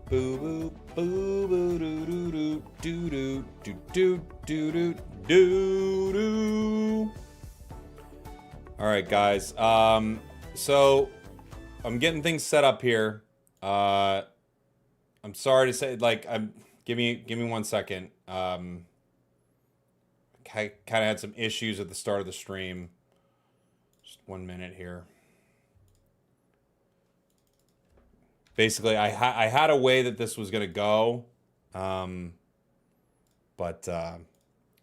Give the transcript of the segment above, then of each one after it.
Boo boo boo boo doo doo doo doo doo doo doo doo doo doo. All right, guys. So I'm getting things set up here. I'm sorry to say, like, give me 1 second. Kind of had some issues at the start of the stream. Just 1 minute here. Basically, I had a way that this was gonna go,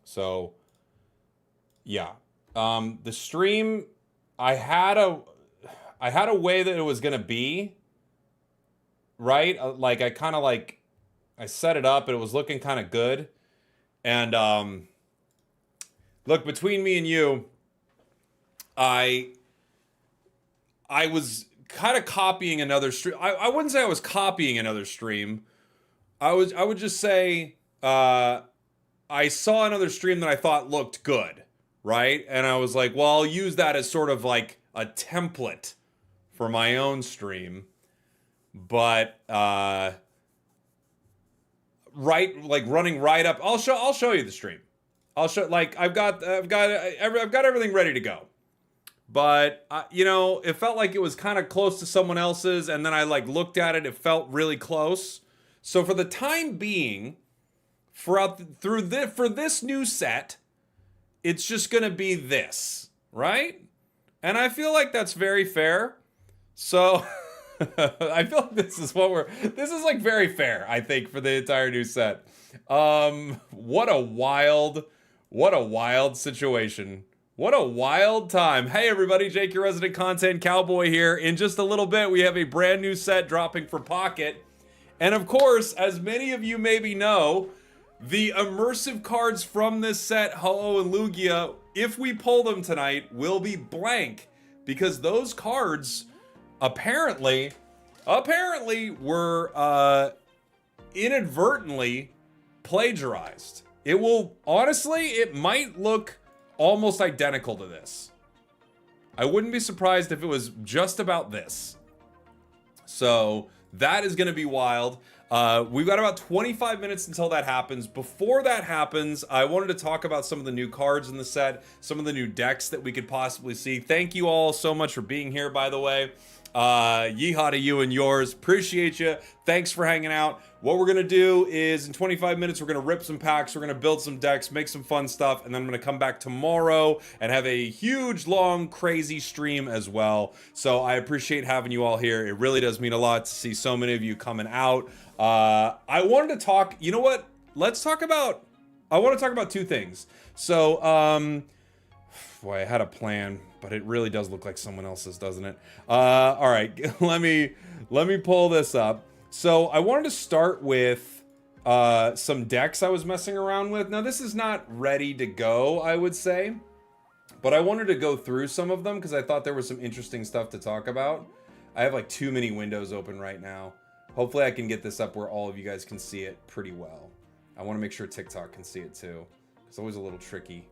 so yeah, the stream, I had a way that it was gonna be, right? Like I kind of like I set it up and it was looking kind of good, and look, between me and you, I was kind of copying another stream. I wouldn't say I was copying another stream. I would just say I saw another stream that I thought looked good, right? And I was like, well, I'll use that as sort of like a template for my own stream. But right, like running right up, I'll show you the stream. I'll show, like, I've got everything ready to go. But, you know, it felt like it was kind of close to someone else's, and then I, like, looked at it, it felt really close. So for the time being, for this new set, it's just going to be this, right? And I feel like that's very fair. So I feel like this is like very fair, I think, for the entire new set. What a wild situation. What a wild time. Hey everybody, Jake, your resident content cowboy here. In just a little bit, we have a brand new set dropping for Pocket. And of course, as many of you maybe know, the immersive cards from this set, Ho-Oh and Lugia, if we pull them tonight, will be blank. Because those cards apparently were inadvertently plagiarized. It might look almost identical to this. I wouldn't be surprised if it was just about this. So that is going to be wild. We've got about 25 minutes until that happens. Before that happens, I wanted to talk about some of the new cards in the set, some of the new decks that we could possibly see. Thank you all so much for being here, by the way. Yeehaw to you and yours. Appreciate you. Thanks for hanging out. What we're going to do is in 25 minutes, we're going to rip some packs. We're going to build some decks, make some fun stuff. And then I'm going to come back tomorrow and have a huge, long, crazy stream as well. So I appreciate having you all here. It really does mean a lot to see so many of you coming out. I wanted to talk, you know what? I want to talk about two things. So, boy, I had a plan, but it really does look like someone else's, doesn't it? All right, let me pull this up. So I wanted to start with some decks I was messing around with. Now this is not ready to go, I would say, but I wanted to go through some of them because I thought there was some interesting stuff to talk about. I have like too many windows open right now. Hopefully I can get this up where all of you guys can see it pretty well. I want to make sure TikTok can see it too. It's always a little tricky.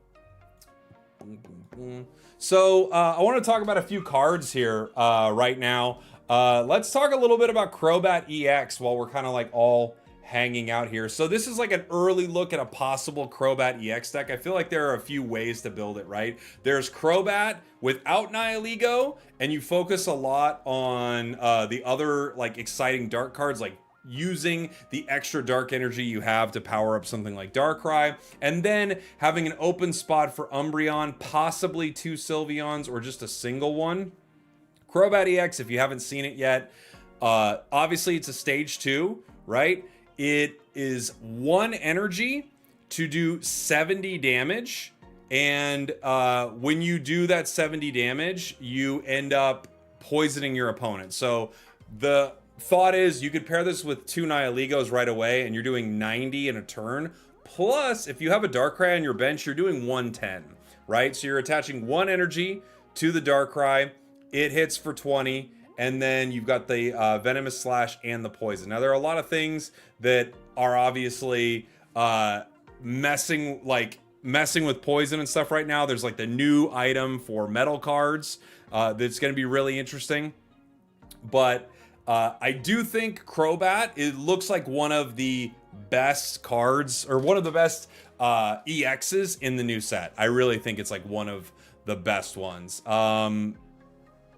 So I want to talk about a few cards here right now. Let's talk a little bit about Crobat EX while we're kind of like all hanging out here. So this is like an early look at a possible Crobat EX deck. I feel like there are a few ways to build it, right? There's Crobat without Nihilego, and you focus a lot on the other like exciting dark cards, like using the extra dark energy you have to power up something like Darkrai, and then having an open spot for Umbreon, possibly 2 Sylveons or just a single one. Crobat EX, if you haven't seen it yet, obviously it's a stage 2, right? It is 1 energy to do 70 damage, and when you do that 70 damage, you end up poisoning your opponent. So the thought is you could pair this with 2 Nihilegos right away and you're doing 90 in a turn. Plus, if you have a Darkrai on your bench, you're doing 110, right? So you're attaching 1 energy to the Darkrai. It hits for 20, and then you've got the Venomous Slash and the Poison. Now, there are a lot of things that are obviously messing with Poison and stuff right now. There's like the new item for metal cards that's going to be really interesting. But I do think Crobat, it looks like one of the best cards, or one of the best EXs in the new set. I really think it's like one of the best ones.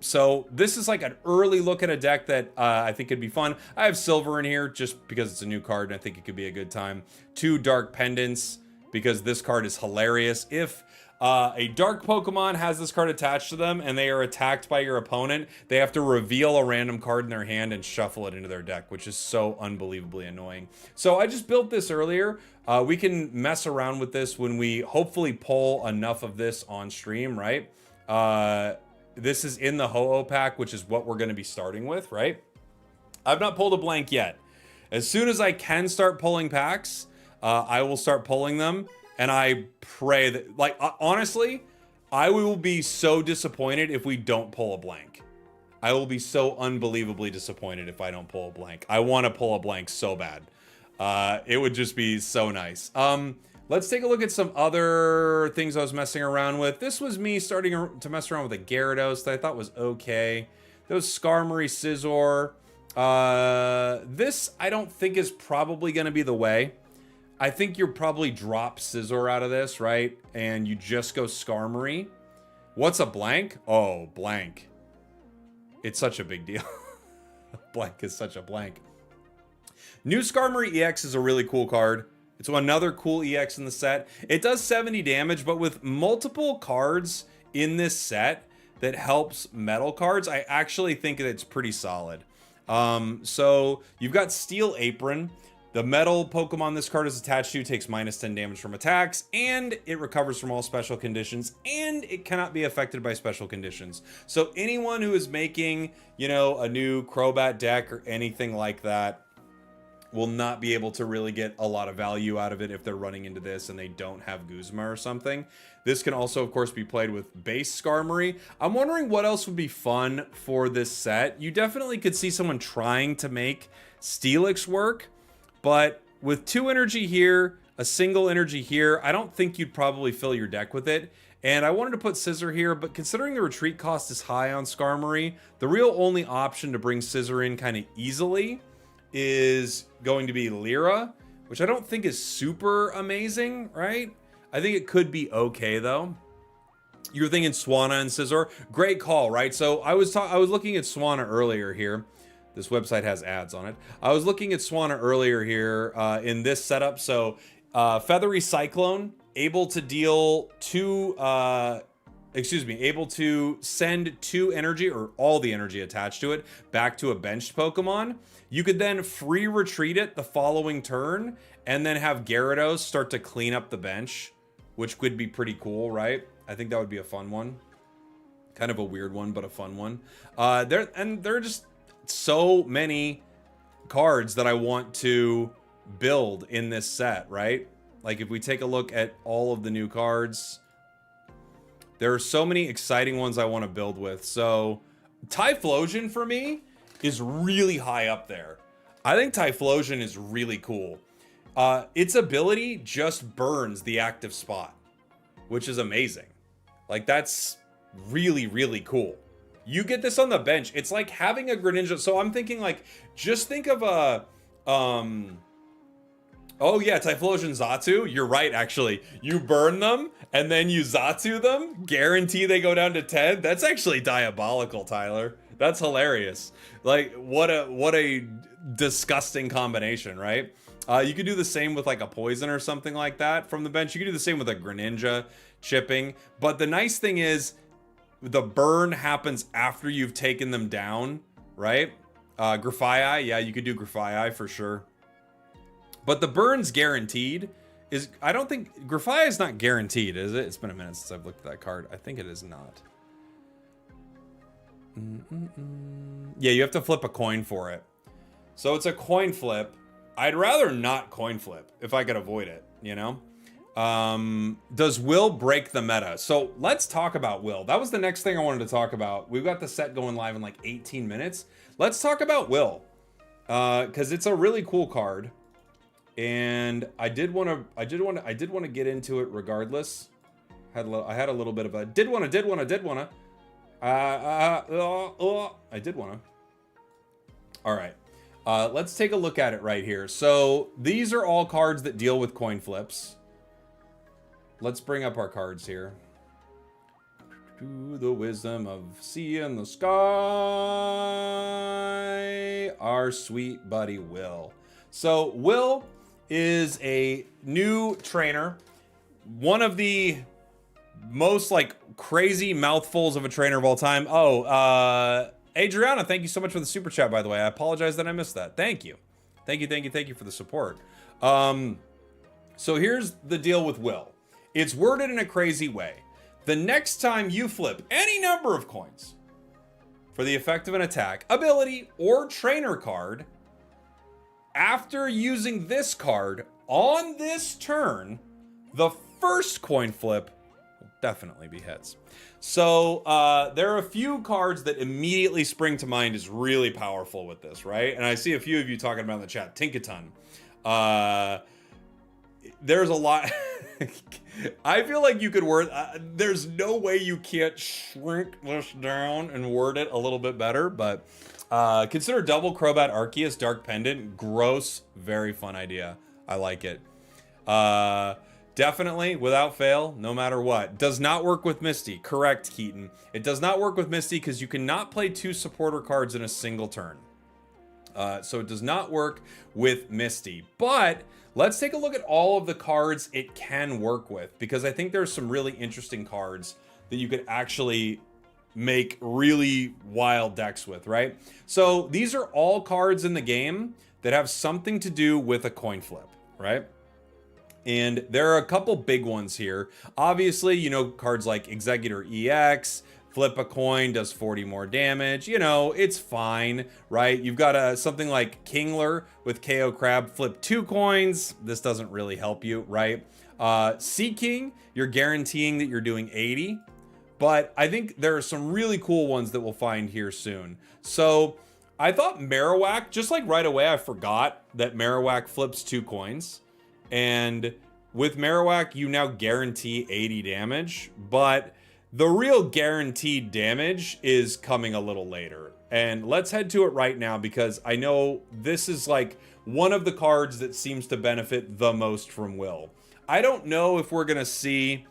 So this is like an early look at a deck that I think could be fun. I have Silver in here just because it's a new card and I think it could be a good time. 2 Dark Pendants because this card is hilarious. If a dark Pokemon has this card attached to them and they are attacked by your opponent, they have to reveal a random card in their hand and shuffle it into their deck, which is so unbelievably annoying. So I just built this earlier. We can mess around with this when we hopefully pull enough of this on stream, right? This is in the Ho-Oh pack, which is what we're going to be starting with, right? I've not pulled a blank yet. As soon as I can start pulling packs, I will start pulling them. And I pray that, like, honestly, I will be so disappointed if we don't pull a blank. I will be so unbelievably disappointed if I don't pull a blank. I want to pull a blank so bad. It would just be so nice. Let's take a look at some other things I was messing around with. This was me starting to mess around with a Gyarados that I thought was okay. Those Skarmory Scizor. This I don't think is probably going to be the way. I think you'll probably drop Scizor out of this, right? And you just go Skarmory. What's a blank? Oh, blank. It's such a big deal. Blank is such a blank. New Skarmory EX is a really cool card. It's another cool EX in the set. It does 70 damage, but with multiple cards in this set that helps metal cards, I actually think that it's pretty solid. So you've got Steel Apron. The metal Pokemon this card is attached to takes -10 damage from attacks, and it recovers from all special conditions, and it cannot be affected by special conditions. So anyone who is making, you know, a new Crobat deck or anything like that will not be able to really get a lot of value out of it if they're running into this and they don't have Guzma or something. This can also, of course, be played with base Skarmory. I'm wondering what else would be fun for this set. You definitely could see someone trying to make Steelix work. But with 2 energy here, a single energy here, I don't think you'd probably fill your deck with it. And I wanted to put Scizor here, but considering the retreat cost is high on Skarmory, the real only option to bring Scizor in kind of easily is going to be Lyra, which I don't think is super amazing, right? I think it could be okay, though. You're thinking Swanna and Scizor. Great call, right? So I was looking at Swanna earlier here. This website has ads on it. I was looking at Swanna earlier here in this setup. So Feathery Cyclone, able to deal able to send 2 energy, or all the energy attached to it, back to a benched Pokemon. You could then free retreat it the following turn, and then have Gyarados start to clean up the bench, which would be pretty cool, right? I think that would be a fun one. Kind of a weird one, but a fun one. There are just so many cards that I want to build in this set, right? Like if we take a look at all of the new cards, there are so many exciting ones I want to build with. So Typhlosion for me is really high up there. I think Typhlosion is really cool. Its ability just burns the active spot, which is amazing. Like that's really, really cool. You get this on the bench. It's like having a Greninja. So I'm thinking like, just think of a, oh yeah, Typhlosion Xatu. You're right, actually. You burn them and then you Xatu them. Guarantee they go down to 10. That's actually diabolical, Tyler. That's hilarious. Like what a disgusting combination, right? You could do the same with like a Poison or something like that from the bench. You could do the same with a Greninja chipping. But the nice thing is, the burn happens after you've taken them down, right? Grafaiai, yeah, you could do Grafaiai for sure. But the burn's guaranteed. I don't think Grafaiai is not guaranteed, is it? It's been a minute since I've looked at that card. I think it is not. Yeah, you have to flip a coin for it. So it's a coin flip. I'd rather not coin flip if I could avoid it, you know? Does Will break the meta? So let's talk about Will. That was the next thing I wanted to talk about. We've got the set going live in like 18 minutes. Let's talk about Will. Because it's a really cool card. And I did want to get into it regardless. I had a little bit of a I did want to. All right. Let's take a look at it right here. So these are all cards that deal with coin flips. Let's bring up our cards here. To the wisdom of sea in the sky, our sweet buddy Will. So Will is a new trainer. One of the most like crazy mouthfuls of a trainer of all time. Oh, Adriana, thank you so much for the super chat, by the way. I apologize that I missed that. Thank you. Thank you for the support. So here's the deal with Will. It's worded in a crazy way. The next time you flip any number of coins for the effect of an attack, ability, or trainer card, after using this card on this turn, the first coin flip will definitely be heads. So there are a few cards that immediately spring to mind as really powerful with this, right? And I see a few of you talking about in the chat. Tinkaton. There's a lot. I feel like you could word. There's no way you can't shrink this down and word it a little bit better. But consider double Crobat Arceus Dark Pendant. Gross, very fun idea. I like it. Definitely, without fail, no matter what. Does not work with Misty. Correct, Keaton. It does not work with Misty because you cannot play 2 supporter cards in a single turn. So it does not work with Misty. But let's take a look at all of the cards it can work with, because I think there's some really interesting cards that you could actually make really wild decks with, right? So these are all cards in the game that have something to do with a coin flip, right? And there are a couple big ones here. Obviously, you know, cards like Executor EX, flip a coin, does 40 more damage. You know, it's fine, right? You've got something like Kingler with KO Crab, flip 2 coins. This doesn't really help you, right? Sea King, you're guaranteeing that you're doing 80. But I think there are some really cool ones that we'll find here soon. So I thought Marowak, just like right away, I forgot that Marowak flips 2 coins. And with Marowak, you now guarantee 80 damage, but the real guaranteed damage is coming a little later. And let's head to it right now, because I know this is like one of the cards that seems to benefit the most from Will. I don't know if we're going to see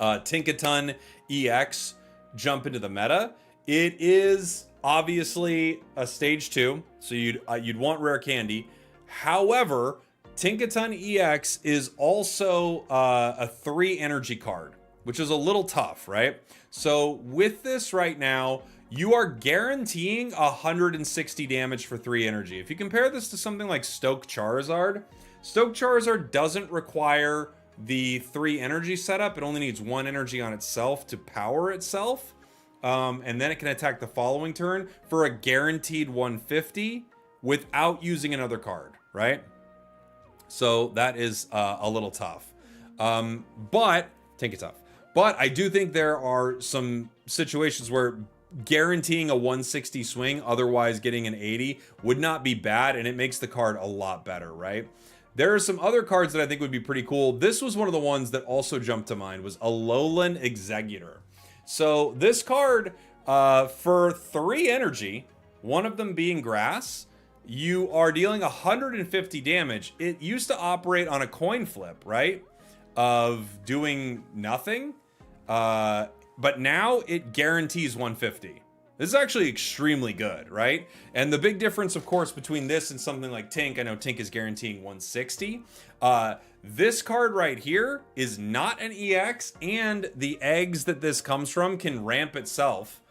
Tinkaton EX jump into the meta. It is obviously a stage 2, so you'd want rare candy. However, Tinkaton EX is also a 3 energy card, which is a little tough, right? So with this right now, you are guaranteeing 160 damage for 3 energy. If you compare this to something like Stoke Charizard doesn't require the 3 energy setup. It only needs 1 energy on itself to power itself. And then it can attack the following turn for a guaranteed 150 without using another card, right? So that is a little tough. But I do think there are some situations where guaranteeing a 160 swing, otherwise getting an 80, would not be bad, and it makes the card a lot better, right? There are some other cards that I think would be pretty cool. This was one of the ones that also jumped to mind, was Alolan Executor. So this card, for 3 energy, one of them being grass, you are dealing 150 damage. It used to operate on a coin flip, right? Of doing nothing. But now it guarantees 150. This is actually extremely good, right? And the big difference, of course, between this and something like Tink, I know Tink is guaranteeing 160. This card right here is not an EX, and the eggs that this comes from can ramp itself.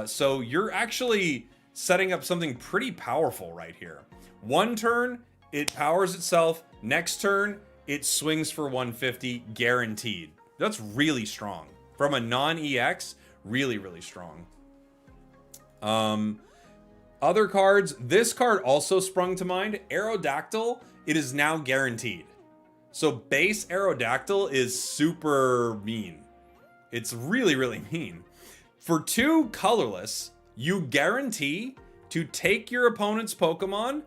So you're actually setting up something pretty powerful right here. One turn, it powers itself. Next turn, it swings for 150, guaranteed. That's really strong. From a non-EX, really, really strong. Other cards, this card also sprung to mind. Aerodactyl, it is now guaranteed. So base Aerodactyl is super mean. It's really, really mean. For 2 colorless, you guarantee to take your opponent's Pokemon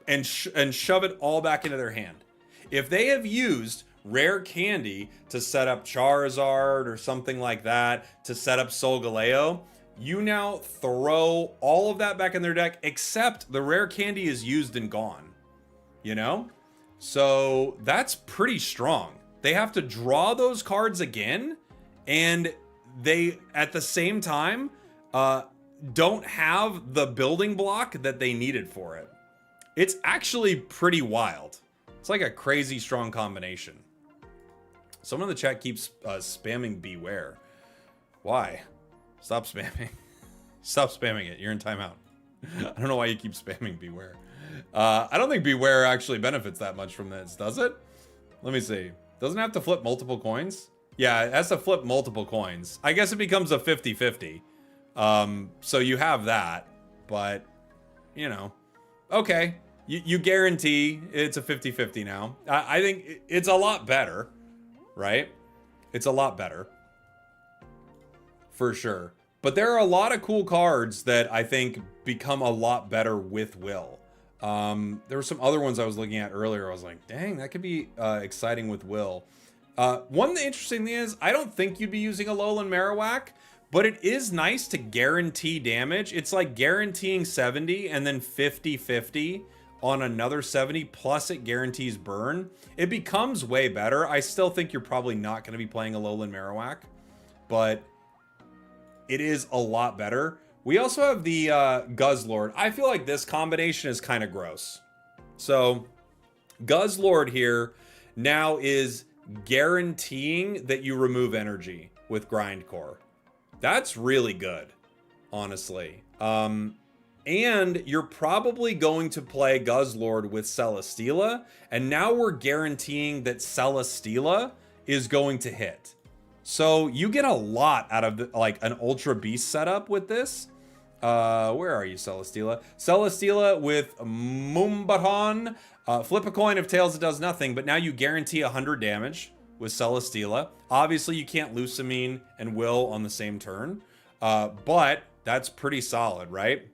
and shove it all back into their hand. If they have used rare candy to set up Charizard or something like that, to set up Solgaleo, you now throw all of that back in their deck, except the rare candy is used and gone. You know? So that's pretty strong. They have to draw those cards again, and they, at the same time, don't have the building block that they needed for it. It's actually pretty wild. It's like a crazy strong combination. Someone in the chat keeps spamming Beware. Why? Stop spamming. Stop spamming it. You're in timeout. I don't know why you keep spamming Beware. I don't think Beware actually benefits that much from this, does it? Let me see. Doesn't it have to flip multiple coins? Yeah, it has to flip multiple coins. I guess it becomes a 50-50. So you have that, but, you know. Okay, you guarantee it's a 50-50 now. I think it's a lot better, right? It's a lot better. For sure. But there are a lot of cool cards that I think become a lot better with Will. There were some other ones I was looking at earlier. I was like, dang, that could be exciting with Will. One interesting thing is, I don't think you'd be using Alolan Marowak, but it is nice to guarantee damage. It's like guaranteeing 70 and then 50-50 on another 70, plus it guarantees burn. It becomes way better. I still think you're probably not going to be playing Alolan Marowak, but it is a lot better. We also have the Guzzlord. I feel like this combination is kind of gross. So Guzzlord here now is guaranteeing that you remove energy with Grindcore. That's really good, honestly. And you're probably going to play Guzzlord with Celesteela, and now we're guaranteeing that Celesteela is going to hit. So you get a lot out of like an Ultra Beast setup with this. Where are you, Celesteela? Celesteela with Moombaton. Flip a coin. If tails, it does nothing. But now you guarantee 100 damage with Celesteela. Obviously, you can't Lusamine and Will on the same turn. But that's pretty solid, right?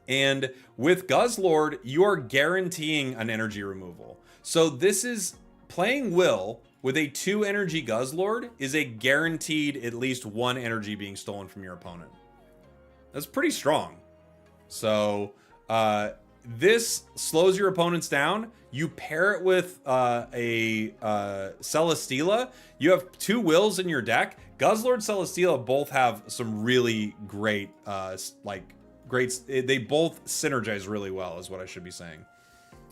And with Guzzlord, you are guaranteeing an energy removal. So this is playing Will with a 2 energy Guzzlord is a guaranteed at least 1 energy being stolen from your opponent. That's pretty strong. So this slows your opponents down. You pair it with a Celesteela. You have 2 Wills in your deck. Guzzlord, Celesteela both have some really great, they both synergize really well is what I should be saying.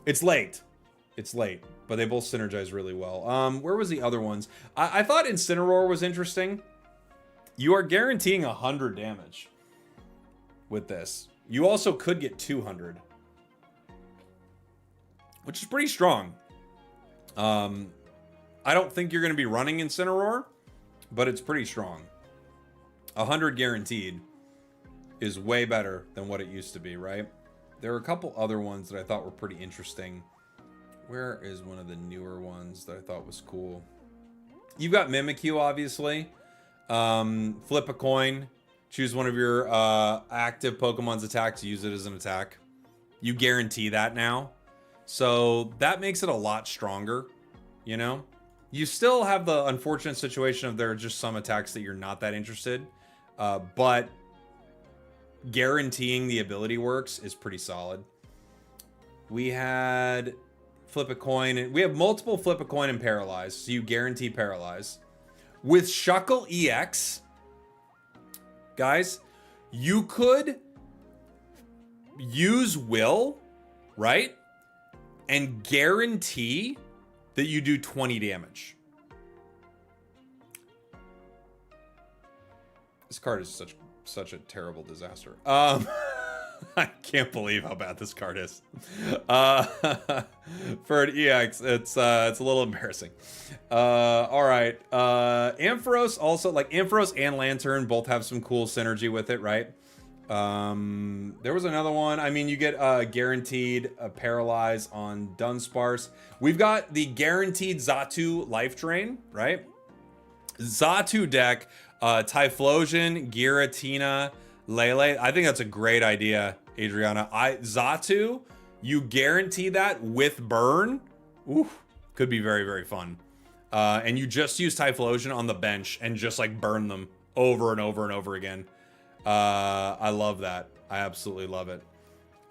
It's late, but they both synergize really well. Where was the other ones? I thought Incineroar was interesting. You are guaranteeing 100 damage with this. You also could get 200, which is pretty strong. I don't think you're going to be running Incineroar, but it's pretty strong. 100 guaranteed is way better than what it used to be, right? There are a couple other ones that I thought were pretty interesting. Where is one of the newer ones that I thought was cool? You've got Mimikyu, obviously. Flip a coin. Choose one of your active Pokemon's attacks. Use it as an attack. You guarantee that now. So that makes it a lot stronger, you know? You still have the unfortunate situation of there are just some attacks that you're not that interested. But guaranteeing the ability works is pretty solid. We had flip a coin, and we have multiple flip a coin and paralyze, so you guarantee paralyze. With Shuckle EX, guys, you could use Will, right? And guarantee that you do 20 damage. This card is such a terrible disaster. I can't believe how bad this card is. For an EX, it's a little embarrassing. All right. Ampharos also, like Ampharos and Lantern both have some cool synergy with it, right? There was another one. I mean, you get guaranteed paralyze on Dunsparce. We've got the guaranteed Xatu life drain, right? Xatu deck, Typhlosion, Giratina, Lele. I think that's a great idea, Adriana. Xatu, you guarantee that with burn. Ooh, could be very, very fun. And you just use Typhlosion on the bench and just like burn them over and over and over again. I love that. I absolutely love it.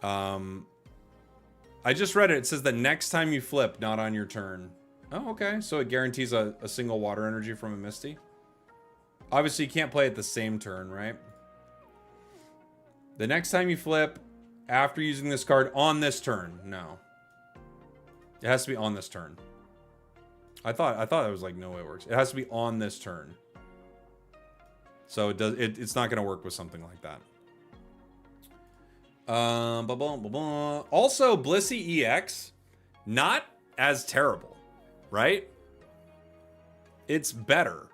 I just read it. It says the next time you flip, not on your turn. Oh, okay. So it guarantees a single water energy from a Misty. Obviously, you can't play it the same turn, right? The next time you flip, after using this card on this turn. No. It has to be on this turn. I thought it was like, no way it works. It has to be on this turn. So it's not going to work with something like that. Also, Blissey EX, not as terrible, right? It's better.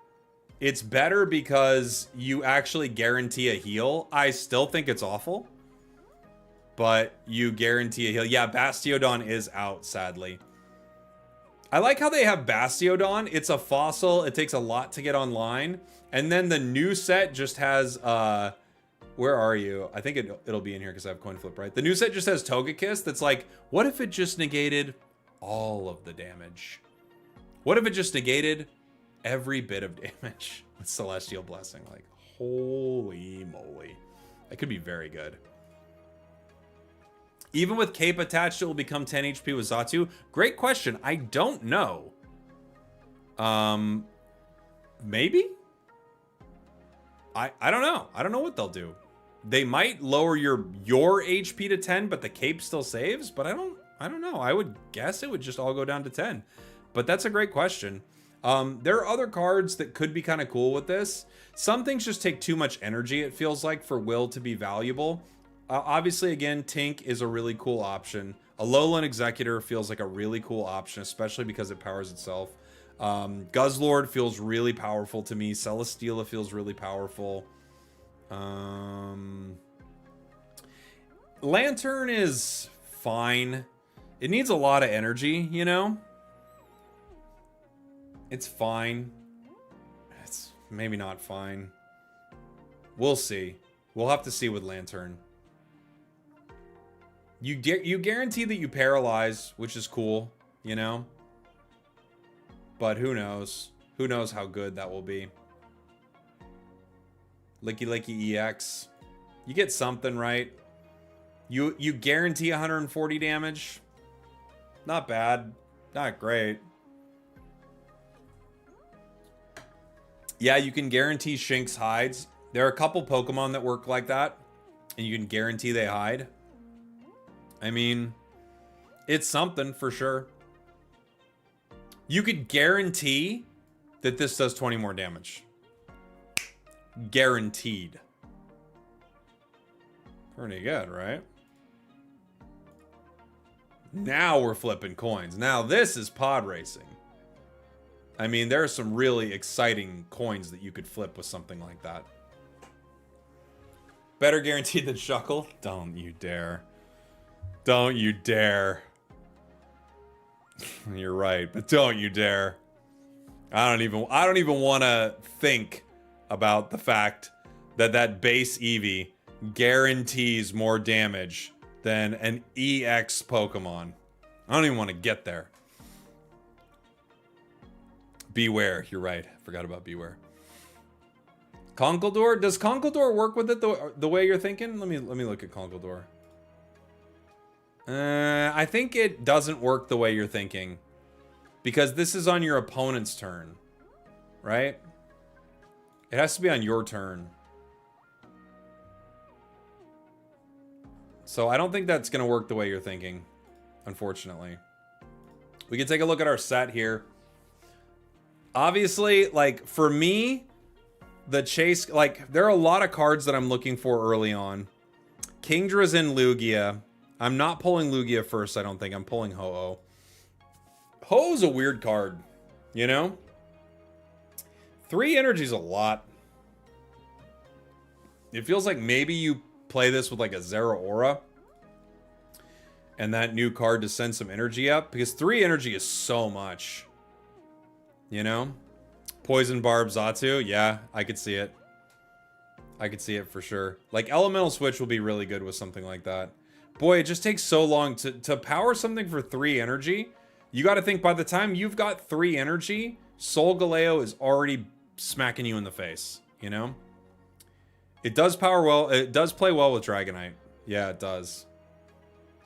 It's better because you actually guarantee a heal. I still think it's awful, but you guarantee a heal. Yeah, Bastiodon is out, sadly. I like how they have Bastiodon. It's a fossil. It takes a lot to get online. And then the new set just has... where are you? I think it'll be in here because I have coin flip, right? The new set just has Togekiss that's like, what if it just negated all of the damage? What if it just negated every bit of damage with Celestial Blessing? Like, holy moly. That could be very good. Even with Cape attached, it will become 10 HP with Xatu. Great question. I don't know. Maybe? I don't know. I don't know what they'll do. They might lower your HP to 10, but the Cape still saves. But I don't know. I would guess it would just all go down to 10. But that's a great question. There are other cards that could be kind of cool with this. Some things just take too much energy, it feels like, for Will to be valuable. Obviously, again, Tink is a really cool option. Alolan Executor feels like a really cool option, especially because it powers itself. Guzzlord feels really powerful to me. Celesteela feels really powerful. Lantern is fine. It needs a lot of energy, you know? It's fine. It's maybe not fine. We'll see. We'll have to see with Lantern. You guarantee that you paralyze, which is cool, you know? But who knows? Who knows how good that will be? Licky Licky EX. You get something, right? You guarantee 140 damage. Not bad. Not great. Yeah, you can guarantee Shinx hides. There are a couple Pokemon that work like that. And you can guarantee they hide. I mean, it's something for sure. You could guarantee that this does 20 more damage. Guaranteed. Pretty good, right? Now we're flipping coins. Now this is pod racing. I mean, there are some really exciting coins that you could flip with something like that. Better guaranteed than Shuckle? Don't you dare. Don't you dare. You're right, but don't you dare. I don't even want to think about the fact that that base Eevee guarantees more damage than an EX Pokemon. I don't even want to get there. Beware, you're right. Forgot about Beware. Conkeldurr, does Conkeldurr work with it the way you're thinking? Let me look at Conkeldurr. I think it doesn't work the way you're thinking. Because this is on your opponent's turn. Right? It has to be on your turn. So I don't think that's going to work the way you're thinking. Unfortunately. We can take a look at our set here. Obviously, like, for me, the chase... Like, there are a lot of cards that I'm looking for early on. Kingdra's in Lugia. I'm not pulling Lugia first, I don't think. I'm pulling Ho-Oh. Ho-Oh's a weird card, you know? 3 energy's a lot. It feels like maybe you play this with like a Zeraora. And that new card to send some energy up. Because 3 energy is so much. You know? Poison Barb, Xatu. Yeah, I could see it. I could see it for sure. Like, Elemental Switch will be really good with something like that. Boy, it just takes so long to power something for 3 energy. You got to think by the time you've got 3 energy, Solgaleo is already smacking you in the face, you know? It does power well. It does play well with Dragonite. Yeah, it does.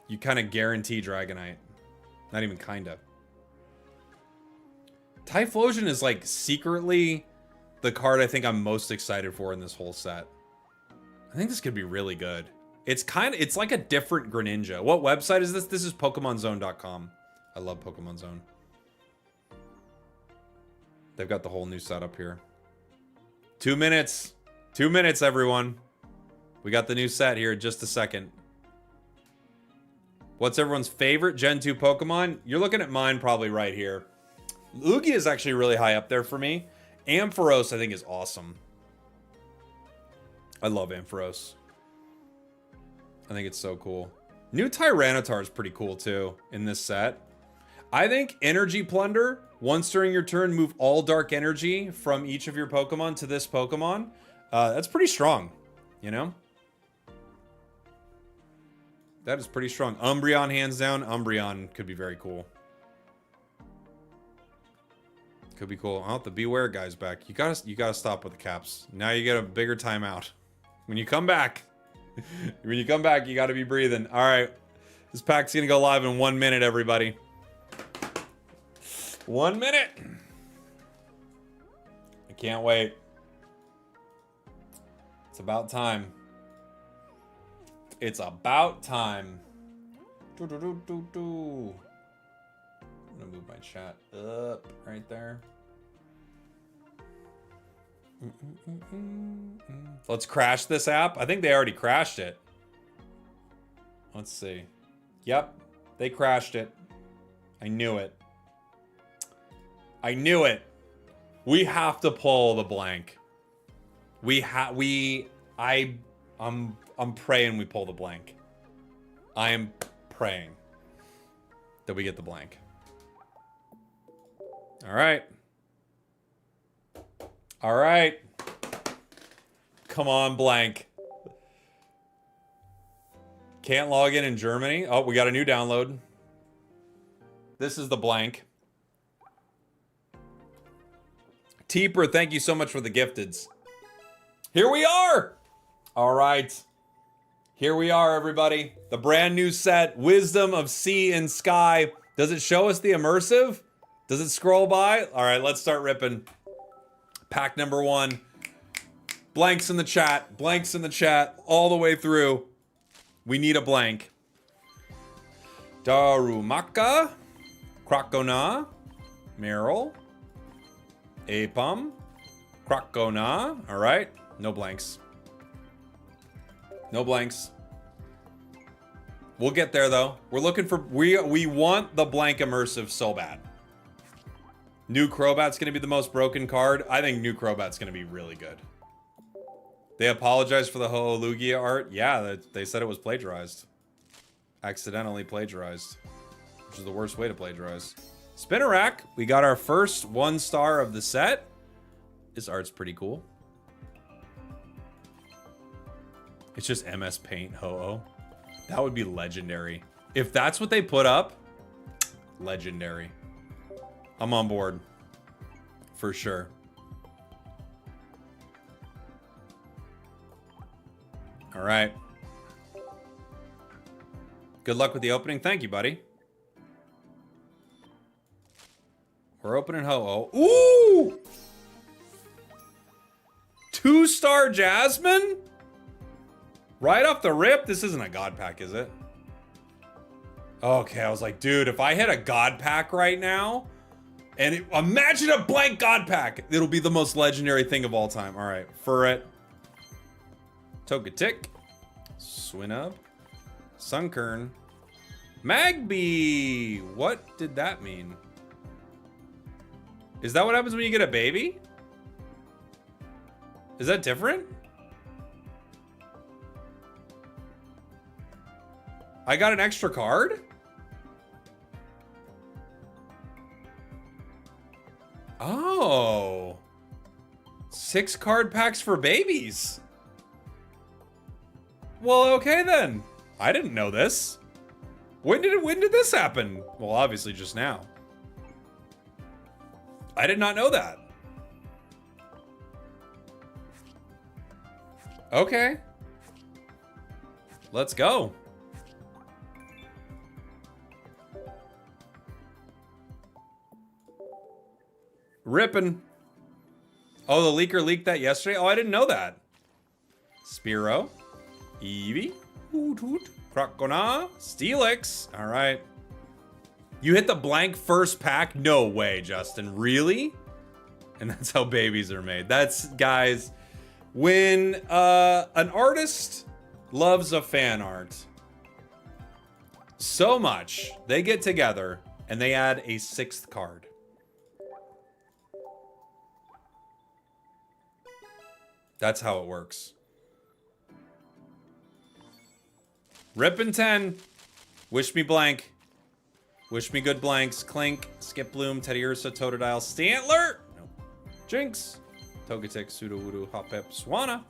You kind of guarantee Dragonite. Not even kind of. Typhlosion is like secretly the card I think I'm most excited for in this whole set. I think this could be really good. It's like a different Greninja. What website is this? This is PokemonZone.com. I love Pokemon Zone. They've got the whole new setup here. 2 minutes. 2 minutes, everyone. We got the new set here in just a second. What's everyone's favorite Gen 2 Pokemon? You're looking at mine probably right here. Lugia is actually really high up there for me. Ampharos, I think, is awesome. I love Ampharos. I think it's so cool. New Tyranitar is pretty cool, too, in this set. I think Energy Plunder, once during your turn, move all Dark Energy from each of your Pokemon to this Pokemon. That's pretty strong, you know? That is pretty strong. Umbreon, hands down. Umbreon could be very cool. Could be cool. Oh, the Beware guy's back. You gotta stop with the caps. Now you get a bigger timeout. When you come back, you gotta be breathing. All right, this pack's gonna go live in 1 minute, everybody. 1 minute. I can't wait. It's about time. It's about time. I'm gonna move my chat up right there. Let's crash this app. I think they already crashed it. Let's see. Yep, they crashed it. I knew it. I knew it. We have to pull the blank. I'm praying we pull the blank. I am praying that we get the blank. All right. All right. Come on, blank. Can't log in Germany. Oh, we got a new download. This is the blank. Teeper, thank you so much for the gifteds. Here we are. All right. Here we are, everybody. The brand new set, Wisdom of Sea and Sky. Does it show us the immersive? Does it scroll by? All right, let's start ripping. Pack number 1. Blanks in the chat. Blanks in the chat all the way through. We need a blank. Darumaka. Krokona. Meryl. Apom. Krokona. All right. No blanks. No blanks. We'll get there, though. We're looking for... We want the blank immersive so bad. New Crobat's going to be the most broken card. I think New Crobat's going to be really good. They apologized for the Ho-Oh Lugia art. Yeah, they said it was plagiarized. Accidentally plagiarized. Which is the worst way to plagiarize. Spinnerack. We got our first 1 star of the set. This art's pretty cool. It's just MS Paint Ho-Oh. That would be legendary. If that's what they put up, legendary. I'm on board. For sure. All right. Good luck with the opening. Thank you, buddy. We're opening Ho-Oh. Ooh! 2-star Jasmine? Right off the rip? This isn't a God Pack, is it? Okay, I was like, dude, if I hit a God Pack right now, and imagine a blank God Pack, it'll be the most legendary thing of all time. All right, Furret, Togetic, Swinub, Sunkern, Magby. What did that mean? Is that what happens when you get a baby? Is that different? I got an extra card? Oh. 6 card packs for babies. Well, okay then. I didn't know this. When did this happen? Well, obviously just now. I did not know that. Okay. Let's go. Rippin'. Oh, the leaker leaked that yesterday? Oh, I didn't know that. Spearow. Eevee. Hoot hoot. Crocona. Steelix. All right. You hit the blank first pack? No way, Justin. Really? And that's how babies are made. That's, guys, when an artist loves a fan art so much, they get together and they add a 6th card. That's how it works. Rippin' 10. Wish me blank. Wish me good blanks. Clink, Skiploom, Teddiursa, Totodile, Stantler. No. Jinx. Togetic, Sudowoodo, Hoppip, Swanna.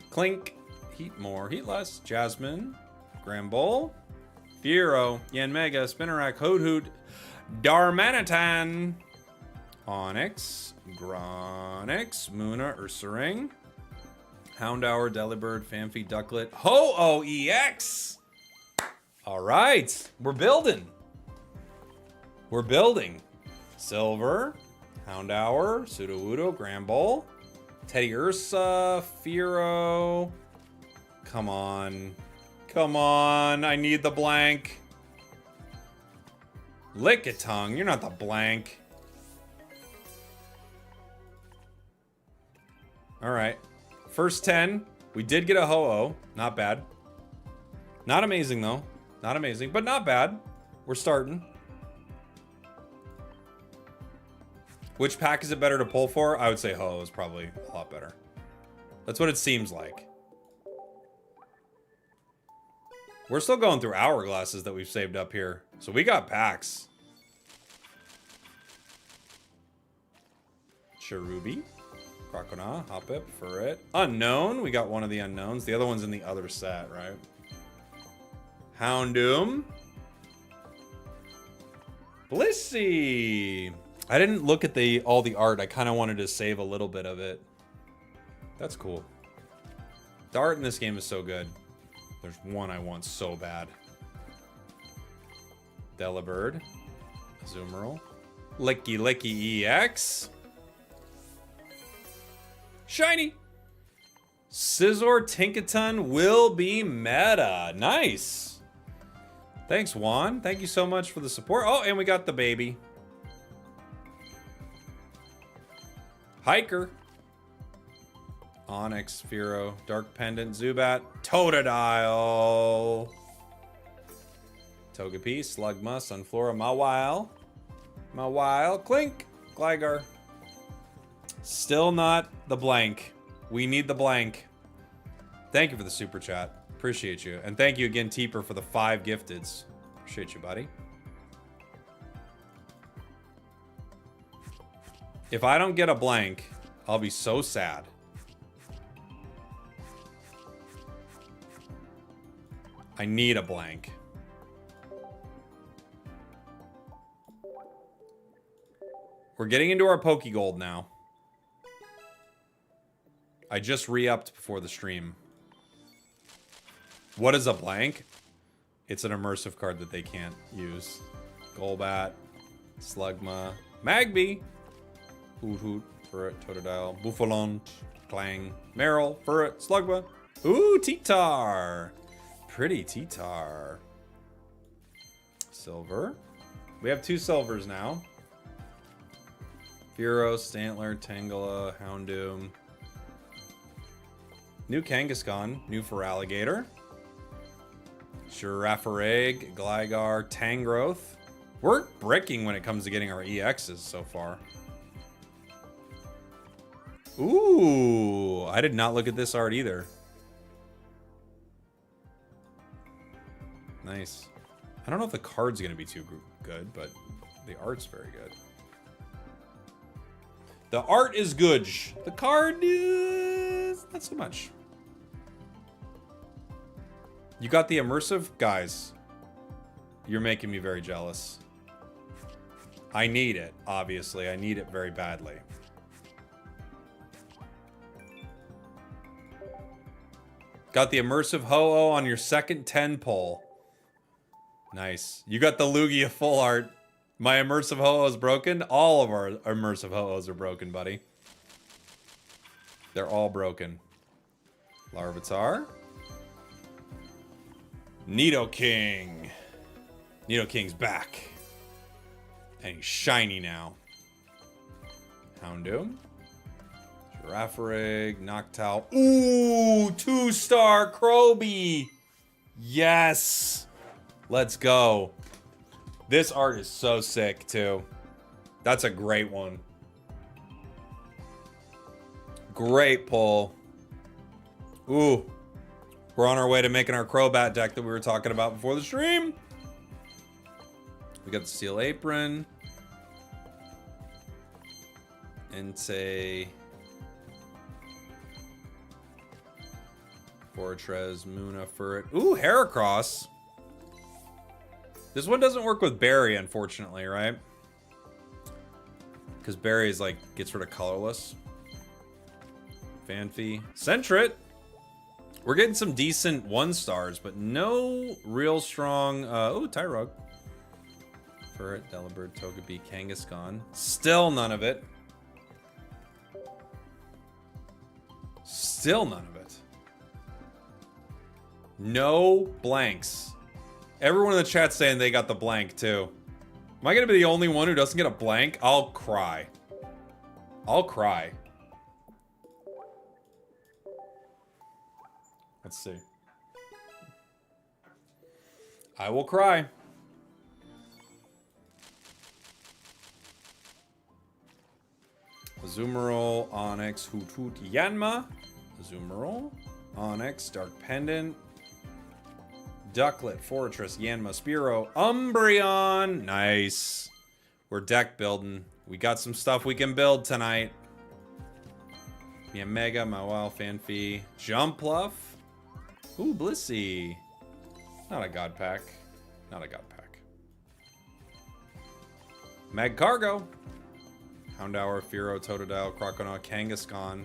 Clink, Heatmore, Heatless, Jasmine, Gramble, Fearow, Yanmega, Spinarak, Hoothoot, Darmanitan, Onix, Gronix, Munna, Ursaring, Houndour, Delibird, Phanpy, Ducklet, Ho-Oh EX! All right, we're building. We're building. Silver, Houndour, Sudowoodo, Gramble, Teddiursa, Fearow. Come on. Come on, I need the blank. Lickitung, you're not the blank. All right, first 10. We did get a Ho-Oh, not bad. Not amazing though, not amazing, but not bad. We're starting. Which pack is it better to pull for? I would say Ho-Oh is probably a lot better. That's what it seems like. We're still going through hourglasses that we've saved up here. So we got packs. Cherubi. Crocona. Hoppip. Furret. Unknown. We got one of the unknowns. The other one's in the other set, right? Houndoom. Blissey. I didn't look at all the art. I kind of wanted to save a little bit of it. That's cool. The art in this game is so good. There's one I want so bad. Delibird. Azumarill. Licky Licky EX. Shiny. Scizor Tinkaton will be meta. Nice. Thanks, Juan. Thank you so much for the support. Oh, and we got the baby. Hiker. Onix, Fearow, Dark Pendant, Zubat, Totodile, Togepi, Slugma, Sunflora, Mawile, Clink, Gligar. Still not the blank. We need the blank. Thank you for the super chat. Appreciate you. And thank you again, Teeper, for the 5 gifteds. Appreciate you, buddy. If I don't get a blank, I'll be so sad. I need a blank. We're getting into our Pokegold now. I just re-upped before the stream. What is a blank? It's an immersive card that they can't use. Golbat, Slugma, Magby, Hoot, Furret, Totodile, Bouffalant, Clang, Marill, Furret, Slugma. Ooh, Titar. Pretty Titar. Silver. We have 2 silvers now. Fearow, Stantler, Tangela, Houndoom. New Kangaskhan, new Feraligatr. Girafarig, Gligar, Tangrowth. We're bricking when it comes to getting our EXs so far. Ooh, I did not look at this art either. Nice. I don't know if the card's going to be too good, but the art's very good. The art is good. The card is not so much. You got the immersive? Guys, you're making me very jealous. I need it, obviously. I need it very badly. Got the immersive Ho-Oh on your second 10 pull. Nice. You got the Lugia full art. My immersive Ho-Oh is broken. All of our immersive Ho-Ohs are broken, buddy. They're all broken. Larvitar. Nidoking. Nidoking's back. And he's shiny now. Houndoom. Girafarig. Noctowl. Ooh! 2-star Crobat. Yes! Let's go. This art is so sick, too. That's a great one. Great pull. Ooh. We're on our way to making our Crobat deck that we were talking about before the stream. We got the Steel Apron. Entei. Fortress, Muna, Furret. Ooh, Heracross. This one doesn't work with Berry, unfortunately, right? Because Berry is like, gets rid of colorless. Fanfi. Sentret. We're getting some decent 1-stars, but no real strong... oh, Tyrog. Furret, Delibird, Togepi, Kangaskhan. Still none of it. Still none of it. No blanks. Everyone in the chat saying they got the blank, too. Am I going to be the only one who doesn't get a blank? I'll cry. I'll cry. Let's see. I will cry. Azumarill, Onyx, Hoot, Yanma. Azumarill, Onyx, Dark Pendant. Ducklet, Fortress, Yanma, Spearow, Umbreon. Nice. We're deck building. We got some stuff we can build tonight. Yeah, Mega, Mawile, Fanfi, Jumpluff. Ooh, Blissey. Not a God Pack. Not a God Pack. Magcargo. Houndour, Fearow, Totodile, Croconaw, Kangaskhan.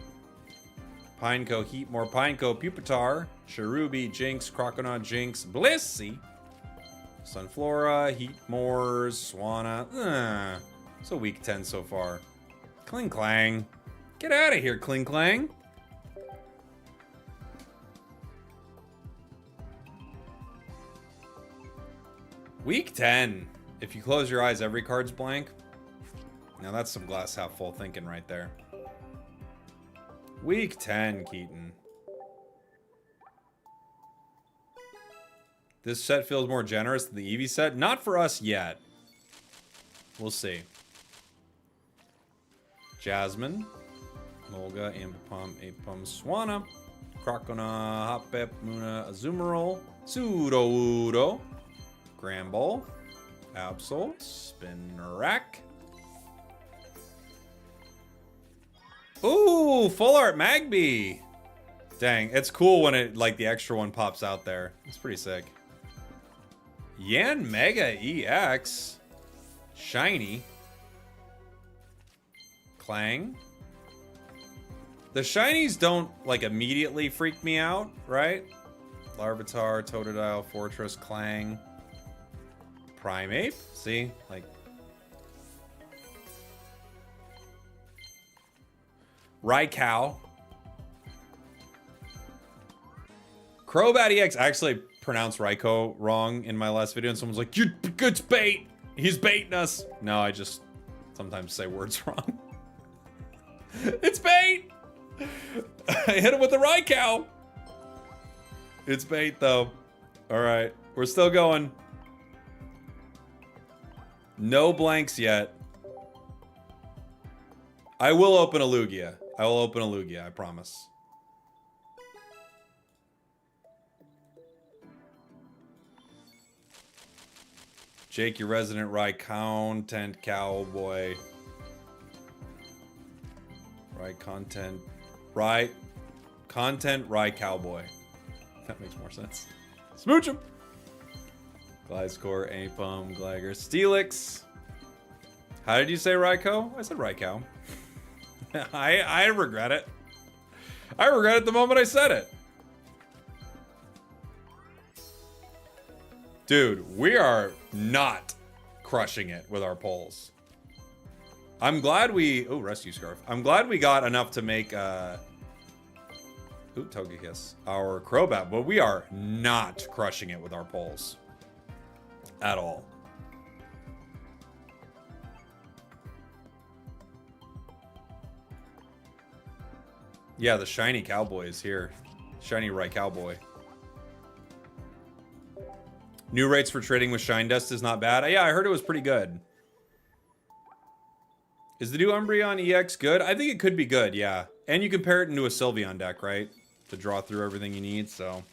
Pineco, Heatmore, Pineco, Pupitar, Cherubi, Jinx, Croconaw, Jinx, Blissey. Sunflora, Heatmore, Swanna. It's a weak 10 so far. Kling Clang. Get out of here, Kling Clang. Week 10. If you close your eyes, every card's blank. Now that's some glass half full thinking right there. Week 10, Keaton. This set feels more generous than the Eevee set. Not for us yet. We'll see. Jasmine. Molga, Ambipom, Apom, Swanna. Croconaw, Hoppip, Muna, Azumarill. Sudowoodo. Gramble. Absol. Spinarak. Ooh, full art Magby. Dang, it's cool when it like the extra one pops out there. It's pretty sick. Yan Mega EX. Shiny. Clang. The shinies don't like immediately freak me out, right? Larvitar, Totodile, Fortress, Clang. Primeape. See? Like Raikou. Crobat EX actually pronounced Raikou wrong in my last video, and someone's like, it's bait! He's baiting us! No, I just sometimes say words wrong. It's bait! I hit him with the Raikou! It's bait, though. Alright, we're still going. No blanks yet. I will open a Lugia. I will open a Lugia, I promise. Jake, your resident content cowboy. Content cowboy. That makes more sense. Smooch him! Gliscor, Apom, Gligar, Steelix. How did you say Raikou? I said Raikou. I regret it. I regret it the moment I said it. Dude, we are not crushing it with our polls. I'm glad we... Oh, rescue scarf. I'm glad we got enough to make... Ooh, Togekiss. Our Crobat, but we are not crushing it with our polls. At all. Yeah, the shiny cowboy is here. Shiny right cowboy. New rates for trading with Shine Dust is not bad. Yeah, I heard it was pretty good. Is the new Umbreon EX good? I think it could be good, yeah. And you can pair it into a Sylveon deck, right? To draw through everything you need, so...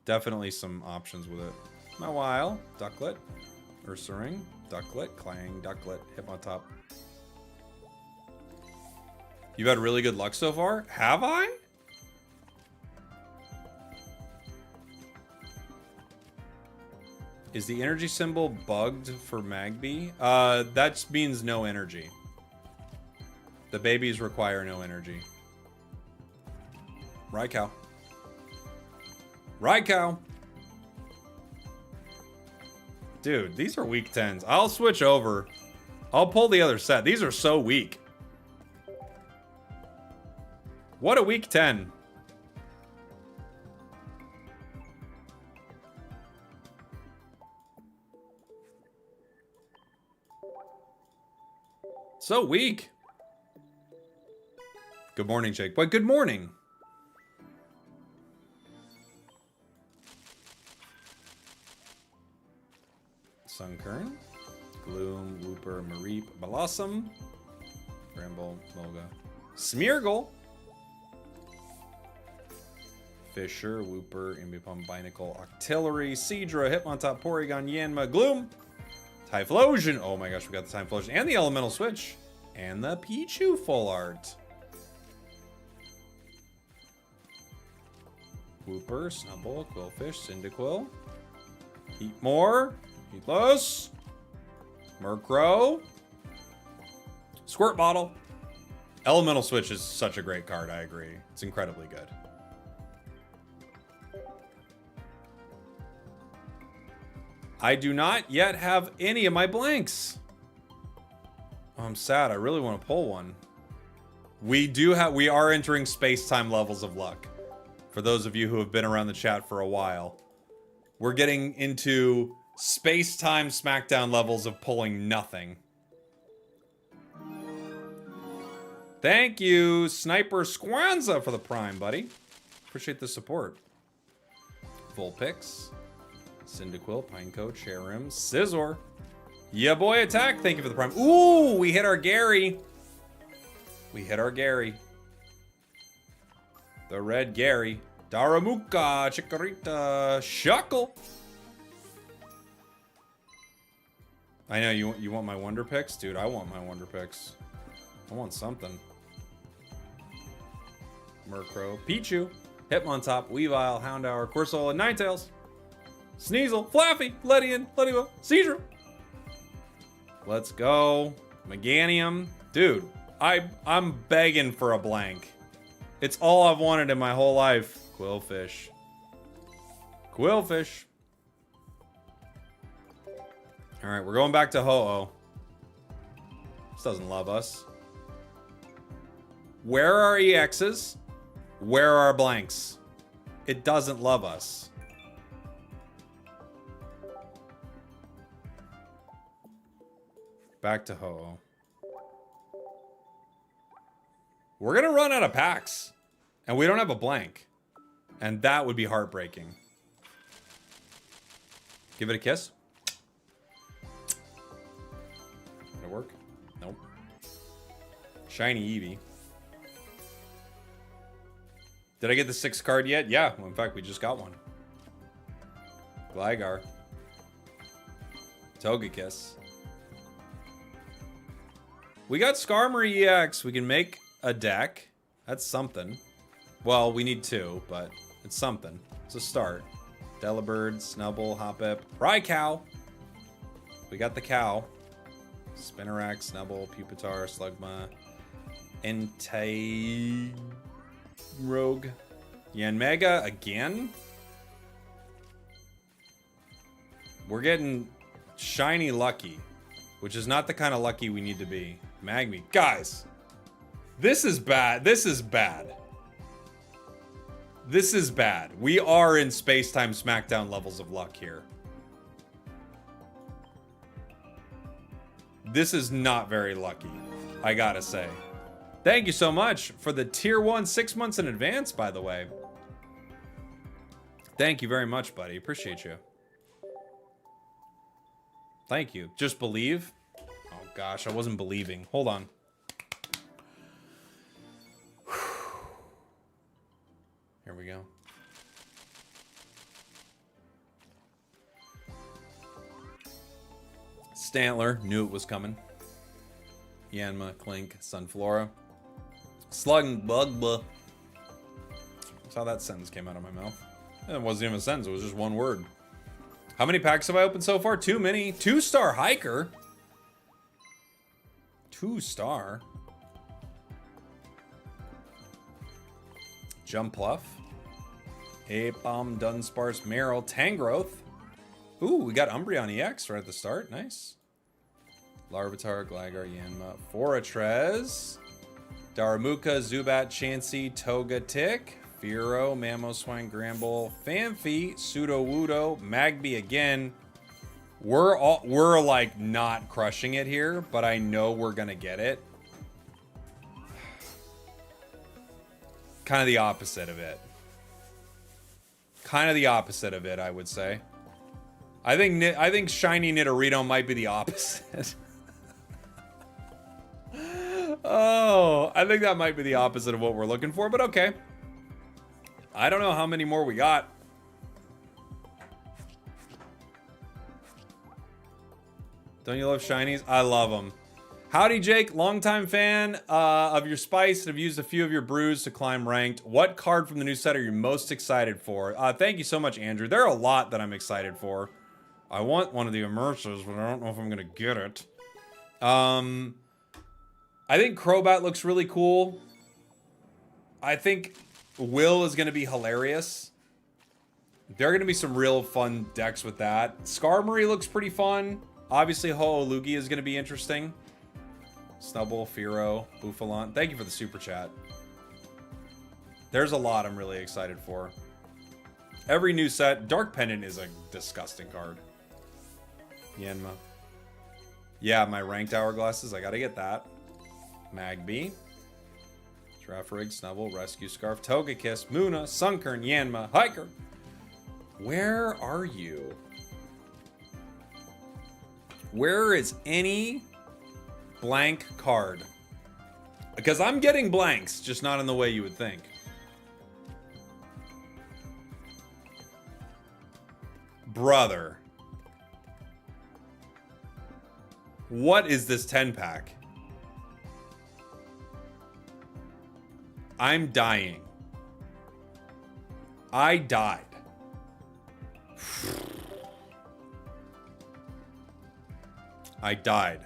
Definitely some options with it. Mawile, Ducklet, Ursaring, Ducklet, Clang, Ducklet, Hitmontop. You've had really good luck so far? Have I? Is the energy symbol bugged for Magby? That means no energy. The babies require no energy. Raikou. Raikou! Dude, these are weak 10s. I'll switch over. I'll pull the other set. These are so weak. What a weak 10. So weak. Good morning, Jake. But good morning. Sunkern, Gloom, Wooper, Mareep, Blossom, Bramble, Molga, Smeargle, Fisher, Wooper, Ambipom, Binacle, Octillery, Seadra, Hitmontop, Porygon, Yanma, Gloom, Typhlosion. Oh my gosh, we got the Typhlosion and the Elemental Switch and the Pichu full art. Wooper, Snubbull, Quillfish, Cyndaquil, Heatmore, Heatless, Murkrow, Squirt Bottle. Elemental Switch is such a great card, I agree. It's incredibly good. I do not yet have any of my blanks. Oh, I'm sad. I really want to pull one. We are entering space-time levels of luck. For those of you who have been around the chat for a while. We're getting into space-time SmackDown levels of pulling nothing. Thank you, Sniper Squanza, for the Prime, buddy. Appreciate the support. Vulpix, Cyndaquil, Pineco, Cherim, Scizor. Yeah, boy, attack. Thank you for the Prime. Ooh, we hit our Gary. We hit our Gary. The red Gary. Daramuka, Chikorita, Shuckle. I know you want my Wonder Picks? Dude, I want my Wonder Picks. I want something. Murkrow, Pichu, Hitmontop, Weavile, Houndour, Corsola, Ninetales, Sneasel, Flaffy, Ledian, Ledivo, Seadra. Let's go. Meganium. Dude, I'm begging for a blank. It's all I've wanted in my whole life. Quillfish. Quillfish. Alright, we're going back to Ho-Oh. This doesn't love us. Where are our EXs? Where are our blanks? It doesn't love us. Back to Ho-Oh. We're gonna run out of packs. And we don't have a blank. And that would be heartbreaking. Give it a kiss. Did it work? Nope. Shiny Eevee. Did I get the 6th card yet? Yeah. Well, in fact, we just got one. Gligar. Togekiss. We got Skarmory EX. We can make a deck. That's something. Well, we need 2, but it's something. It's a start. Delibird, Snubbull, Hoppip, Raikou. We got the cow. Spinarak, Snubbull, Pupitar, Slugma, Entei-Rogue. Yanmega again? We're getting shiny lucky, which is not the kind of lucky we need to be. Magme. Guys, this is bad. This is bad. This is bad. We are in Space-Time Smackdown levels of luck here. This is not very lucky, I gotta say. Thank you so much for the tier 1 6 months in advance, by the way. Thank you very much, buddy. Appreciate you. Thank you. Just believe? Oh gosh, I wasn't believing. Hold on. Here we go. Stantler, knew it was coming. Yanma, Clink, Sunflora. Slug and Bugba. That's how that sentence came out of my mouth. It wasn't even a sentence, it was just one word. How many packs have I opened so far? Too many. 2-star Hiker. 2-star. Jumpluff. Apom, Dunsparce, Marill, Tangrowth. Ooh, we got Umbreon EX right at the start. Nice. Larvitar, Gligar, Yanma, Fortress, Darumaka, Zubat, Chansey, Togetic, Fearow, Mamoswine, Gramble, Phanpy, Sudowoodo, Magby again. We're like not crushing it here, but I know we're gonna get it. Kind of the opposite of it. Kind of the opposite of it, I would say. I think shiny Nidorino might be the opposite. Oh, I think that might be the opposite of what we're looking for, but okay. I don't know how many more we got. Don't you love shinies? I love them. Howdy, Jake. Longtime fan of your spice and have used a few of your brews to climb ranked. What card from the new set are you most excited for? Thank you so much, Andrew. There are a lot that I'm excited for. I want one of the immersives, but I don't know if I'm going to get it. I think Crobat looks really cool. I think Will is going to be hilarious. There are going to be some real fun decks with that. Skarmory looks pretty fun. Obviously, Ho-Oh-Lugia is going to be interesting. Snubbull, Fearow, Bouffalon. Thank you for the super chat. There's a lot I'm really excited for. Every new set. Dark Pendant is a disgusting card. Yanma. Yeah, my ranked hourglasses. I gotta get that. Magby. Girafarig, Snubbull, Rescue Scarf, Togekiss, Munna, Sunkern, Yanma, Hiker. Where are you? Where is any blank card? Because I'm getting blanks, just not in the way you would think. Brother. What is this 10-pack? I'm dying. I died. I died.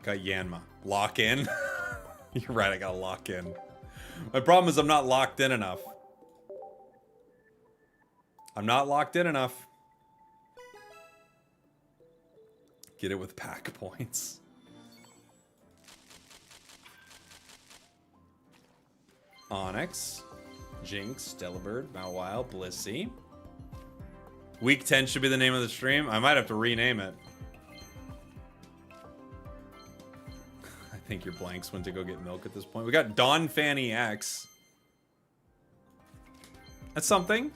Got Yanma. Lock in? You're right, I gotta lock in. My problem is I'm not locked in enough. I'm not locked in enough. Get it with pack points. Onyx. Jinx, Delibird, Mawile, Blissey. Week 10 should be the name of the stream. I might have to rename it. I think your blanks went to go get milk at this point. We got Dawn Fanny X. That's something.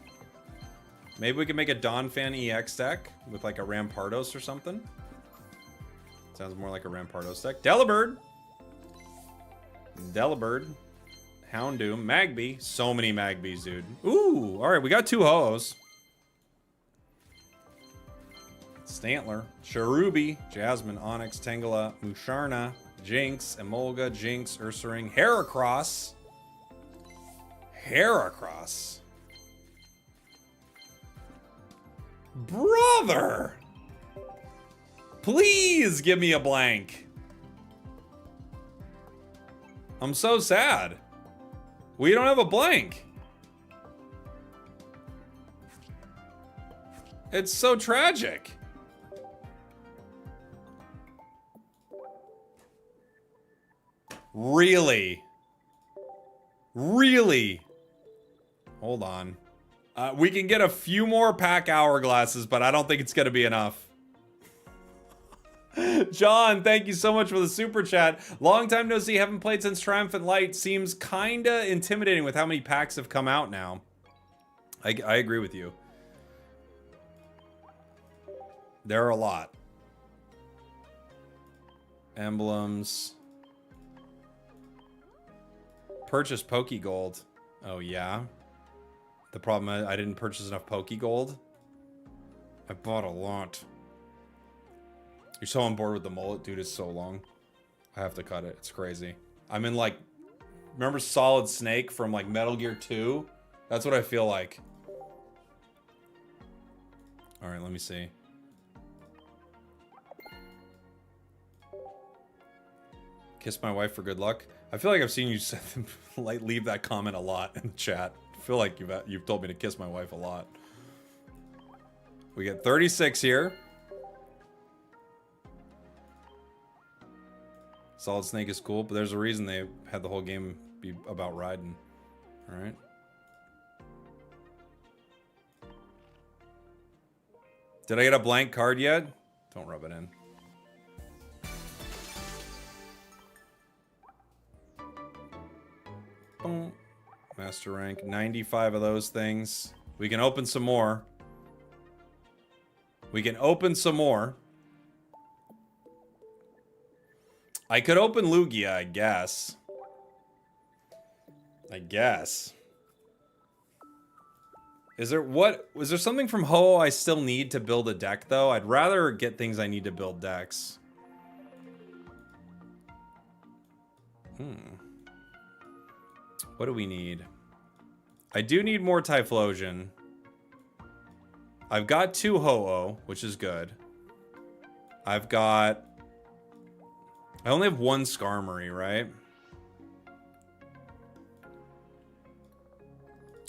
Maybe we can make a Dawn Fan EX deck with like a Rampardos or something. Sounds more like a Rampardos deck. Delibird. Delibird. Houndoom. Magby. So many Magbys, dude. Ooh. Alright, we got 2 Ho-Ohs. Stantler. Cherubi. Jasmine. Onyx. Tangela. Musharna. Jinx. Emolga. Jinx. Ursaring. Heracross. Heracross. Brother! Please give me a blank. I'm so sad. We don't have a blank. It's so tragic. Really? Really? Hold on. We can get a few more pack hourglasses, but I don't think it's going to be enough. John, thank you so much for the super chat. Long time no see, haven't played since Triumphant Light. Seems kinda intimidating with how many packs have come out now. I agree with you. There are a lot. Emblems. Purchase Pokegold. Oh yeah. The problem is I didn't purchase enough Pokegold. I bought a lot. You're so on board with the mullet, dude. It's so long. I have to cut it. It's crazy. I'm in like, remember Solid Snake from like Metal Gear 2? That's what I feel like. All right, let me see. Kiss my wife for good luck. I feel like I've seen you like leave that comment a lot in the chat. I feel like you've told me to kiss my wife a lot. We get 36 here. Solid Snake is cool, but there's a reason they had the whole game be about riding. All right. Did I get a blank card yet? Don't rub it in. Boom. Master rank. 95 of those things. We can open some more. We can open some more. I could open Lugia, I guess. Is there something from Ho I still need to build a deck though? I'd rather get things I need to build decks. What do we need? I do need more Typhlosion. I've got 2 Ho-Oh, which is good. I only have 1 Skarmory, right?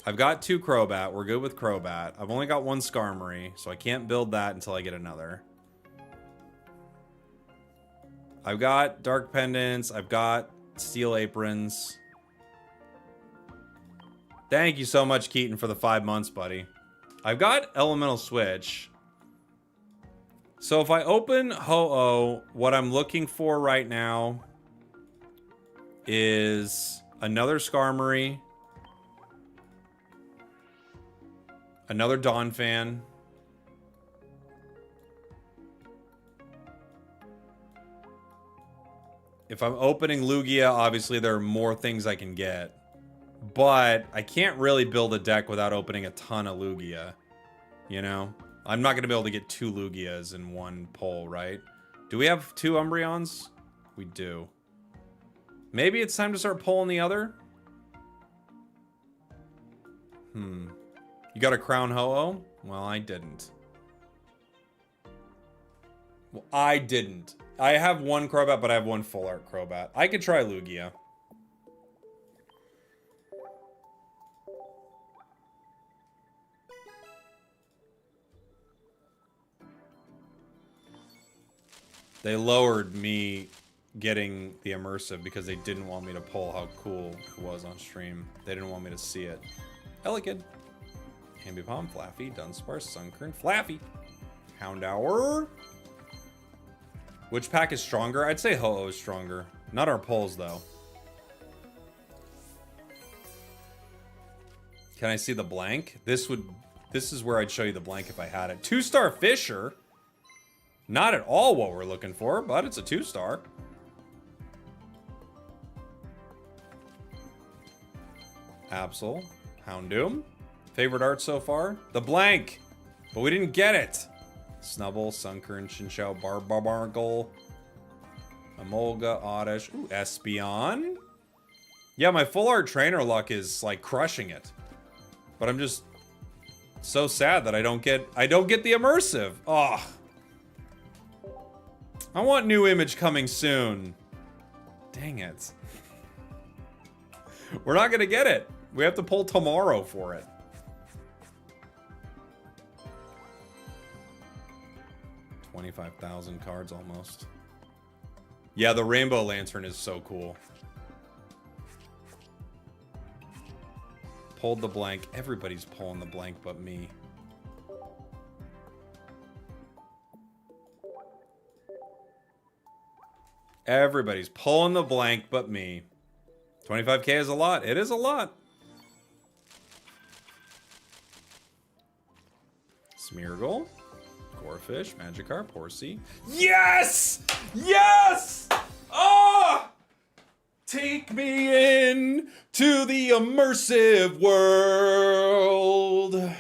I've got 2 Crobat. We're good with Crobat. I've only got 1 Skarmory, so I can't build that until I get another. I've got Dark Pendants. I've got Steel Aprons. Thank you so much, Keaton, for the 5 months, buddy. I've got Elemental Switch. So if I open Ho-Oh, what I'm looking for right now is another Skarmory, another Donphan, if I'm opening Lugia, obviously there are more things I can get. But I can't really build a deck without opening a ton of Lugia. You know? I'm not going to be able to get 2 Lugias in one pull, right? Do we have 2 Umbreons? We do. Maybe it's time to start pulling the other? You got a Crown Ho-Oh? Well, I didn't. I have 1 Crobat, but I have 1 Full Art Crobat. I could try Lugia. They lowered me getting the immersive because they didn't want me to pull how cool it was on stream. They didn't want me to see it. Elegant. Ambipom, Flaffy, Dunsparce, Sunkern, Flaffy. Houndour. Which pack is stronger? I'd say Ho-Oh is stronger. Not our pulls, though. Can I see the blank? This is where I'd show you the blank if I had it. 2-star Fisher. Not at all what we're looking for, but it's a 2-star. Absol. Houndoom. Favorite art so far? The blank. But we didn't get it. Snubble, Sunkern, Shinchou, Barbargle. Emolga, Oddish. Ooh, Espeon. Yeah, my full art trainer luck is like crushing it. But I'm just so sad that I don't get the immersive. Oh. I want new image coming soon. Dang it. We're not gonna get it. We have to pull tomorrow for it. 25,000 cards almost. Yeah, the Rainbow Lantern is so cool. Pulled the blank. Everybody's pulling the blank but me. Everybody's pulling the blank but me. 25k is a lot. It is a lot. Smeargle. Gorefish. Magikarp. Horsey. Yes! Yes! Ah! Take me in to the immersive world.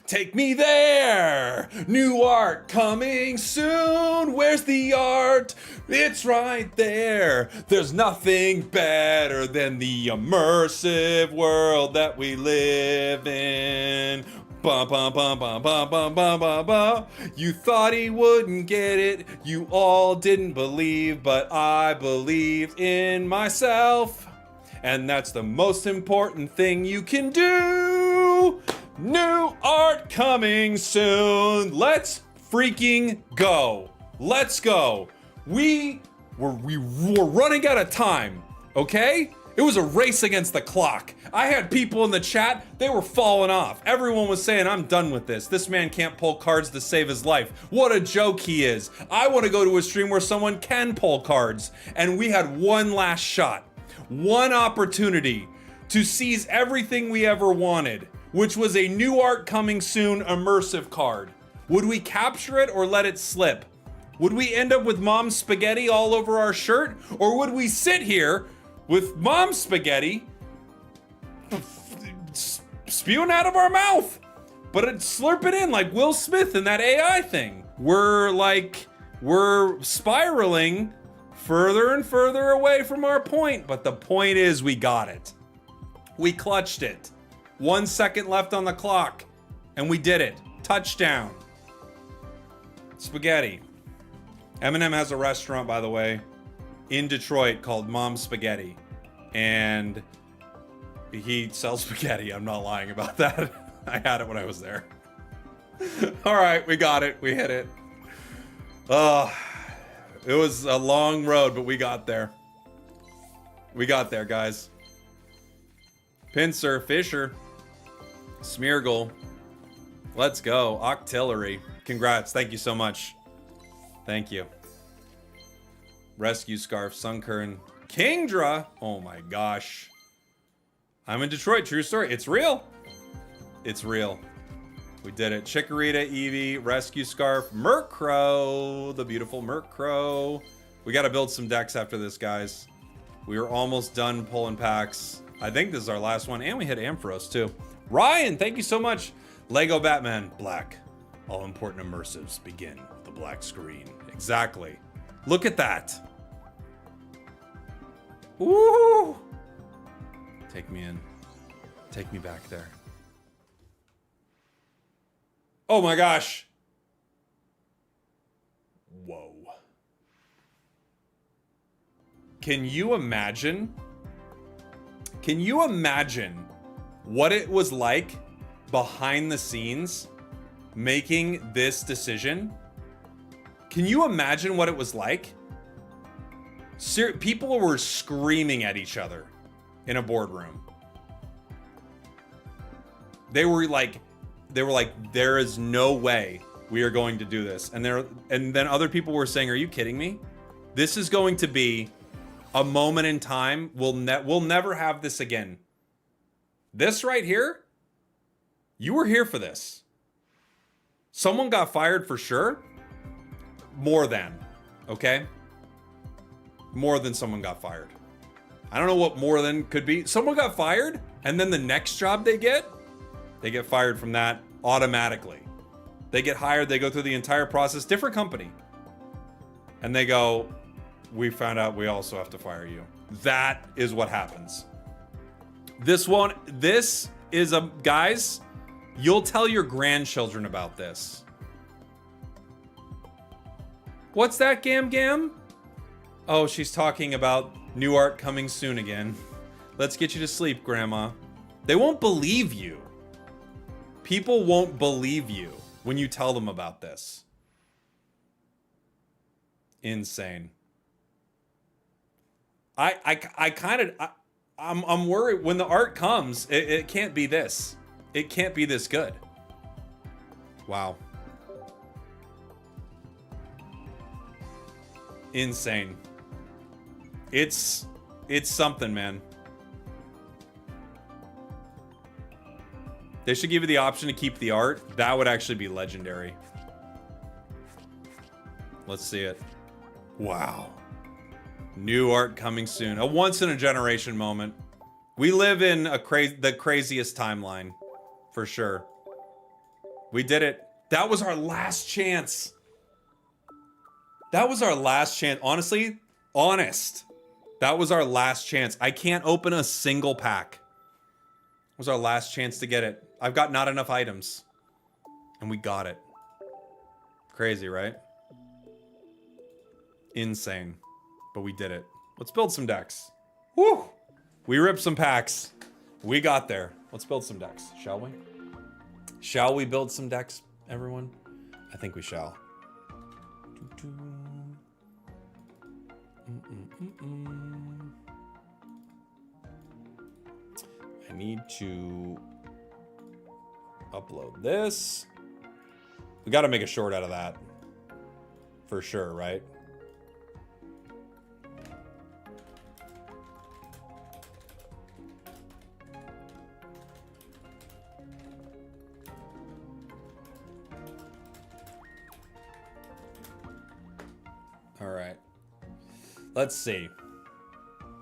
Take me there. New art coming soon. Where's the art? It's right there. There's nothing better than the immersive world that we live in. Bum, bum, bum, bum, bum, bum, bum, bum, bum. You thought he wouldn't get it. You all didn't believe, but I believed in myself. And that's the most important thing you can do. New art coming soon. Let's freaking go. Let's go. We were running out of time, okay? It was a race against the clock. I had people in the chat, they were falling off. Everyone was saying, I'm done with this. This man can't pull cards to save his life. What a joke he is. I want to go to a stream where someone can pull cards. And we had one last shot, one opportunity to seize everything we ever wanted, which was a new art coming soon immersive card. Would we capture it or let it slip? Would we end up with Mom's spaghetti all over our shirt? Or would we sit here with Mom's spaghetti spewing out of our mouth, but slurp it in like Will Smith in that AI thing? We're spiraling further and further away from our point, but the point is we got it. We clutched it. 1 second left on the clock, and we did it. Touchdown. Spaghetti. Eminem has a restaurant, by the way, in Detroit called Mom's Spaghetti, and he sells spaghetti. I'm not lying about that. I had it when I was there. All right, we got it. We hit it. It was a long road, but we got there. We got there, guys. Pinsir, Fisher, Smeargle. Let's go. Octillery. Congrats. Thank you so much. Thank you. Rescue Scarf, Sunkern, Kingdra. Oh my gosh. I'm in Detroit. True story. It's real. It's real. We did it. Chikorita, Eevee, Rescue Scarf, Murkrow. The beautiful Murkrow. We got to build some decks after this, guys. We are almost done pulling packs. I think this is our last one. And we hit Ampharos, too. Ryan, thank you so much. Lego Batman, black. All important immersives begin with the black screen. Exactly. Look at that. Ooh. Take me in. Take me back there. Oh my gosh. Whoa. Can you imagine? Can you imagine what it was like behind the scenes making this decision? Can you imagine what it was like? People were screaming at each other in a boardroom. They were like, there is no way we are going to do this. And then other people were saying, are you kidding me? This is going to be a moment in time. We'll never have this again. This right here, you were here for this. Someone got fired for sure. More than, okay? More than someone got fired. I don't know what more than could be. Someone got fired, and then the next job they get fired from that automatically. They get hired, they go through the entire process, different company. And they go, we found out we also have to fire you. That is what happens. This is guys, you'll tell your grandchildren about this. What's that, Gam Gam? Oh, she's talking about new art coming soon again. Let's get you to sleep, Grandma. They won't believe you. People won't believe you when you tell them about this. Insane. I'm worried when the art comes, it can't be this. It can't be this good. Wow. Insane. It's something, man. They should give you the option to keep the art. That would actually be legendary. Let's see it. Wow. New art coming soon. A once in a generation moment. We live in the craziest timeline. For sure. We did it. That was our last chance. That was our last chance. Honestly, honest. That was our last chance. I can't open a single pack. It was our last chance to get it. I've got not enough items. And we got it. Crazy, right? Insane. But we did it. Let's build some decks. Woo! We ripped some packs. We got there. Let's build some decks, shall we? Shall we build some decks, everyone? I think we shall. I need to upload this. We got to make a short out of that. For sure, right? All right. Let's see.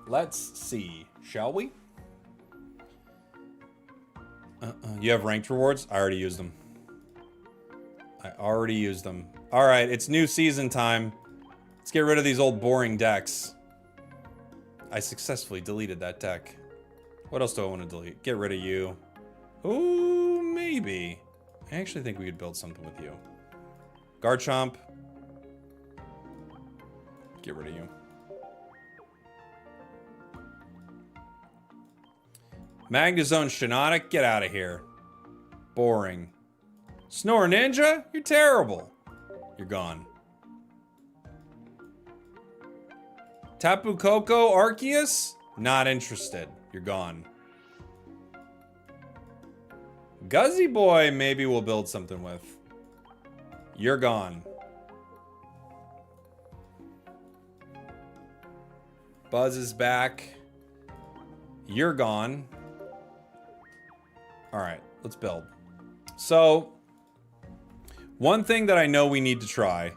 Let's see. Shall we? You have ranked rewards? I already used them. All right, it's new season time. Let's get rid of these old boring decks. I successfully deleted that deck. What else do I want to delete? Get rid of you. Ooh, maybe. I actually think we could build something with you. Garchomp. Get rid of you. Magnezone Shiinotic, get out of here. Boring. Snore Ninja, you're terrible. You're gone. Tapu Koko Arceus, not interested. You're gone. Guzzy Boy, maybe we'll build something with. You're gone. Buzz is back. You're gone. All right, let's build. So, one thing that I know we need to try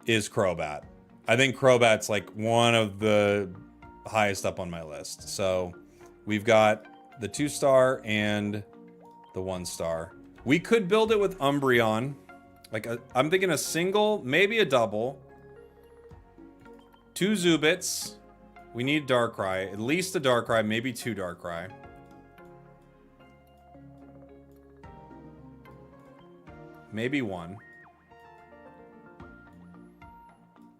is Crobat. I think Crobat's like one of the highest up on my list. So, we've got the 2-star and the 1-star. We could build it with Umbreon. Like, I'm thinking a single, maybe a double. 2 Zubits. We need Darkrai. At least a Darkrai, maybe 2 Darkrai. Maybe 1.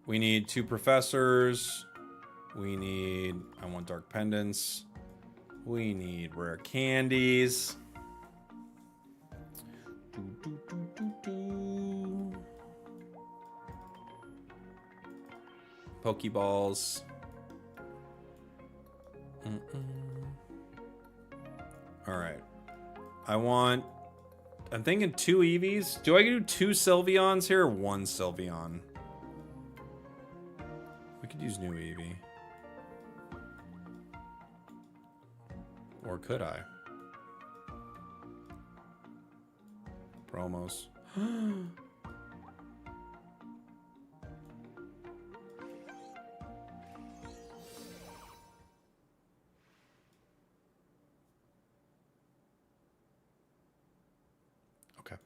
We need 2 Professors. We need... I want Dark Pendants. We need Rare Candies. Pokeballs. Alright. I'm thinking 2 Eevees. Do I do 2 Sylveons here or 1 Sylveon? We could use new Eevee. Or could I? Promos. Okay.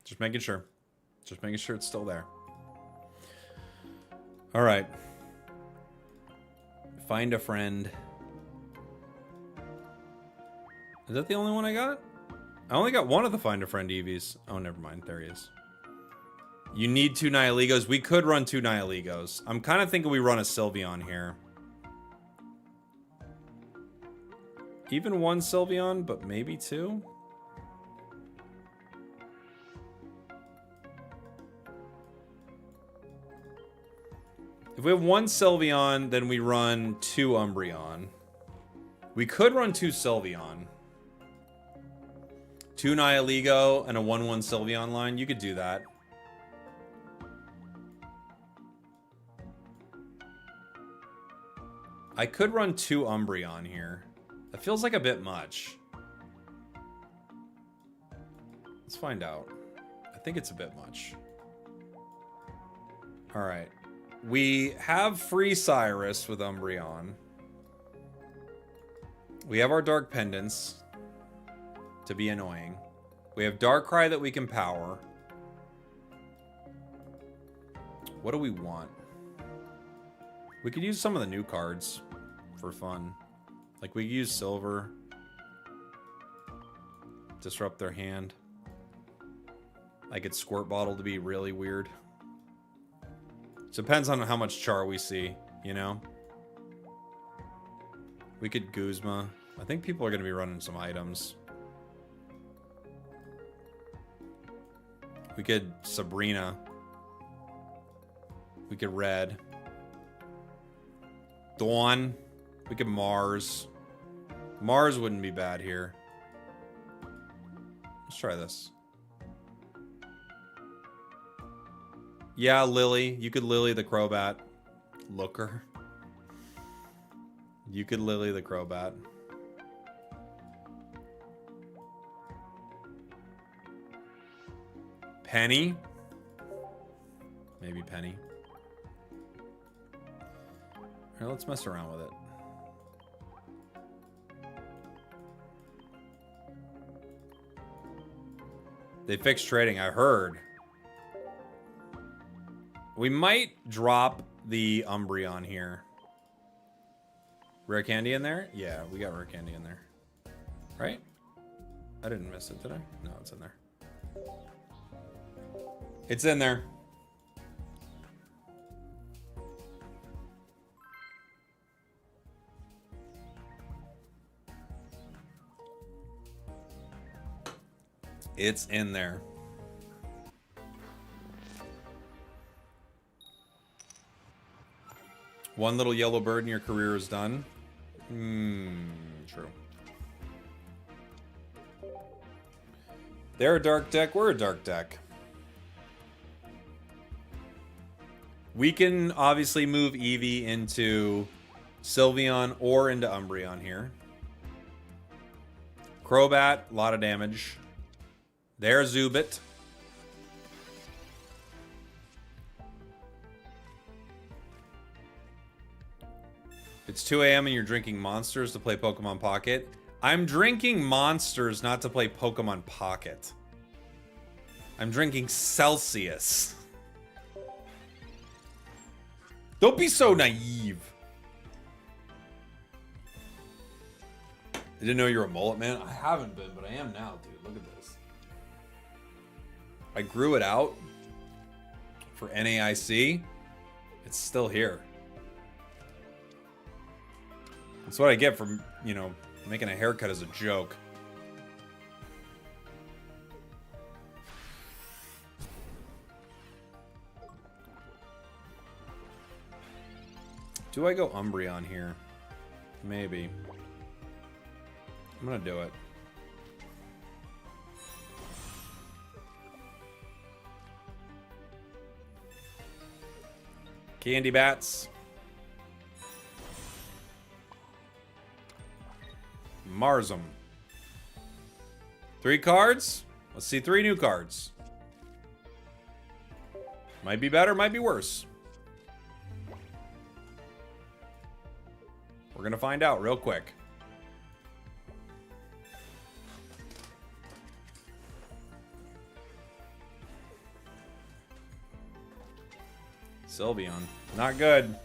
Just making sure. Just making sure it's still there. All right. Find a friend. Is that the only one I got? I only got one of the Find a Friend Eevees. Oh, never mind. There he is. You need 2 Nihiligos. We could run 2 Nihiligos. I'm kind of thinking we run a Sylveon here. Even 1 Sylveon, but maybe 2? If we have 1 Sylveon, then we run 2 Umbreon. We could run 2 Sylveon. 2 Nihilego and a 1-1 Sylveon line. You could do that. I could run 2 Umbreon here. That feels like a bit much. Let's find out. I think it's a bit much. Alright. We have Free Cyrus with Umbreon. We have our Dark Pendants to be annoying. We have Darkrai that we can power. What do we want? We could use some of the new cards for fun. Like we could use Silver. Disrupt their hand. I get Squirt Bottle to be really weird. Depends on how much Char we see, you know? We could Guzma. I think people are going to be running some items. We could Sabrina. We could Red. Dawn. We could Mars. Mars wouldn't be bad here. Let's try this. Yeah, Lily. You could Lily the Crobat. Looker. You could Lily the Crobat. Penny. Maybe Penny. Alright, let's mess around with it. They fixed trading, I heard. We might drop the Umbreon here. Rare candy in there? Yeah, we got rare candy in there. Right? I didn't miss it, did I? No, it's in there. It's in there. It's in there. One little yellow bird and your career is done. True. They're a dark deck, we're a dark deck. We can obviously move Eevee into Sylveon or into Umbreon here. Crobat, a lot of damage. There's Zubit. It's 2 a.m. and you're drinking Monsters to play Pokemon Pocket. I'm drinking Monsters not to play Pokemon Pocket. I'm drinking Celsius. Don't be so naive. I didn't know you're a mullet man. I haven't been, but I am now, dude. Look at this. I grew it out for NAIC. It's still here. That's what I get from, you know, making a haircut as a joke. Do I go Umbreon here? Maybe. I'm gonna do it. Candy Bats. Marzum. 3 cards. Let's see 3 new cards. Might be better, might be worse. We're gonna find out real quick. Sylveon. Not good.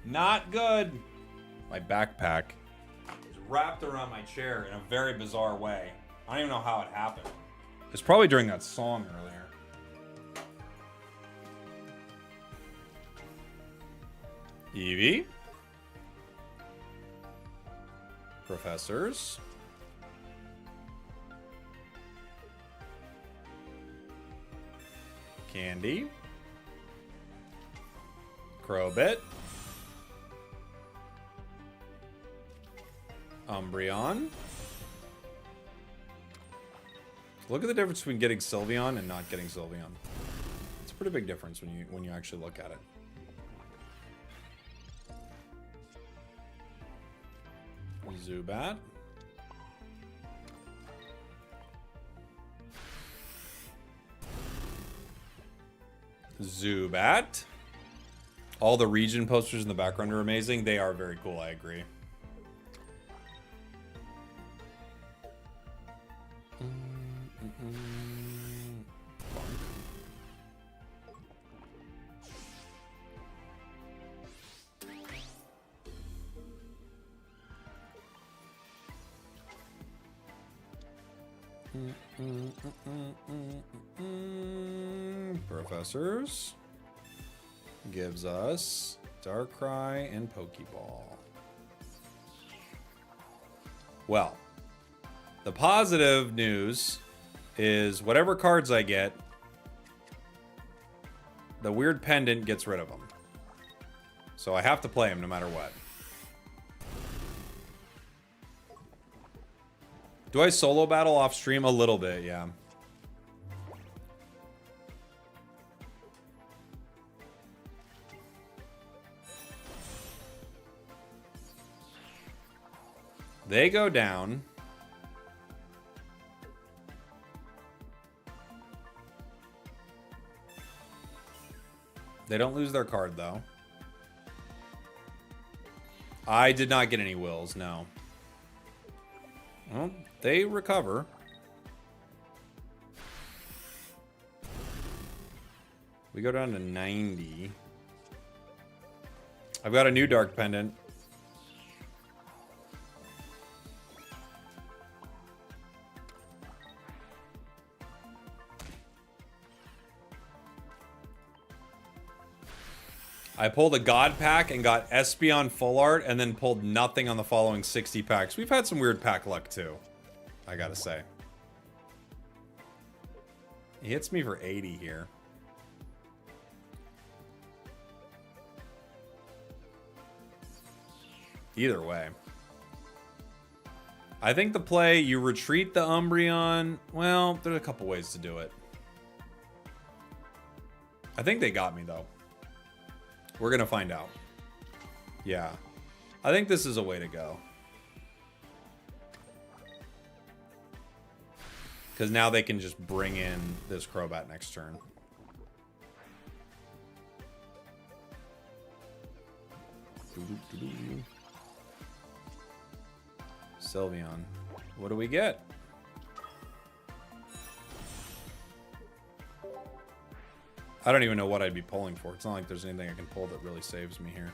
Not good. My backpack is wrapped around my chair in a very bizarre way. I don't even know how it happened. It's probably during that song earlier. Eevee. Professors. Candy. Crobat. Umbreon. Look at the difference between getting Sylveon and not getting Sylveon. It's a pretty big difference when you actually look at it. Zubat. Zubat. All the region posters in the background are amazing. They are very cool, I agree. Professors gives us Darkrai and Pokeball. Well, the positive news is whatever cards I get, the weird pendant gets rid of them. So I have to play them no matter what. Do I solo battle off stream? A little bit, yeah. They go down. They don't lose their card, though. I did not get any wills, no. Well, they recover. We go down to 90. I've got a new Dark Pendant. I pulled a God pack and got Espeon full art and then pulled nothing on the following 60 packs. We've had some weird pack luck too, I gotta say. He hits me for 80 here. Either way. I think the play, you retreat the Umbreon. Well, there's a couple ways to do it. I think they got me though. We're gonna find out. Yeah. I think this is a way to go. Because now they can just bring in this Crobat next turn. Sylveon. What do we get? I don't even know what I'd be pulling for. It's not like there's anything I can pull that really saves me here.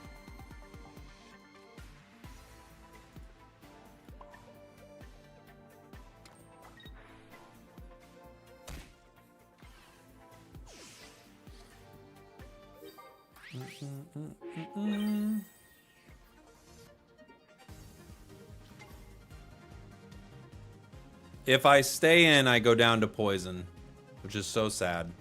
If I stay in, I go down to poison, which is so sad.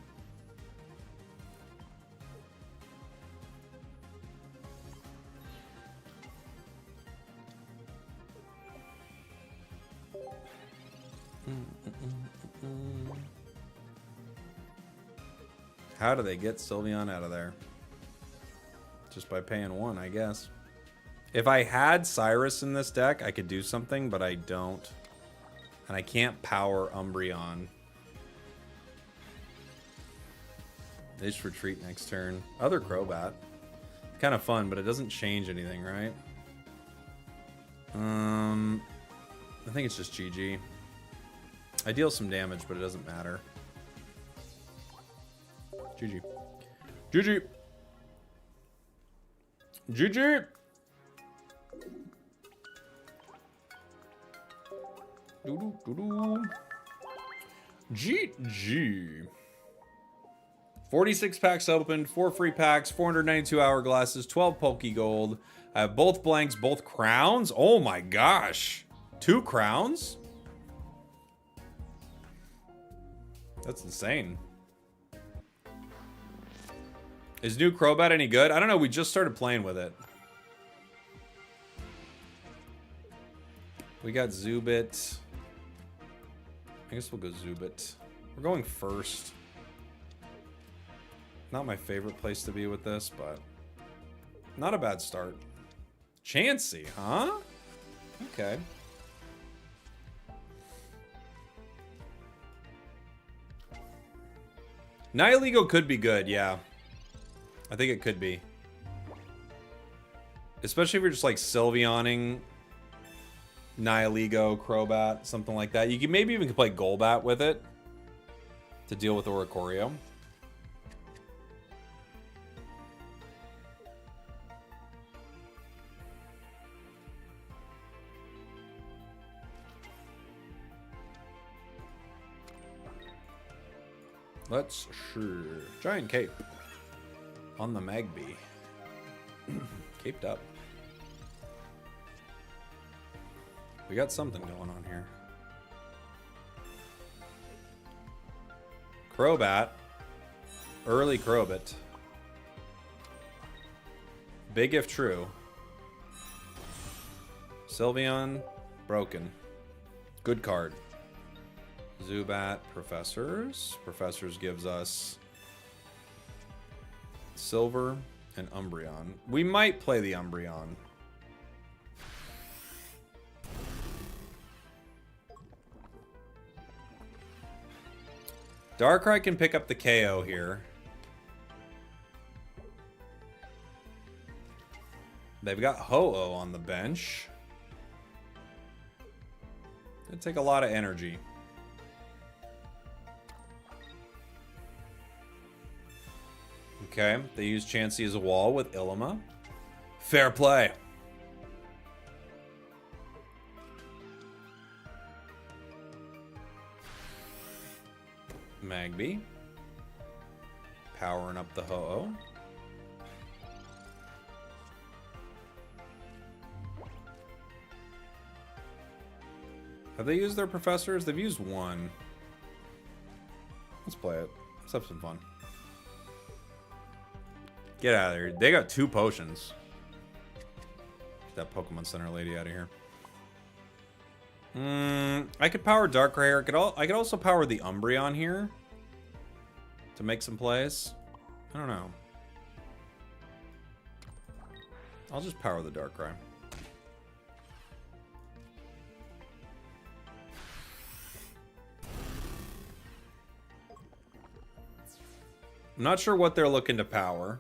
How do they get Sylveon out of there? Just by paying one, I guess. If I had Cyrus in this deck, I could do something, but I don't. And I can't power Umbreon. They just retreat next turn. Other Crobat. Kind of fun, but it doesn't change anything, right? I think it's just GG. I deal some damage, but it doesn't matter. GG. GG. GG. GG. 46 packs opened, 4 free packs, 492 hourglasses, 12 Pokegold. I have both blanks, both crowns. Oh my gosh. 2 crowns? That's insane. Is new Crobat any good? I don't know. We just started playing with it. We got Zubit. I guess we'll go Zubit. We're going first. Not my favorite place to be with this, but not a bad start. Chansey, huh? Okay. Nihilego could be good, yeah. I think it could be. Especially if you're just like Sylveoning Nihilego, Crobat, something like that. You can maybe even play Golbat with it to deal with Oricorio. Let's sure. Giant cape on the Magby. Caped up. We got something going on here. Crobat. Early Crobat. Big if true. Sylveon. Broken. Good card. Zubat, Professors. Professors gives us Silver and Umbreon. We might play the Umbreon. Darkrai can pick up the KO here. They've got Ho-Oh on the bench. It'd take a lot of energy. Okay, they use Chansey as a wall with Ilima. Fair play. Magby. Powering up the Ho-Oh. Have they used their Professors? They've used one. Let's play it. Let's have some fun. Get out of here. They got 2 potions. Get that Pokemon Center lady out of here. I could power Darkrai. I could also power the Umbreon here to make some plays. I don't know. I'll just power the Darkrai. I'm not sure what they're looking to power.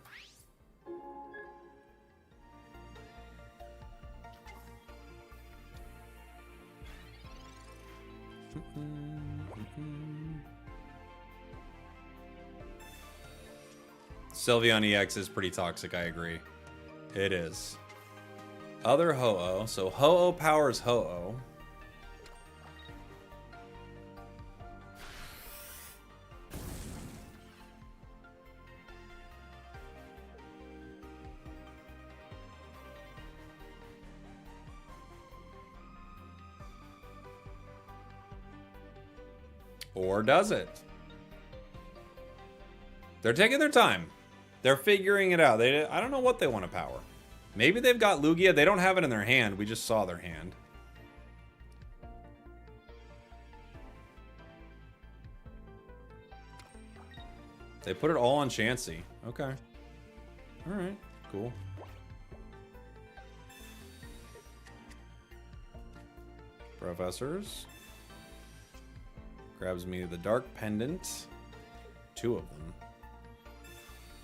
Sylveon EX is pretty toxic, I agree. It is. Other Ho-Oh. So Ho-Oh powers Ho-Oh. Or does it? They're taking their time. They're figuring it out. I don't know what they want to power. Maybe they've got Lugia. They don't have it in their hand. We just saw their hand. They put it all on Chansey. Okay. Alright. Cool. Professors. Grabs me the Dark Pendant. 2 of them.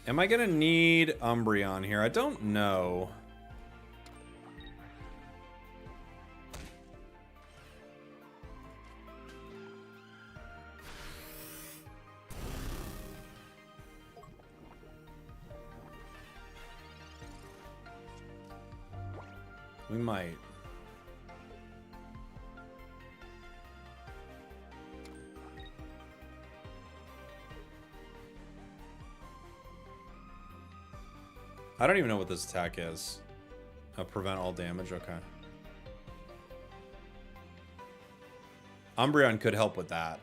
Am I gonna need Umbreon here? I don't know. We might. I don't even know what this attack is. Prevent all damage, okay. Umbreon could help with that.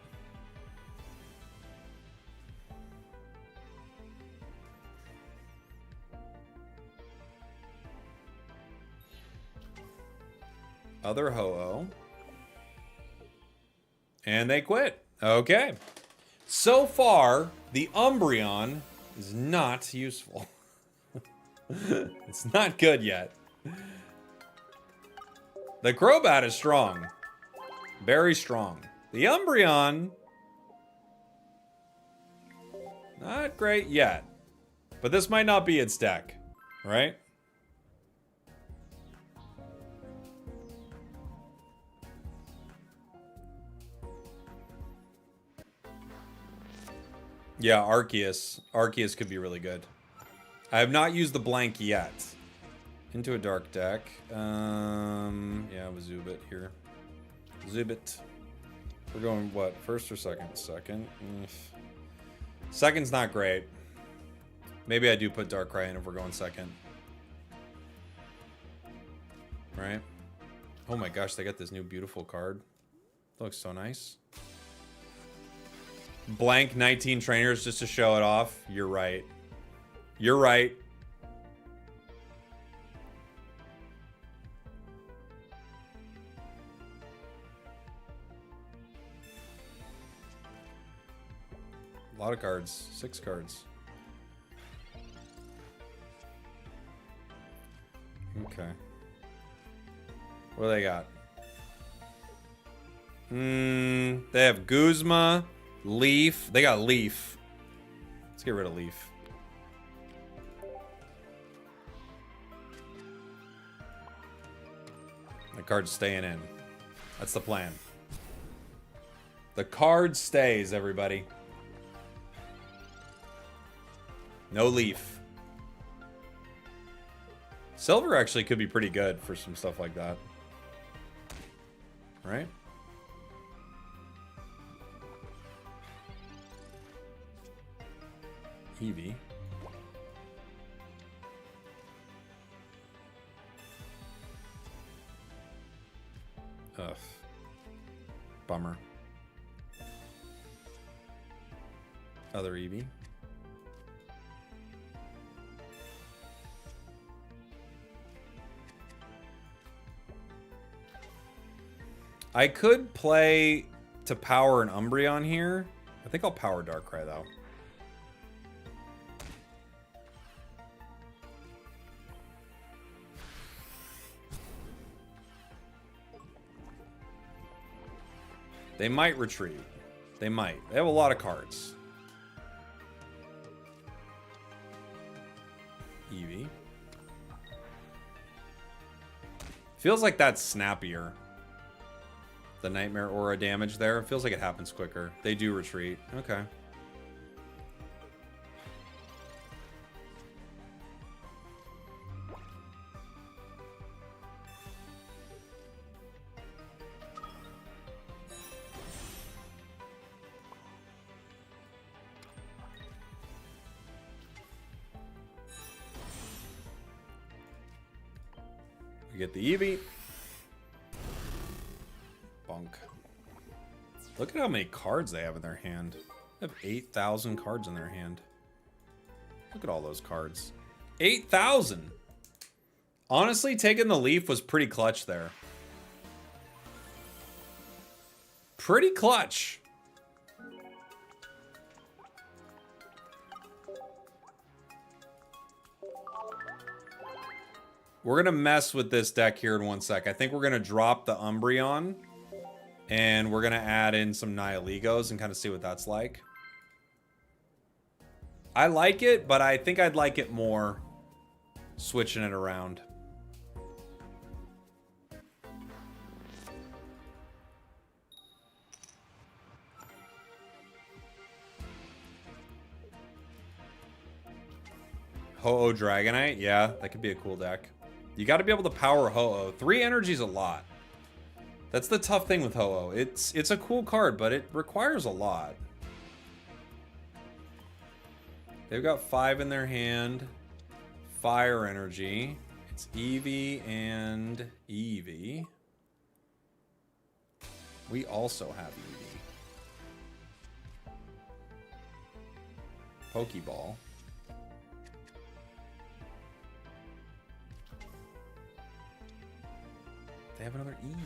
Other Ho-Oh. And they quit. Okay. So far, the Umbreon is not useful. It's not good yet. The Crobat is strong. Very strong. The Umbreon, not great yet. But this might not be its deck, right? Yeah, Arceus. Arceus could be really good. I have not used the blank yet. Into a dark deck. Yeah, with Zubit here. Zubit. We're going, what, first or second? Second. Second's not great. Maybe I do put Darkrai in if we're going second. Right? Oh my gosh, they got this new beautiful card. Looks so nice. Blank 19 trainers just to show it off. You're right. You're right. A lot of cards. 6 cards. Okay. What do they got? They have Guzma, Leaf. They got Leaf. Let's get rid of Leaf. The card's staying in. That's the plan. The card stays, everybody. No Leaf. Silver actually could be pretty good for some stuff like that. Right? Eevee. Ugh. Bummer. Other Eevee. I could play to power an Umbreon here. I think I'll power Darkrai though. They might retreat. They might. They have a lot of cards. Eevee. Feels like that's snappier. The Nightmare Aura damage there. Feels like it happens quicker. They do retreat. Okay. We get the Eevee. Bunk. Look at how many cards they have in their hand. They have 8,000 cards in their hand. Look at all those cards. 8,000! Honestly, taking the Leaf was pretty clutch there. Pretty clutch. We're going to mess with this deck here in one sec. I think we're going to drop the Umbreon. And we're going to add in some Nihiligos and kind of see what that's like. I like it, but I think I'd like it more switching it around. Ho-Oh Dragonite. Yeah, that could be a cool deck. You got to be able to power Ho-Oh. 3 energy is a lot. That's the tough thing with Ho-Oh. It's a cool card, but it requires a lot. They've got 5 in their hand. Fire energy. It's Eevee and Eevee. We also have Eevee. Pokeball. they have another Eevee.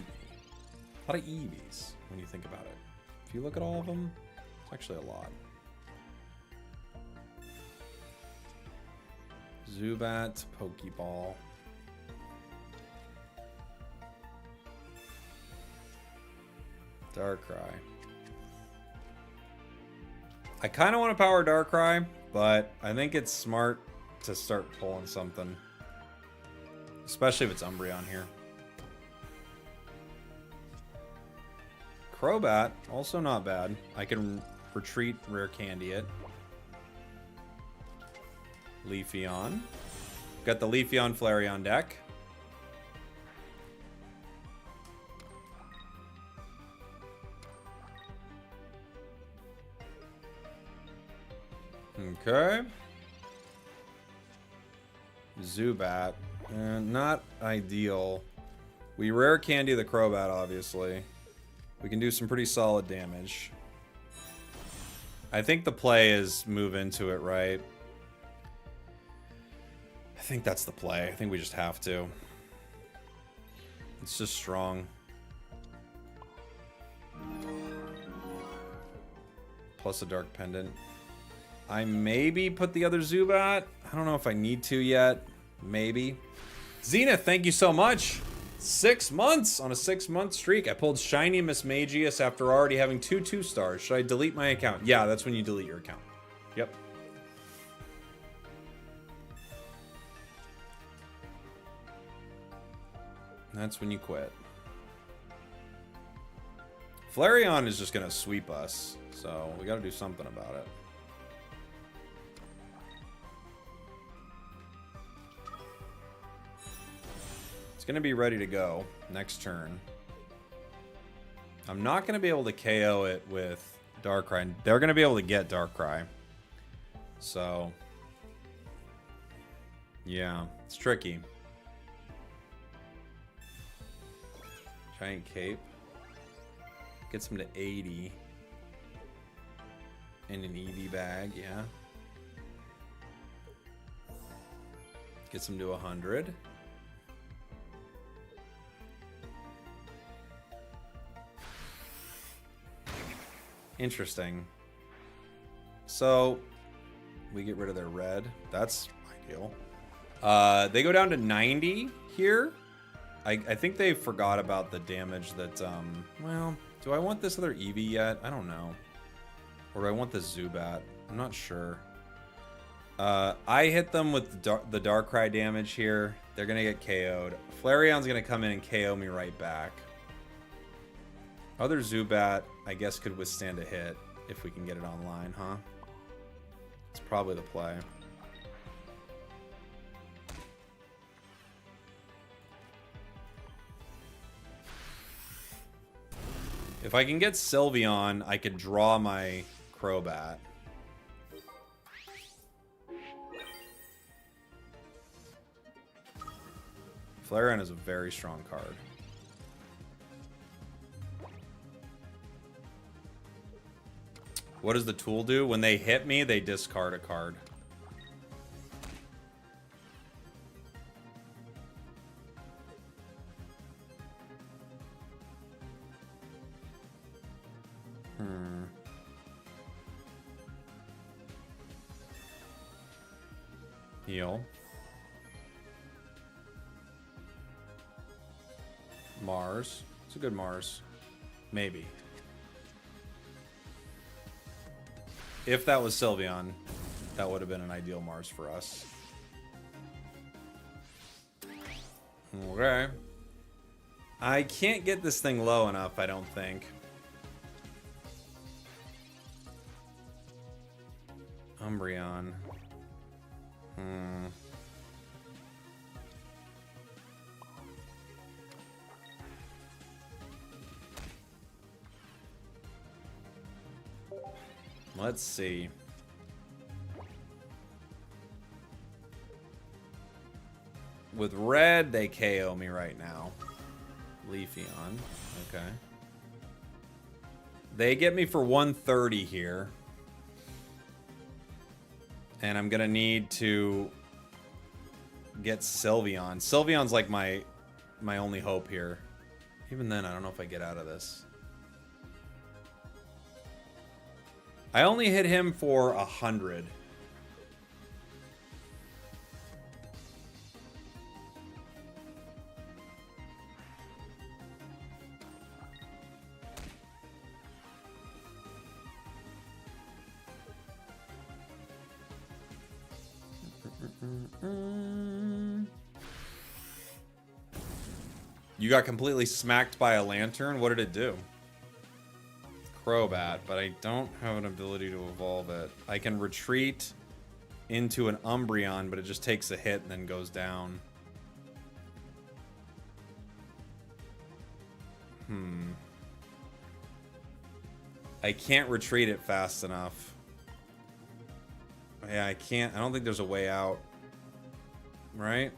A lot of Eevees when you think about it. If you look at all of them, it's actually a lot. Zubat, Pokeball. Darkrai. I kind of want to power Darkrai, but I think it's smart to start pulling something. Especially if it's Umbreon here. Crobat, also not bad. I can retreat Rare Candy it. Leafeon. Got the Leafeon Flareon deck. Okay. Zubat. Not ideal. We Rare Candy the Crobat, obviously. We can do some pretty solid damage. I think the play is move into it, right? I think that's the play. I think we just have to. It's just strong. Plus a Dark Pendant. I maybe put the other Zubat. I don't know if I need to yet. Maybe. Zenith, thank you so much. 6 months on a 6-month streak. I pulled Shiny Mismagius after already having 2 2-stars. Should I delete my account? Yeah, that's when you delete your account. Yep. That's when you quit. Flareon is just going to sweep us, so we got to do something about it. It's going to be ready to go next turn. I'm not going to be able to KO it with Darkrai. They're going to be able to get Darkrai. So, yeah, it's tricky. Giant Cape. Gets him to 80. And an Eevee bag, yeah. Gets him to 100. Interesting. So, we get rid of their red. That's ideal. They go down to 90 here. I think they forgot about the damage that, well, do I want this other Eevee yet? I don't know. Or do I want this Zubat? I'm not sure. I hit them with the Darkrai damage here. They're going to get KO'd. Flareon's going to come in and KO me right back. Other Zubat, I guess, could withstand a hit if we can get it online, huh? It's probably the play. If I can get Sylveon, I could draw my Crobat. Flareon is a very strong card. What does the tool do? When they hit me, they discard a card. Heal. Mars. It's a good Mars. Maybe. If that was Sylveon, that would have been an ideal Mars for us. Okay. I can't get this thing low enough, I don't think. Umbreon. Let's see. With red, they KO me right now. Leafeon. Okay. They get me for 130 here. And I'm going to need to get Sylveon. Sylveon's like my only hope here. Even then, I don't know if I get out of this. I only hit him for 100. You got completely smacked by a lantern? What did it do? Crobat, but I don't have an ability to evolve it. I can retreat into an Umbreon, but it just takes a hit and then goes down. I can't retreat it fast enough. Yeah, I can't. I don't think there's a way out. Right?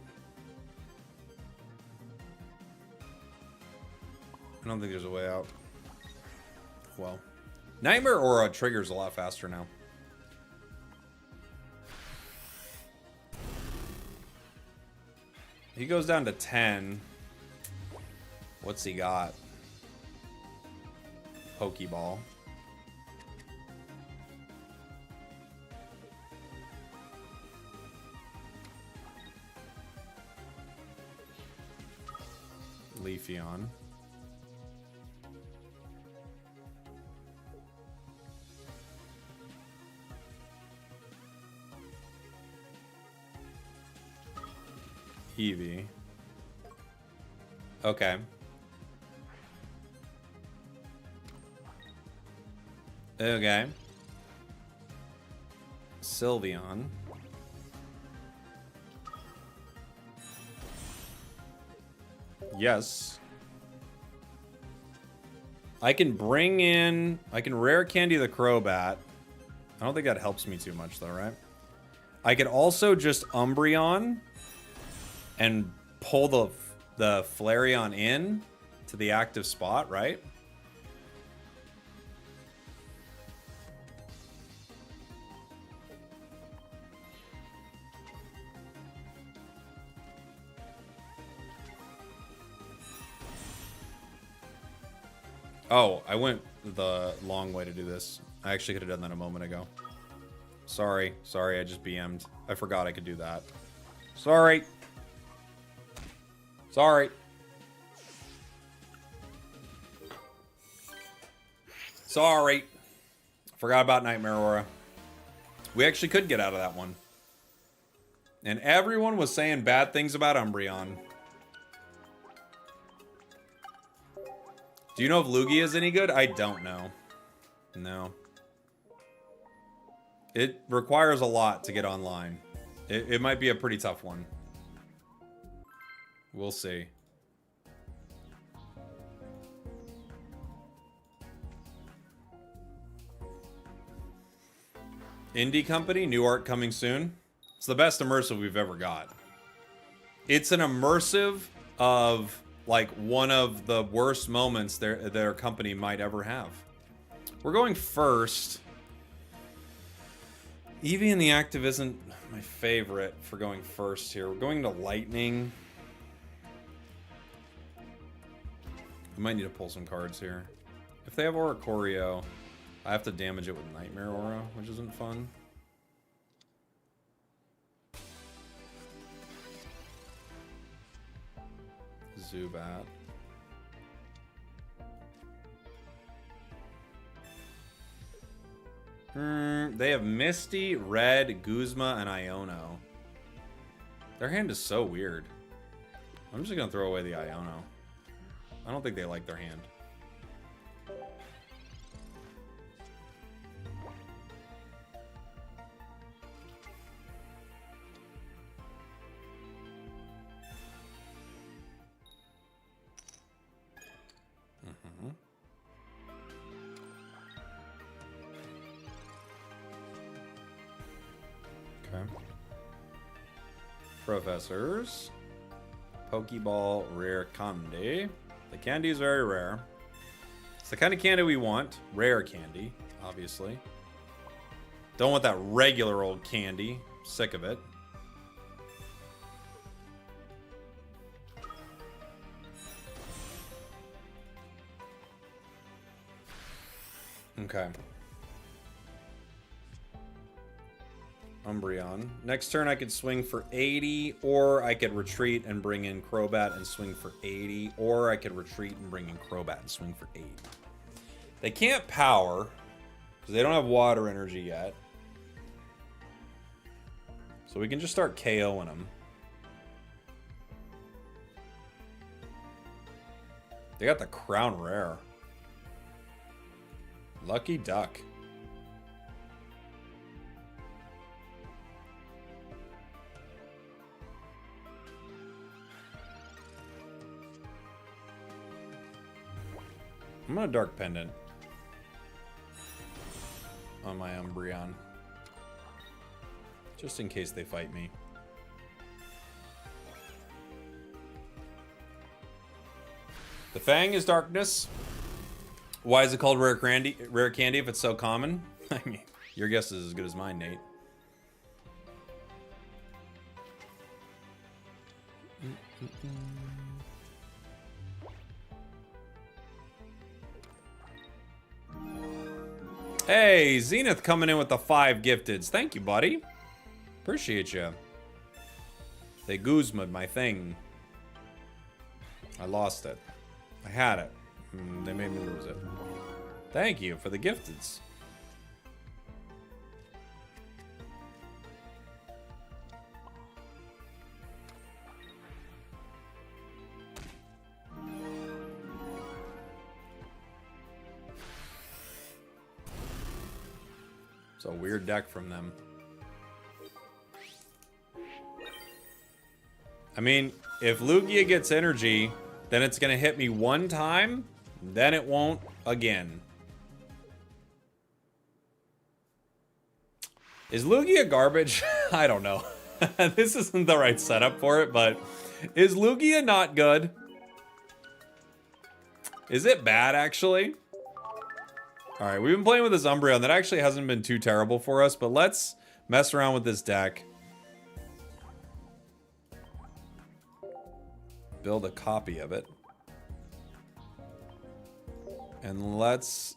I don't think there's a way out. Well, Nightmare Aura triggers a lot faster now. He goes down to 10. What's he got? Pokeball. Leafeon. Eevee. Okay. Okay. Sylveon. Yes. I can bring in... I can rare candy the Crobat. I don't think that helps me too much, though, right? I could also just Umbreon and pull the Flareon in to the active spot, right? Oh, I went the long way to do this. I actually could have done that a moment ago. Sorry, I just BM'd. I forgot I could do that. Sorry. Sorry. Forgot about Nightmare Aura. We actually could get out of that one. And everyone was saying bad things about Umbreon. Do you know if Lugia is any good? I don't know. No. It requires a lot to get online. It might be a pretty tough one. We'll see. Indie company, new art coming soon. It's the best immersive we've ever got. It's an immersive of like one of the worst moments their company might ever have. We're going first. Eevee and the Active isn't my favorite for going first here. We're going to Lightning. I might need to pull some cards here. If they have Oricorio, I have to damage it with Nightmare Aura, which isn't fun. Zubat. They have Misty, Red, Guzma, and Iono. Their hand is so weird. I'm just gonna throw away the Iono. I don't think they like their hand. Okay. Professors. Pokeball, rare candy. The candy is very rare. It's the kind of candy we want. Rare candy, obviously. Don't want that regular old candy. Sick of it. Okay. Umbreon. Next turn I could swing for 80, or I could retreat and bring in Crobat and swing for 80, or I could retreat and bring in Crobat and swing for 80. They can't power, because they don't have water energy yet. So we can just start KOing them. They got the Crown Rare. Lucky Duck. I'm gonna Dark Pendant on my Umbreon. Just in case they fight me. The Fang is darkness. Why is it called rare candy if it's so common? I mean, your guess is as good as mine, Nate. Hey, Zenith coming in with the 5 gifteds. Thank you, buddy. Appreciate you. They Guzma'd my thing. I lost it. I had it. They made me lose it. Thank you for the gifteds. It's a weird deck from them. I mean, if Lugia gets energy, then it's going to hit me one time, then it won't again. Is Lugia garbage? I don't know. This isn't the right setup for it, but is Lugia not good? Is it bad, actually? Alright, we've been playing with this Umbreon. That actually hasn't been too terrible for us, but let's mess around with this deck. Build a copy of it. And let's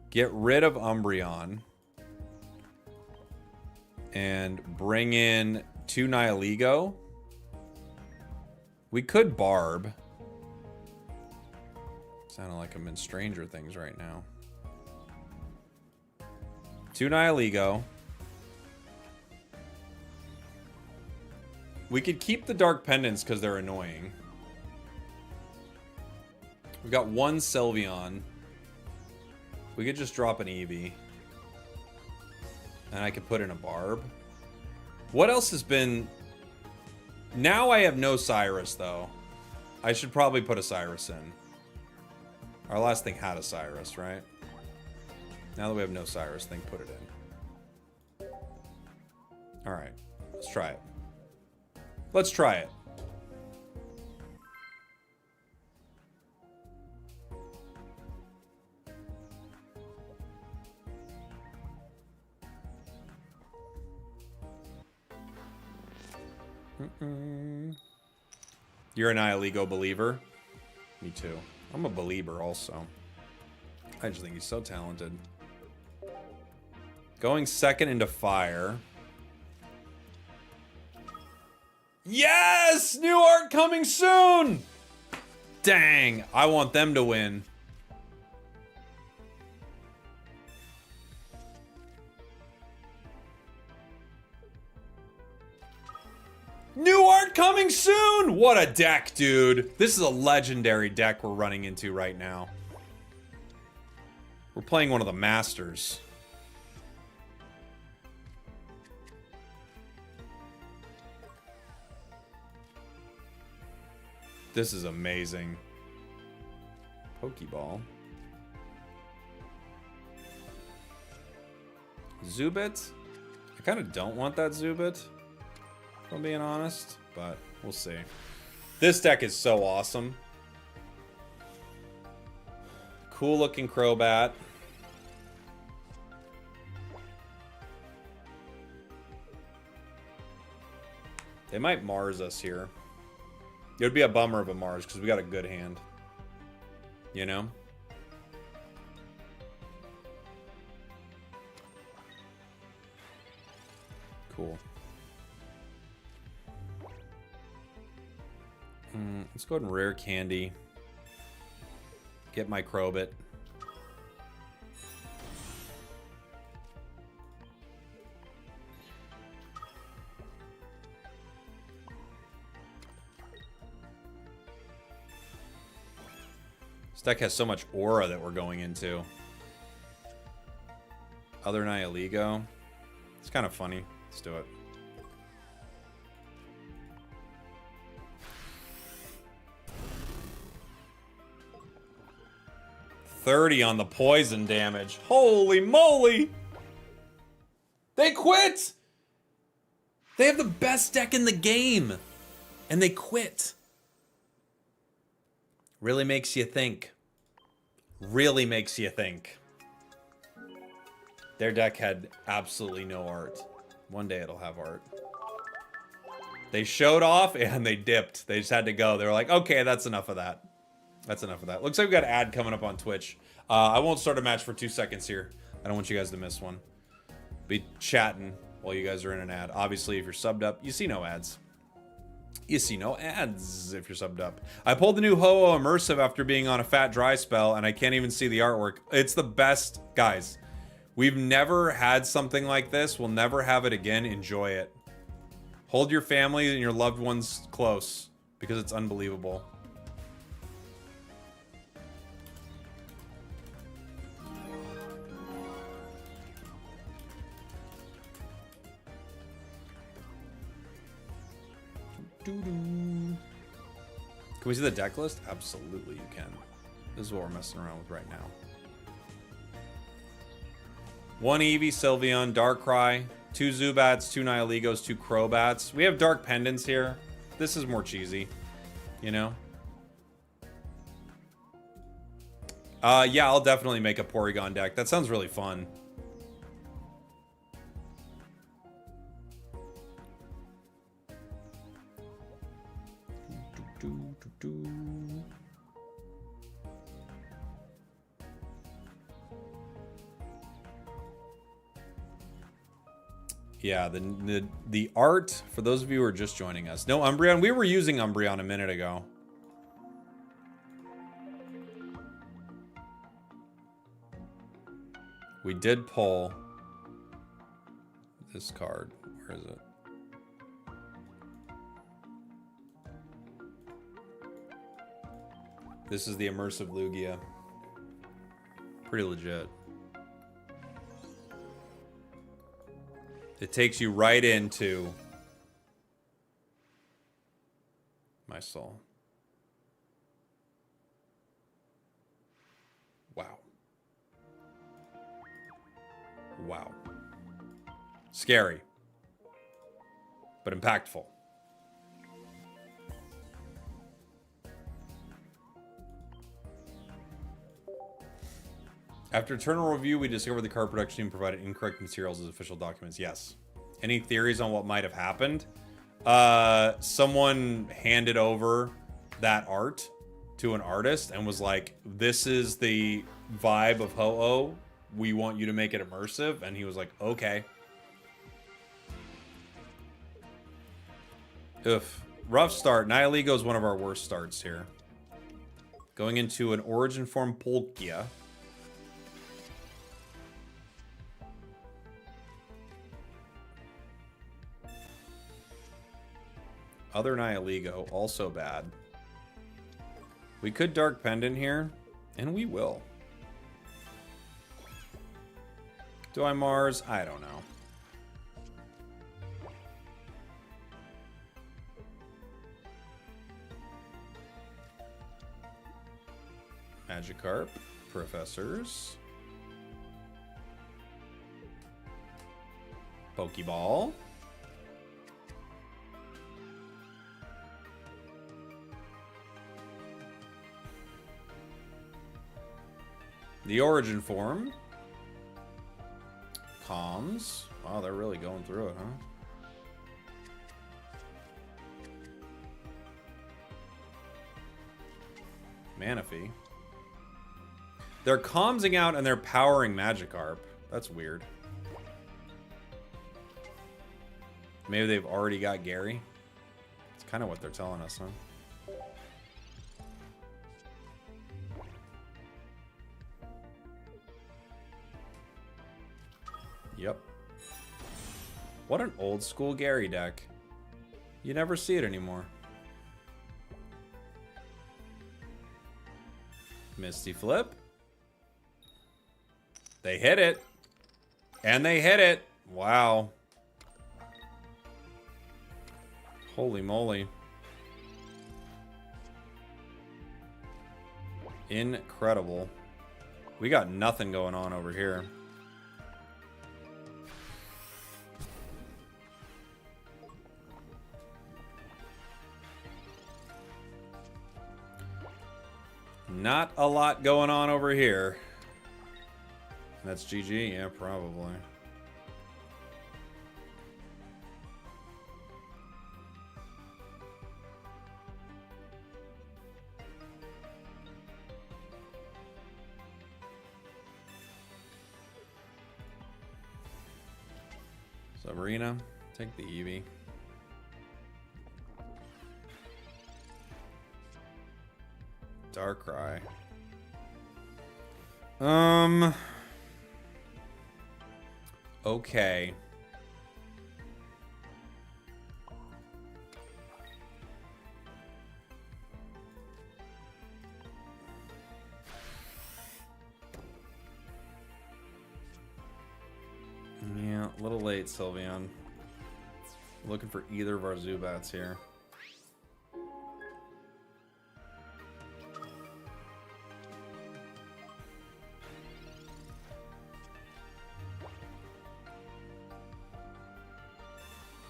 get rid of Umbreon. And bring in 2 Nihilego. We could Barb. Sounding like I'm in Stranger Things right now. 2 Nihilego. We could keep the Dark Pendants because they're annoying. We got 1 Sylveon. We could just drop an Eevee. And I could put in a Barb. What else has been... Now I have no Cyrus, though. I should probably put a Cyrus in. Our last thing had a Cyrus, right? Now that we have no Cyrus thing, put it in. Alright. Let's try it. Let's try it. You're an Nihilego believer? Me too. I'm a believer also. I just think he's so talented. Going second into fire. Yes! New art coming soon! Dang, I want them to win. New art coming soon! What a deck, dude. This is a legendary deck we're running into right now. We're playing one of the masters. This is amazing. Pokeball. Zubit? I kind of don't want that Zubit, if I'm being honest, but we'll see. This deck is so awesome. Cool looking Crobat. They might Mars us here. It would be a bummer of a Mars because we got a good hand. You know? Cool. Let's go ahead and rare candy. Get my Crobat. This deck has so much aura that we're going into. Other Nihilego. It's kind of funny. Let's do it. $30 on the poison damage. Holy moly! They quit! They have the best deck in the game. And they quit. Really makes you think. Really makes you think. Their deck had absolutely no art. One day it'll have art. They showed off and they dipped. They just had to go. They were like, okay, that's enough of that. That's enough of that. Looks like we got an ad coming up on Twitch. I won't start a match for 2 seconds here. I don't want you guys to miss one. Be chatting while you guys are in an ad. Obviously, if you're subbed up, you see no ads. You see no ads if you're subbed up. I pulled the new Ho-Oh Immersive after being on a fat dry spell, and I can't even see the artwork. It's the best, guys. We've never had something like this. We'll never have it again. Enjoy it. Hold your family and your loved ones close because it's unbelievable. Can we see the deck list? Absolutely you can. This is what we're messing around with right now. 1 Eevee, Sylveon, Darkrai, 2 Zubats, 2 Nihilegos, 2 Crobats. We have Dark Pendants here. This is more cheesy, you know? Yeah, I'll definitely make a Porygon deck. That sounds really fun. Yeah, the art, for those of you who are just joining us. No Umbreon. We were using Umbreon a minute ago. We did pull this card. Where is it? This is the Immersive Lugia. Pretty legit. It takes you right into my soul. Wow. Wow. Scary, but impactful. After internal review, we discovered the card production team provided incorrect materials as official documents. Yes. Any theories on what might have happened? Someone handed over that art to an artist and was like, this is the vibe of Ho-Oh. We want you to make it immersive. And he was like, okay. Oof. Rough start. Nihilego is one of our worst starts here. Going into an Origin Form Polkia. Other Nihilego, also bad. We could Dark Pendant here, and we will. Do I Mars? I don't know. Magikarp, Professors. Pokeball. The Origin Form. Comms. Wow, they're really going through it, huh? Manaphy. They're commsing out and they're powering Magikarp. That's weird. Maybe they've already got Gary. It's kind of what they're telling us, huh? Yep. What an old school Gary deck. You never see it anymore. Misty Flip. They hit it. And they hit it. Wow. Holy moly. Incredible. We got nothing going on over here. Not a lot going on over here. That's GG, yeah, probably. Sabrina, take the Eevee. Darkrai. Okay. Yeah, a little late, Sylveon. Looking for either of our Zubats here.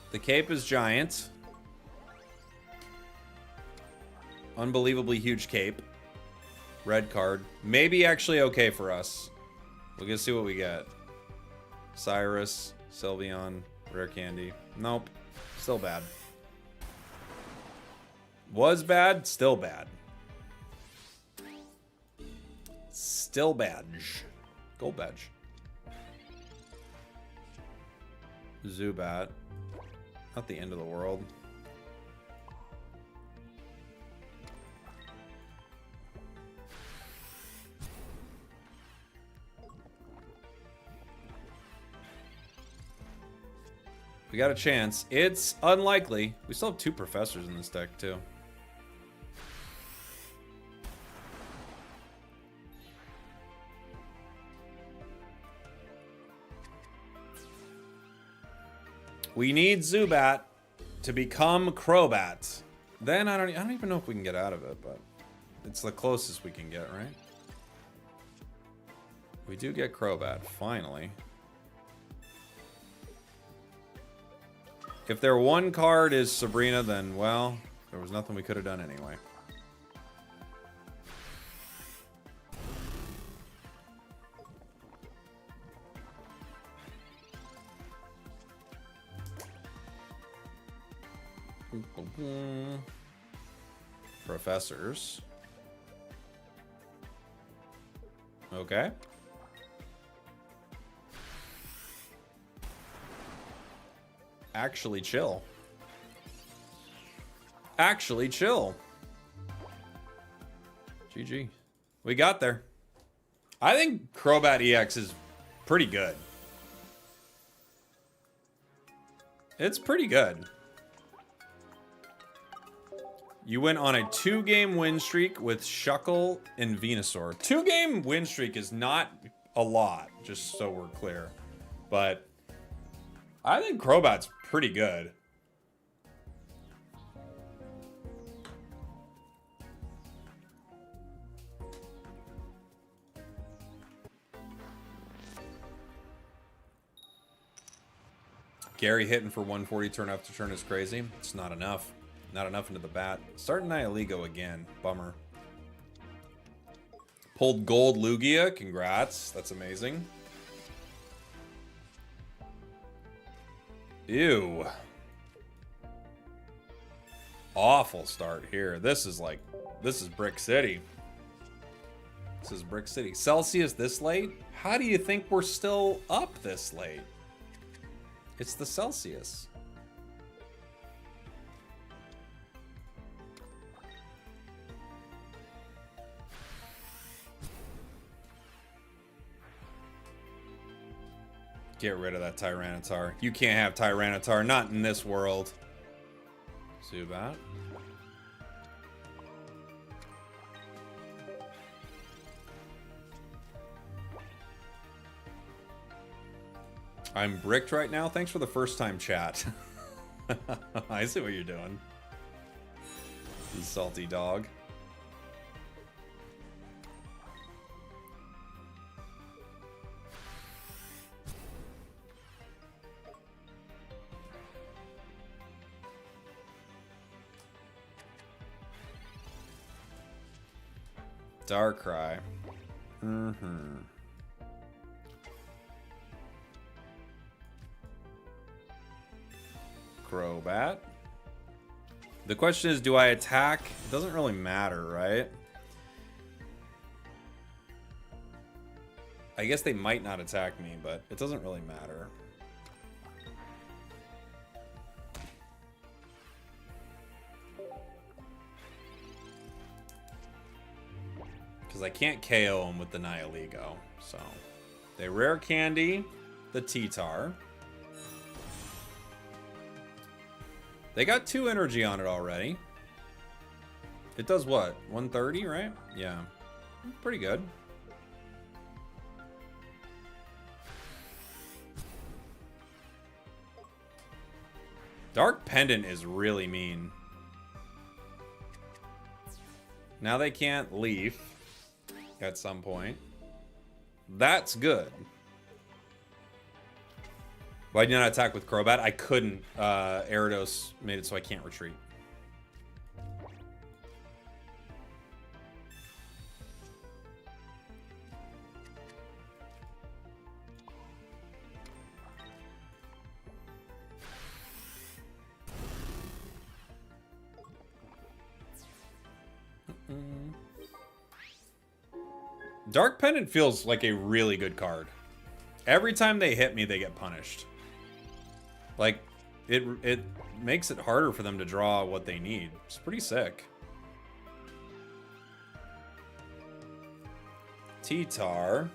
The cape is giant. Unbelievably huge cape. Red card. Maybe actually okay for us. We'll get to see what we get. Cyrus, Sylveon, Rare Candy. Nope. Still bad. Was bad, still bad. Still badge. Gold badge. Zubat. Not the end of the world. We got a chance. It's unlikely. We still have 2 professors in this deck, too. We need Zubat to become Crobat. Then I don't even know if we can get out of it, but it's the closest we can get, right? We do get Crobat, finally. If their one card is Sabrina, then, well, there was nothing we could have done anyway. Professors. Okay. Actually chill. Actually chill. GG. We got there. I think Crobat EX is pretty good. It's pretty good. You went on a 2-game win streak with Shuckle and Venusaur. 2-game win streak is not a lot, just so we're clear. But I think Crobat's pretty good. Gary hitting for 140 turn after turn is crazy. It's not enough. Not enough into the bat. Starting Nihilego again. Bummer. Pulled gold Lugia. Congrats. That's amazing. Ew. Awful start here. This is Brick City. This is Brick City. Celsius this late? How do you think we're still up this late? It's the Celsius. Get rid of that Tyranitar. You can't have Tyranitar, not in this world. Zubat. I'm bricked right now. Thanks for the first time chat. I see what you're doing. You salty dog. Darkrai. Mm-hmm. Crobat. The question is, do I attack? It doesn't really matter, right? I guess they might not attack me, but it doesn't really matter. Because I can't KO them with the Nihilego. So, they rare candy the T-Tar. They got 2 energy on it already. It does what? 130, right? Yeah. Pretty good. Dark Pendant is really mean. Now they can't Leaf at some point. That's good. Why did you not attack with Crobat? I couldn't. Gyarados made it so I can't retreat. Dark Pendant feels like a really good card. Every time they hit me, they get punished. Like, it makes it harder for them to draw what they need. It's pretty sick. T-Tar.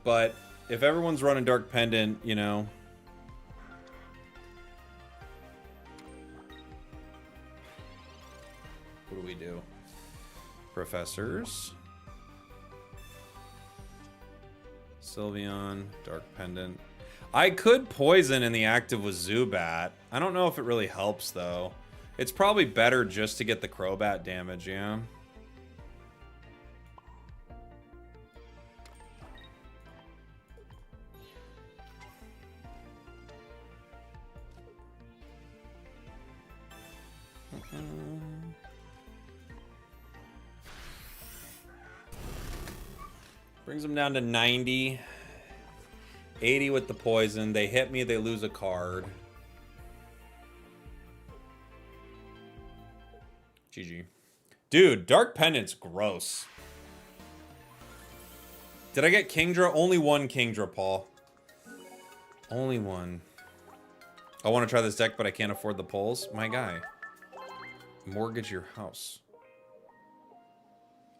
But if everyone's running Dark Pendant, you know... What do we do? Professors. Sylveon, Dark Pendant. I could poison in the active with Zubat. I don't know if it really helps, though. It's probably better just to get the Crobat damage, yeah? Brings them down to 90. 80 with the poison. They hit me, they lose a card. GG. Dude, Dark Pendant's gross. Did I get Kingdra? Only one Kingdra, Paul. Only one. I want to try this deck, but I can't afford the pulls. My guy. Mortgage your house.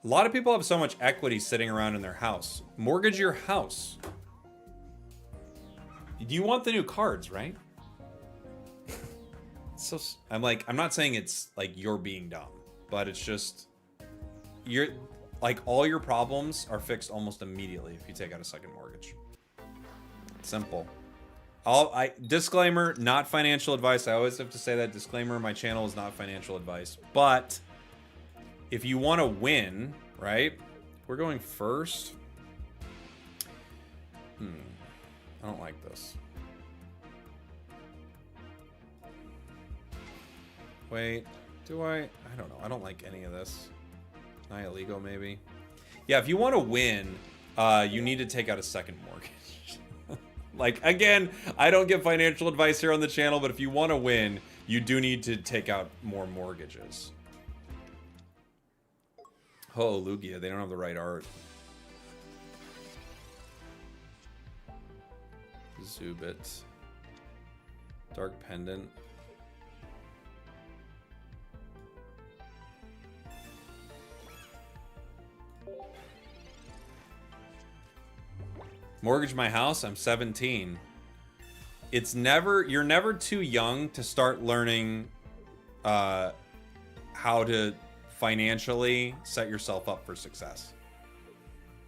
A lot of people have so much equity sitting around in their house. Mortgage your house. Do you want the new cards, right? So I'm not saying it's like you're being dumb, but it's just you're like all your problems are fixed almost immediately if you take out a second mortgage. Simple. Disclaimer, not financial advice. I always have to say that. Disclaimer, my channel is not financial advice. But if you want to win, right? We're going first. I don't like this. Wait, do I? I don't know. I don't like any of this. Nihilego, maybe. Yeah, if you want to win, you need to take out a second mortgage. Like, again, I don't give financial advice here on the channel, but if you want to win, you do need to take out more mortgages. Oh, Lugia, they don't have the right art. Zubit. Dark Pendant. Mortgage my house. I'm 17. You're never too young to start learning how to financially set yourself up for success.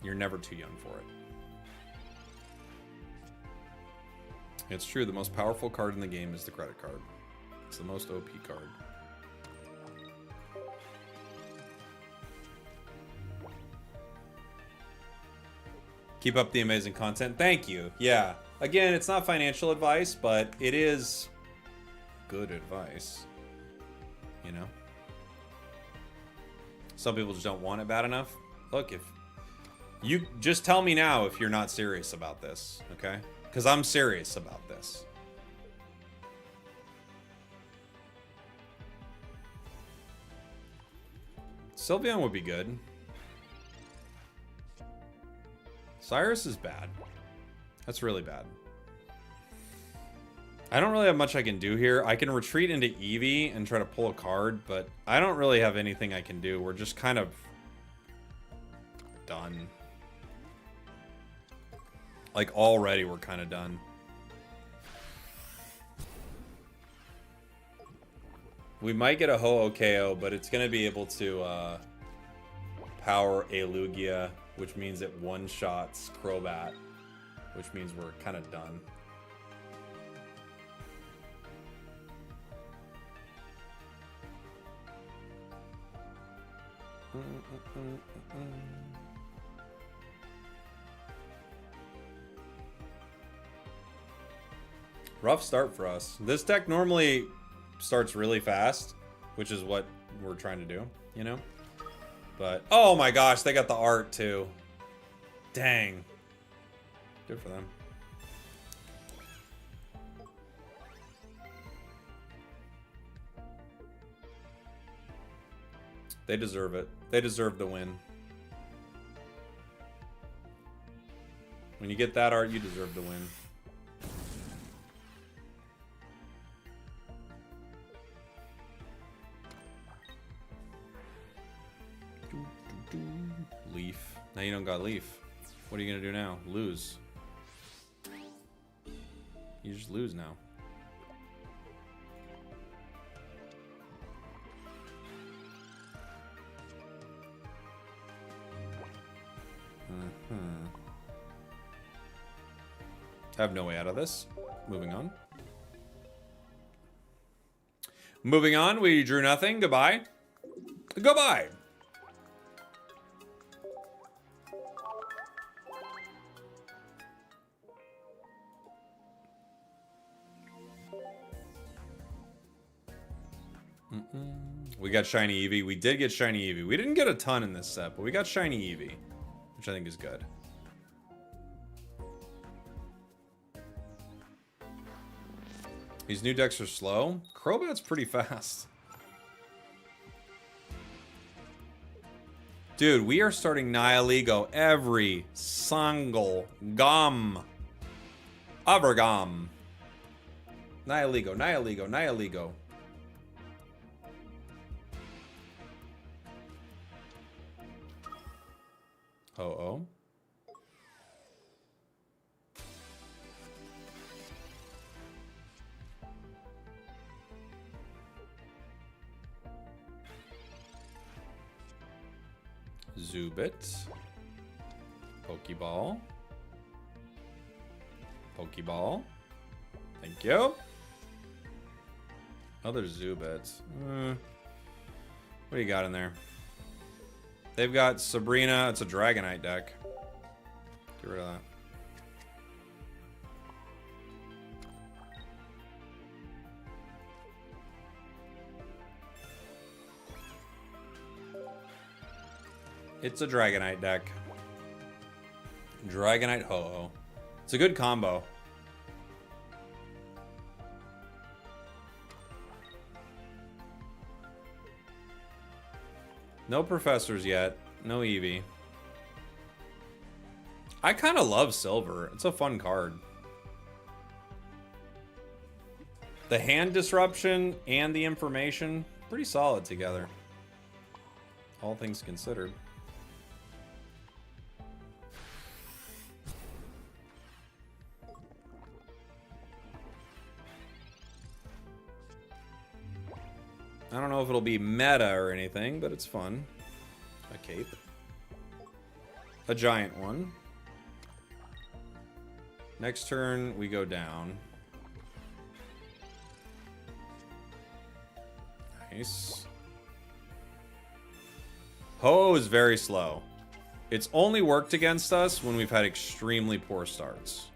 You're never too young for it. It's true, the most powerful card in the game is the credit card. It's the most OP card. Keep up the amazing content. Thank you. Yeah. Again, it's not financial advice, but it is good advice. You know? Some people just don't want it bad enough. Look, if you just tell me now if you're not serious about this, okay? Because I'm serious about this. Sylveon would be good. Cyrus is bad. That's really bad. I don't really have much I can do here. I can retreat into Eevee and try to pull a card, but I don't really have anything I can do. We're just kind of done. Like, already we're kind of done. We might get a Ho-Oh-KO, but it's going to be able to power a Lugia, which means it one-shots Crobat, which means we're kind of done. Rough start for us. This deck normally starts really fast, which is what we're trying to do, you know? But, oh my gosh, they got the art too. Dang. Good for them. They deserve it. They deserve the win. When you get that art, you deserve the win. Leaf. Now you don't got Leaf. What are you gonna do now? Lose. You just lose now. I have no way out of this. Moving on. Moving on, we drew nothing. Goodbye. Goodbye. We got Shiny Eevee. We did get Shiny Eevee. We didn't get a ton in this set, but we got Shiny Eevee, which I think is good. These new decks are slow. Crobat's pretty fast. Dude, we are starting Nihiligo every single gum. Overgum. Nihiligo, Nihiligo, Nihiligo. Oh. Zubit. Pokeball. Pokeball. Thank you. Other Zubits. What do you got in there? They've got Sabrina. It's a Dragonite deck. Get rid of that. It's a Dragonite deck. Dragonite Ho-Oh. It's a good combo. No professors yet. No Eevee. I kind of love Silver. It's a fun card. The hand disruption and the information, pretty solid together. All things considered. I don't know if it'll be meta or anything, but it's fun. A cape. A giant one. Next turn, we go down. Nice. Ho is very slow. It's only worked against us when we've had extremely poor starts.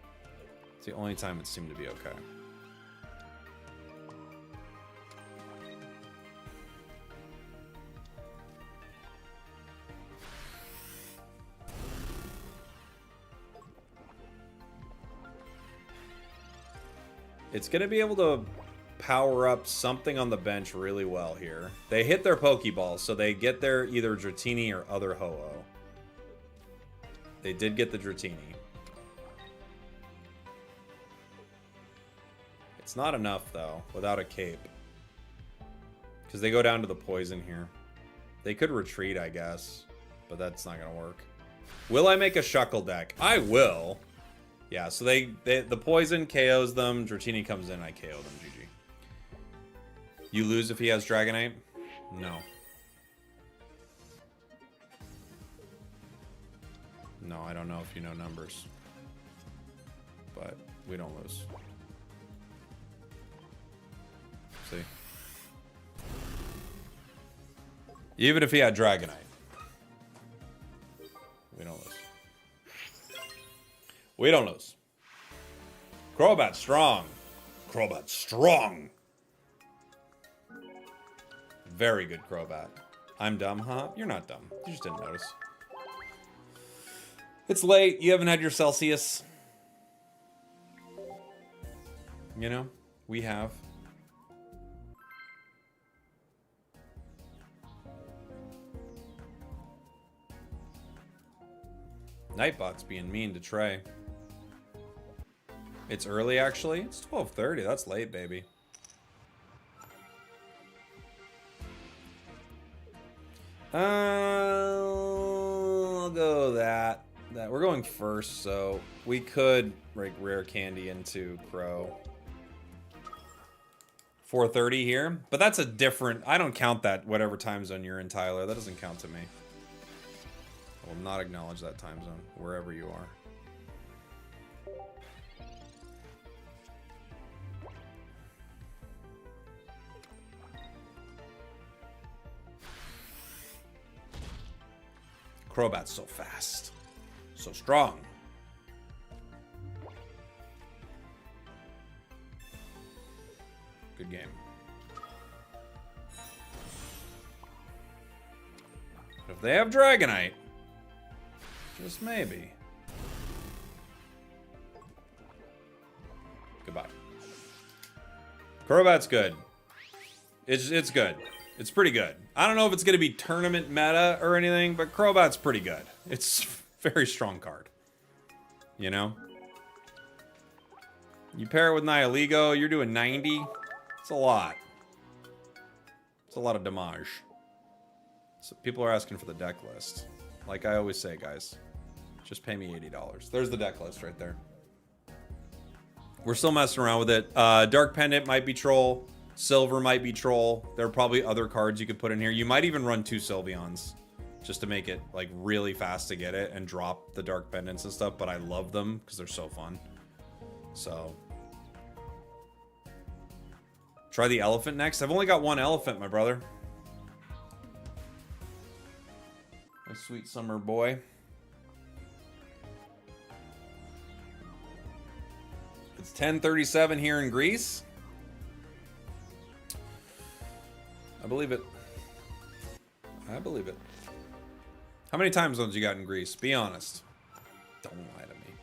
It's the only time it seemed to be okay. It's going to be able to power up something on the bench really well here. They hit their Pokeball, so they get their either Dratini or other Ho-Oh. They did get the Dratini. It's not enough, though, without a cape. Because they go down to the poison here. They could retreat, I guess, but that's not going to work. Will I make a Shuckle deck? I will. Yeah, so the poison KOs them. Dratini comes in, I KO them. GG. You lose if he has Dragonite? No. No, I don't know if you know numbers. But we don't lose. See? Even if he had Dragonite. We don't lose. We don't lose. Crobat strong. Crobat strong. Very good Crobat. I'm dumb, huh? You're not dumb. You just didn't notice. It's late. You haven't had your Celsius. You know, we have. Nightbot's being mean to Trey. It's early, actually. It's 12:30. That's late, baby. I'll go that. We're going first, so we could break rare candy into Crow. 4:30 here, but that's a different. I don't count that whatever time zone you're in, Tyler. That doesn't count to me. I will not acknowledge that time zone wherever you are. Crobat's so fast. So strong. Good game. But if they have Dragonite, just maybe. Goodbye. Crobat's good. It's good. It's pretty good. I don't know if it's going to be tournament meta or anything, but Crobat's pretty good. It's a very strong card. You know? You pair it with Nihilego, you're doing 90. It's a lot. It's a lot of damage. So people are asking for the deck list. Like I always say, guys, just pay me $80. There's the deck list right there. We're still messing around with it. Dark Pendant might be troll. Silver might be troll. There are probably other cards you could put in here. You might even run 2 Sylveons just to make it like really fast to get it and drop the Dark Pendants and stuff. But I love them because they're so fun. So try the elephant next. I've only got 1 elephant, my brother. My sweet summer boy. It's 10:37 here in Greece. I believe it. I believe it. How many time zones you got in Greece? Be honest. Don't lie to me.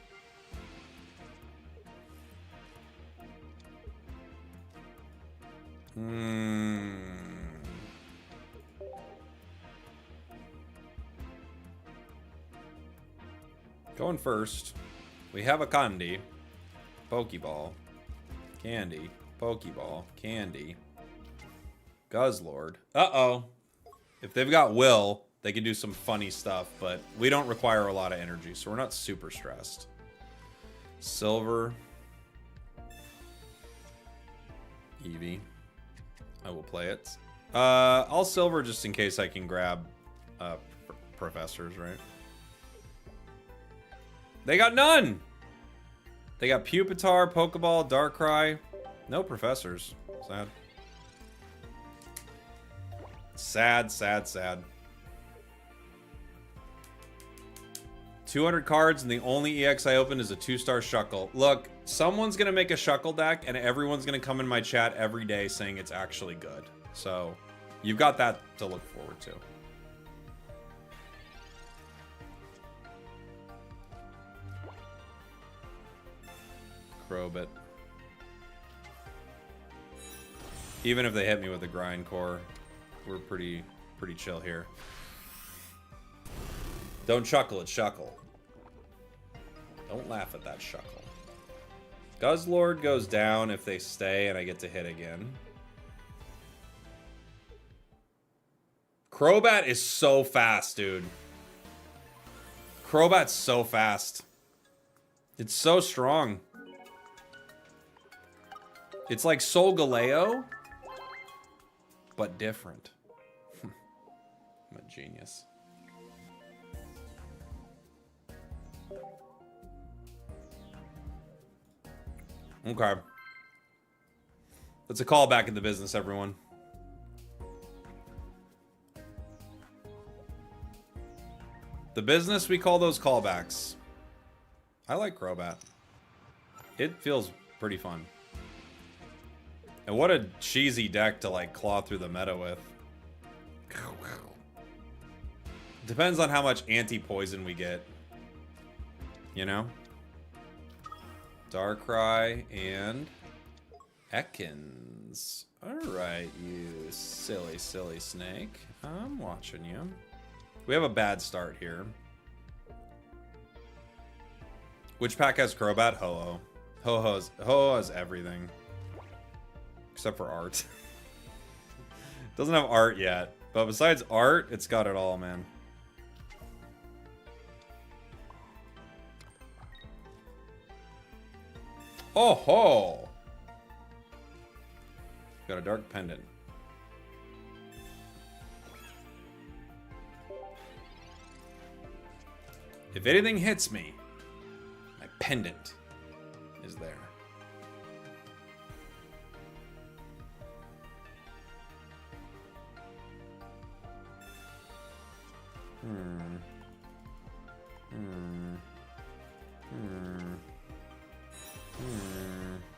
Going first. We have a Candy. Pokeball. Candy. Pokeball. Candy. Guzzlord. Uh-oh. If they've got Will, they can do some funny stuff, but we don't require a lot of energy, so we're not super stressed. Silver. Eevee. I will play it. I'll silver just in case I can grab professors, right? They got none! They got Pupitar, Pokeball, Darkrai. No professors. Sad. Sad, sad, sad. 200 cards, and the only EX I opened is a 2-star Shuckle. Look, someone's gonna make a Shuckle deck, and everyone's gonna come in my chat every day saying it's actually good. So, you've got that to look forward to. Crobat. Even if they hit me with a Grindcore, we're pretty chill here. Don't chuckle at Shuckle. Don't laugh at that Shuckle. Guzzlord goes down if they stay and I get to hit again. Crobat is so fast, dude. Crobat's so fast. It's so strong. It's like Solgaleo, but different. I'm a genius. Okay. That's a call back in the business, everyone. The business, we call those callbacks. I like Crobat. It feels pretty fun. And what a cheesy deck to like claw through the meta with. Depends on how much anti-poison we get. You know? Darkrai and Ekans. Alright, you silly, silly snake. I'm watching you. We have a bad start here. Which pack has Crobat? Ho-Oh. Ho-Oh has everything. Except for art. Doesn't have art yet. But besides art, it's got it all, man. Oh ho! Got a dark pendant. If anything hits me, my pendant is there.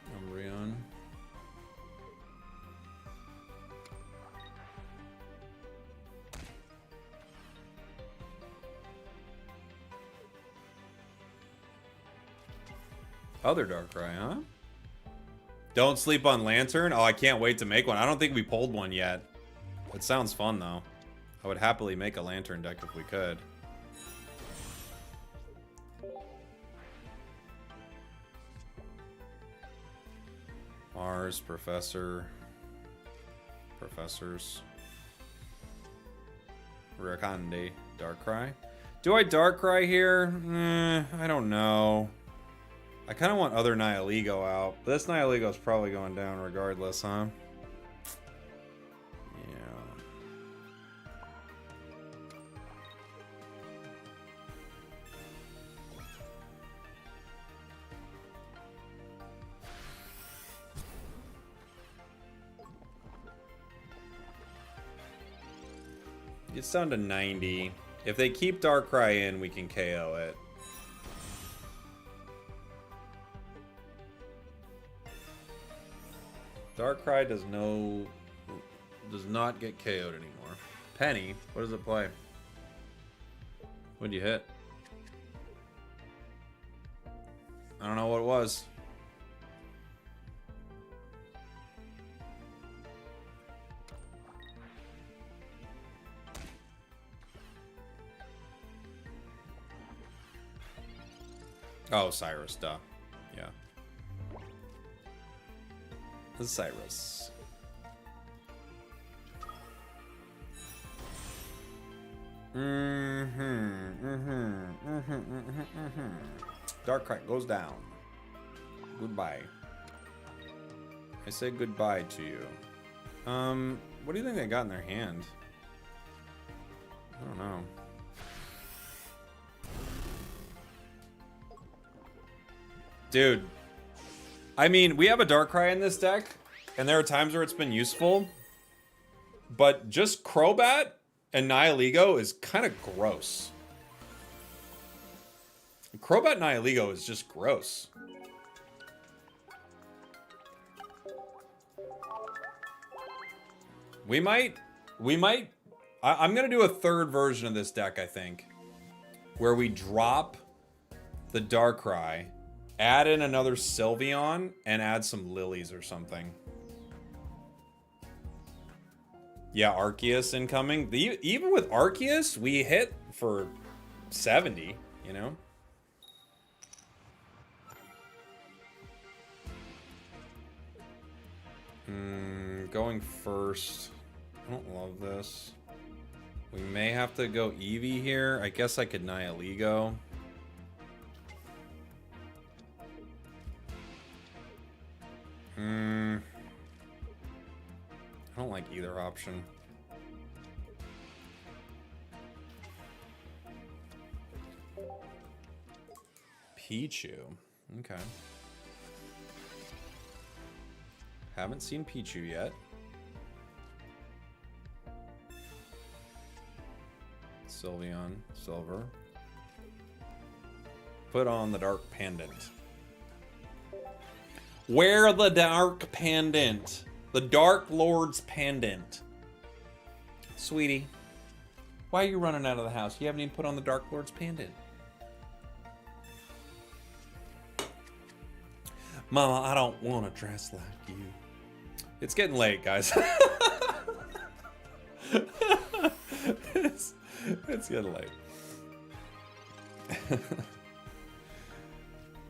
Umbreon. Other Darkrai, huh? Don't sleep on Lantern? Oh, I can't wait to make one. I don't think we pulled one yet. It sounds fun, though. I would happily make a Lantern deck if we could. Mars, Professors. Rakandi, Darkrai. Do I Darkrai here? I don't know. I kind of want other Nihilego out, but this Nihilego is probably going down regardless, huh? It's down to 90. If they keep Darkrai in, we can KO it. Darkrai does not get KO'd anymore. Penny, what does it play? What'd you hit? I don't know what it was. Oh, Cyrus, duh. Yeah. The Cyrus. Darkrai goes down. Goodbye. I say goodbye to you. What do you think they got in their hand? I don't know. Dude. I mean, we have a Darkrai in this deck, and there are times where it's been useful. But just Crobat and Nihilego is kind of gross. Crobat Nihilego is just gross. We might, I'm gonna do a third version of this deck, I think, where we drop the Darkrai, add in another Sylveon, and add some Lilies or something. Yeah, Arceus incoming. Even with Arceus, we hit for 70, you know? Going first. I don't love this. We may have to go Eevee here. I guess I could Nihilego. I don't like either option. Pichu. Okay. Haven't seen Pichu yet. Sylveon, Silver. Put on the Dark Pendant. Wear the Dark Pendant. The Dark Lord's Pendant. Sweetie, why are you running out of the house? You haven't even put on the Dark Lord's Pendant. Mama, I don't want to dress like you. It's getting late, guys. It's getting late.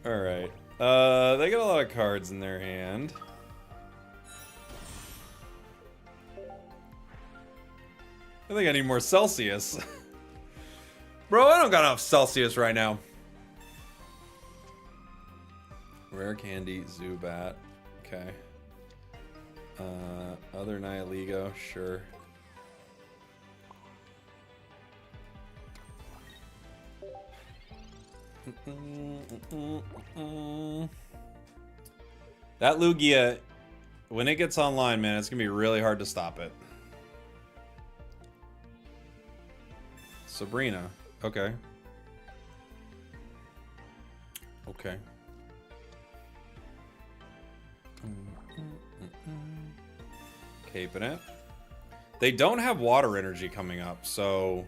Alright. They got a lot of cards in their hand. I think I need more Celsius. Bro, I don't got enough Celsius right now. Rare Candy, Zubat. Okay. Other Nihilego, sure. That Lugia, when it gets online, man, it's gonna be really hard to stop it. Sabrina, okay. Okay. Caping it. They don't have water energy coming up, so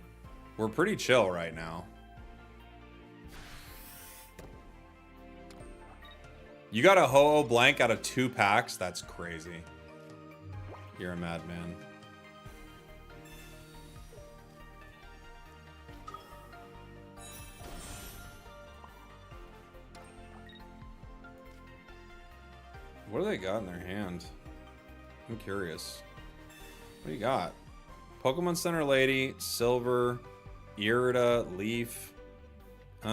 we're pretty chill right now. You got a Ho-Oh blank out of 2 packs? That's crazy. You're a madman. What do they got in their hand? I'm curious. What do you got? Pokemon Center Lady, Silver, Irida, Leaf. Get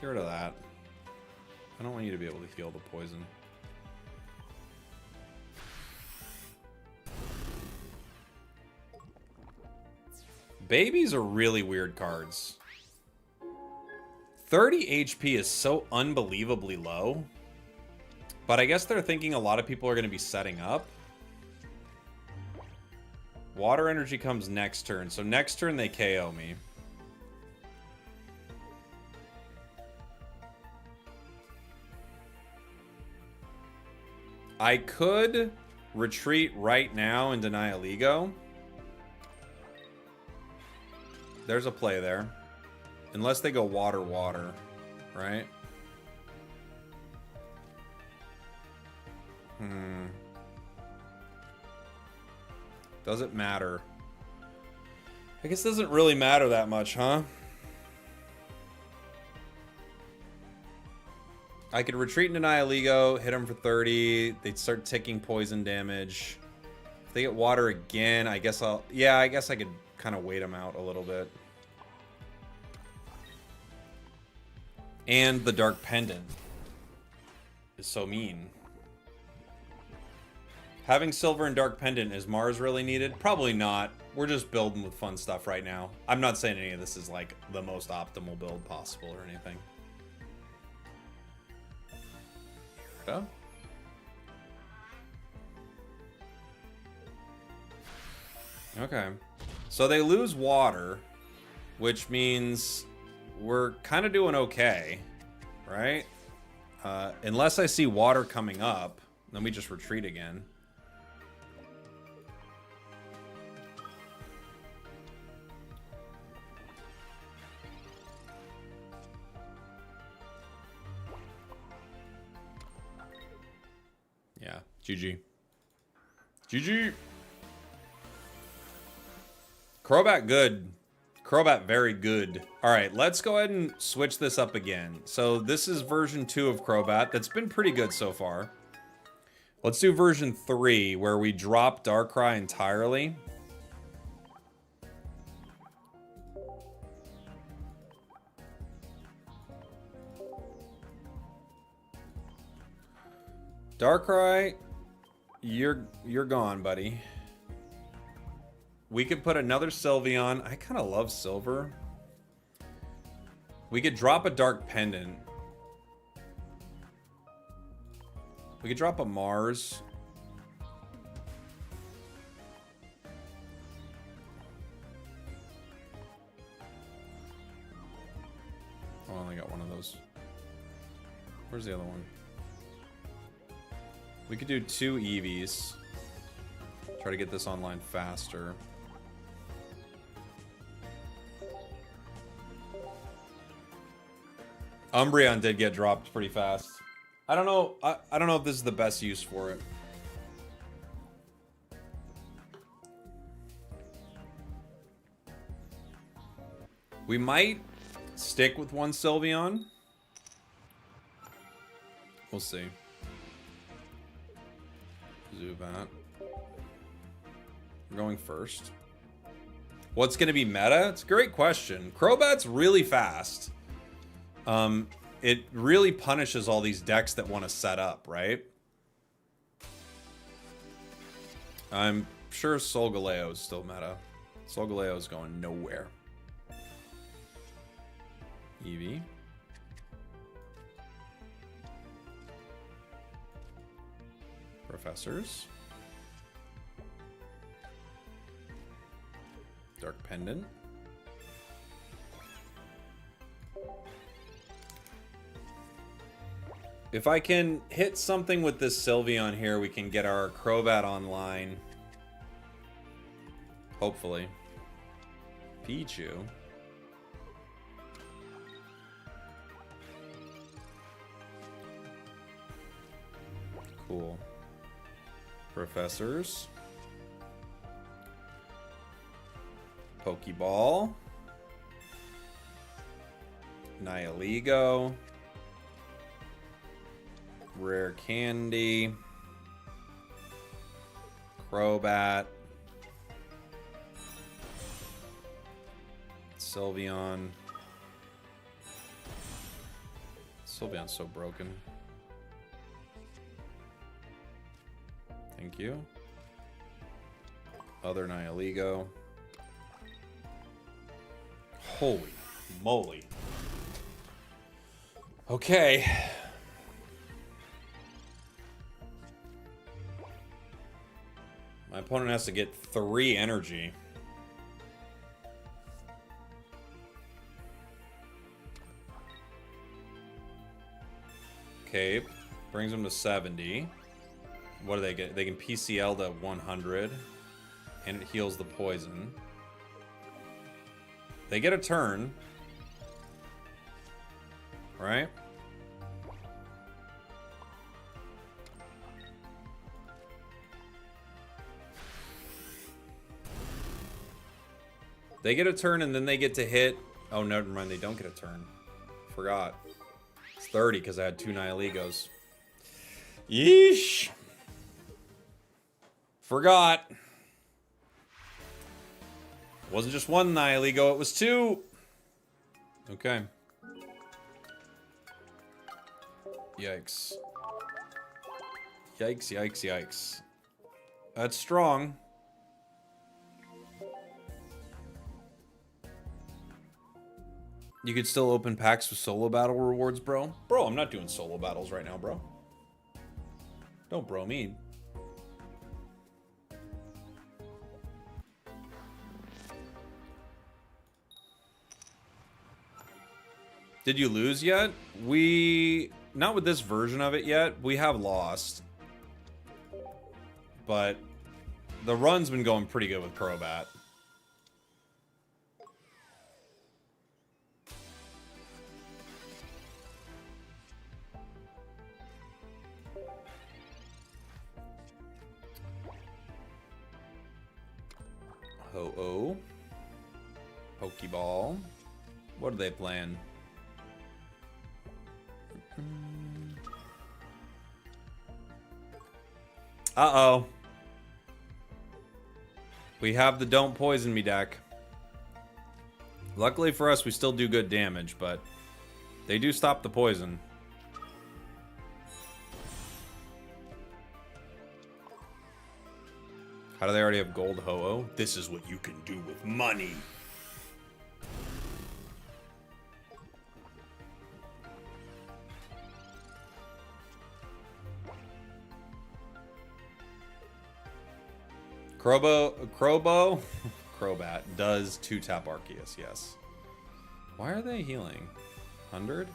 rid of that. I don't want you to be able to heal the poison. Babies are really weird cards. 30 HP is so unbelievably low. But I guess they're thinking a lot of people are going to be setting up. Water energy comes next turn. So next turn they KO me. I could retreat right now into Nihilego. There's a play there. Unless they go water, water, right? Does it matter? I guess it doesn't really matter that much, huh? I could retreat into Nihilego, hit them for 30. They'd start taking poison damage. If they get water again, I guess I'll... Yeah, I guess I could kind of wait them out a little bit. And the Dark Pendant is so mean. Having silver and dark pendant, is Mars really needed? Probably not. We're just building with fun stuff right now. I'm not saying any of this is like the most optimal build possible or anything. Yeah. Okay. So they lose water, which means we're kind of doing okay, right? Unless I see water coming up, then we just retreat again. Yeah, GG. GG. Crobat good. Crobat very good. All right, let's go ahead and switch this up again. So this is version 2 of Crobat. That's been pretty good so far. Let's do version 3, where we drop Darkrai entirely. Darkrai, you're gone, buddy. We could put another Sylveon. I kind of love silver. We could drop a Dark Pendant. We could drop a Mars. Oh, I only got one of those. Where's the other one? We could do 2 Eevees. Try to get this online faster. Umbreon did get dropped pretty fast. I don't know. I don't know if this is the best use for it. We might stick with one Sylveon. We'll see. Zubat. We're going first. What's going to be meta? It's a great question. Crobat's really fast. It really punishes all these decks that want to set up, right? I'm sure Solgaleo is still meta. Solgaleo is going nowhere. Eevee. Professors. Dark Pendant. If I can hit something with this Sylveon here, we can get our Crobat online. Hopefully. Pichu. Cool. Professors. Pokeball. Nihilego. Rare Candy. Crobat. Sylveon. Sylveon's so broken. Thank you. Other Nihilego. Holy moly. Okay. My opponent has to get 3 energy. Okay, brings them to 70. What do they get? They can PCL to 100. And it heals the poison. They get a turn. Right? They get a turn and then they get to hit. Oh, never mind. They don't get a turn. Forgot. It's 30 because I had 2 Nihilegos. Yeesh. Forgot. It wasn't just 1 Nihilego, it was 2. Okay. Yikes. Yikes, yikes, yikes. That's strong. You could still open packs with solo battle rewards, bro. Bro, I'm not doing solo battles right now, bro. Don't bro me. Did you lose yet? Not with this version of it yet. We have lost. But the run's been going pretty good with Crobat. Ho-Oh. Pokeball. What are they playing? Uh-oh. We have the Don't Poison Me deck. Luckily for us, we still do good damage, but they do stop the poison. How do they already have gold Ho-Oh? This is what you can do with money. Crobat does 2-tap Arceus, yes. Why are they healing? 100?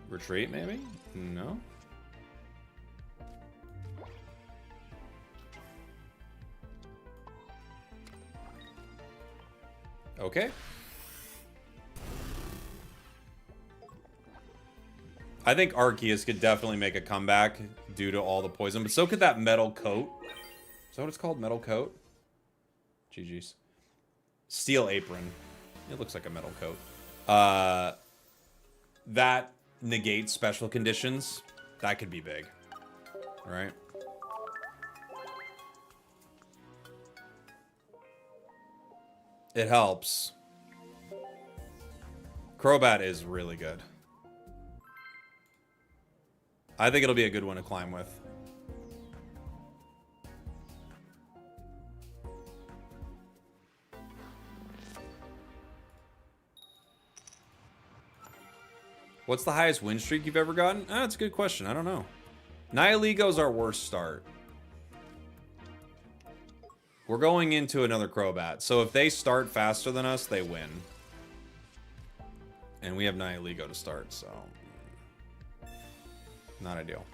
Retreat, maybe? No? Okay. I think Arceus could definitely make a comeback due to all the poison, but so could that metal coat. Is that what it's called? Metal coat? GG's. Steel apron. It looks like a metal coat. That negates special conditions. That could be big. Right? It helps. Crobat is really good. I think it'll be a good one to climb with. What's the highest win streak you've ever gotten? That's a good question. I don't know. Nihiligo's our worst start. We're going into another Crobat. So if they start faster than us, they win. And we have Nihiligo to start, so... not ideal.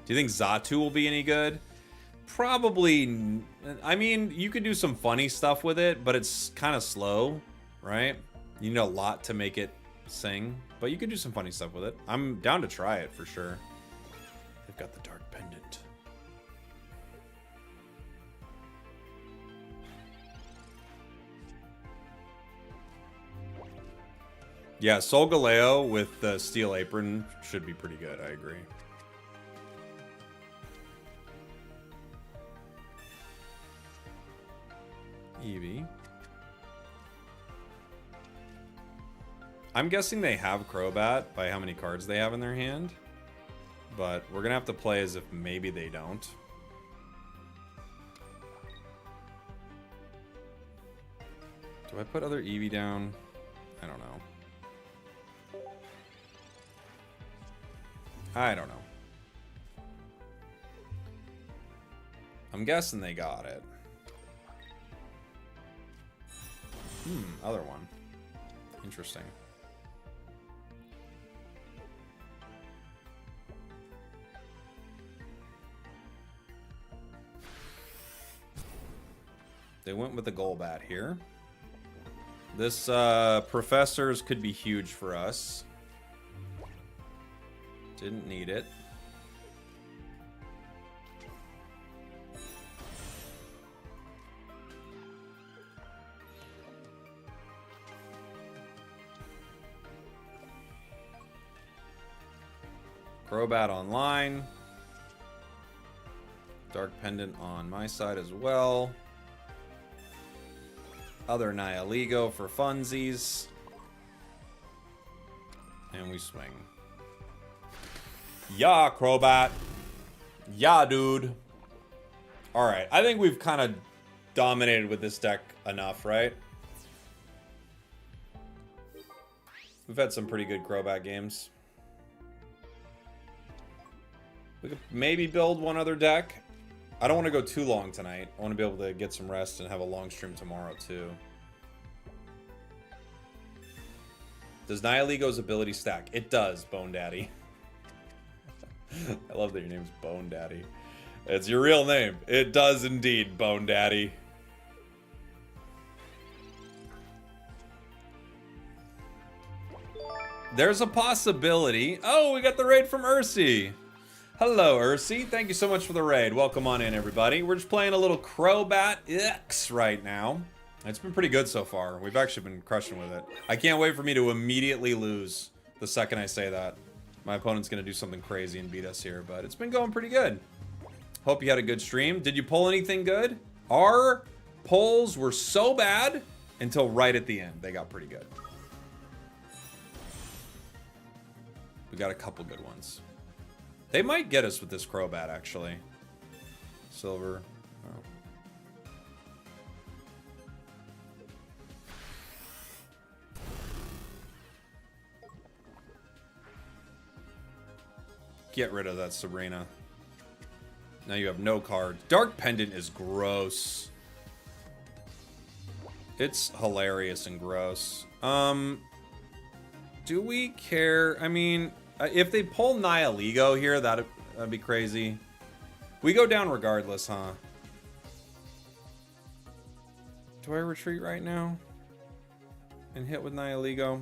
Do you think Xatu will be any good? Probably. I mean, you could do some funny stuff with it, but it's kind of slow, right? You need a lot to make it sing, but you could do some funny stuff with it. I'm down to try it for sure. They've got the dark pendant. Yeah, Solgaleo with the steel apron should be pretty good, I agree. Eevee. I'm guessing they have Crobat by how many cards they have in their hand. But we're going to have to play as if maybe they don't. Do I put other Eevee down? I don't know. I don't know. I'm guessing they got it. Other one. Interesting. They went with the Golbat here. This Professors could be huge for us. Didn't need it. Crobat online. Dark Pendant on my side as well. Other Nihilego for funsies. And we swing. Yeah, Crobat. Yeah, dude. Alright, I think we've kind of dominated with this deck enough, right? We've had some pretty good Crobat games. We could maybe build one other deck. I don't want to go too long tonight. I want to be able to get some rest and have a long stream tomorrow, too. Does Nihilego's ability stack? It does, Bone Daddy. I love that your name's Bone Daddy. It's your real name. It does indeed, Bone Daddy. There's a possibility. Oh, we got the raid from Ursi. Hello, Ursi. Thank you so much for the raid. Welcome on in, everybody. We're just playing a little Crobat X right now. It's been pretty good so far. We've actually been crushing with it. I can't wait for me to immediately lose the second I say that. My opponent's going to do something crazy and beat us here, but it's been going pretty good. Hope you had a good stream. Did you pull anything good? Our pulls were so bad until right at the end. They got pretty good. We got a couple good ones. They might get us with this Crobat, actually. Silver. Oh. Get rid of that Sabrina. Now you have no cards. Dark Pendant is gross. It's hilarious and gross. Do we care? I mean, if they pull Nihilego here, that'd be crazy. We go down regardless, huh? Do I retreat right now? And hit with Nihilego?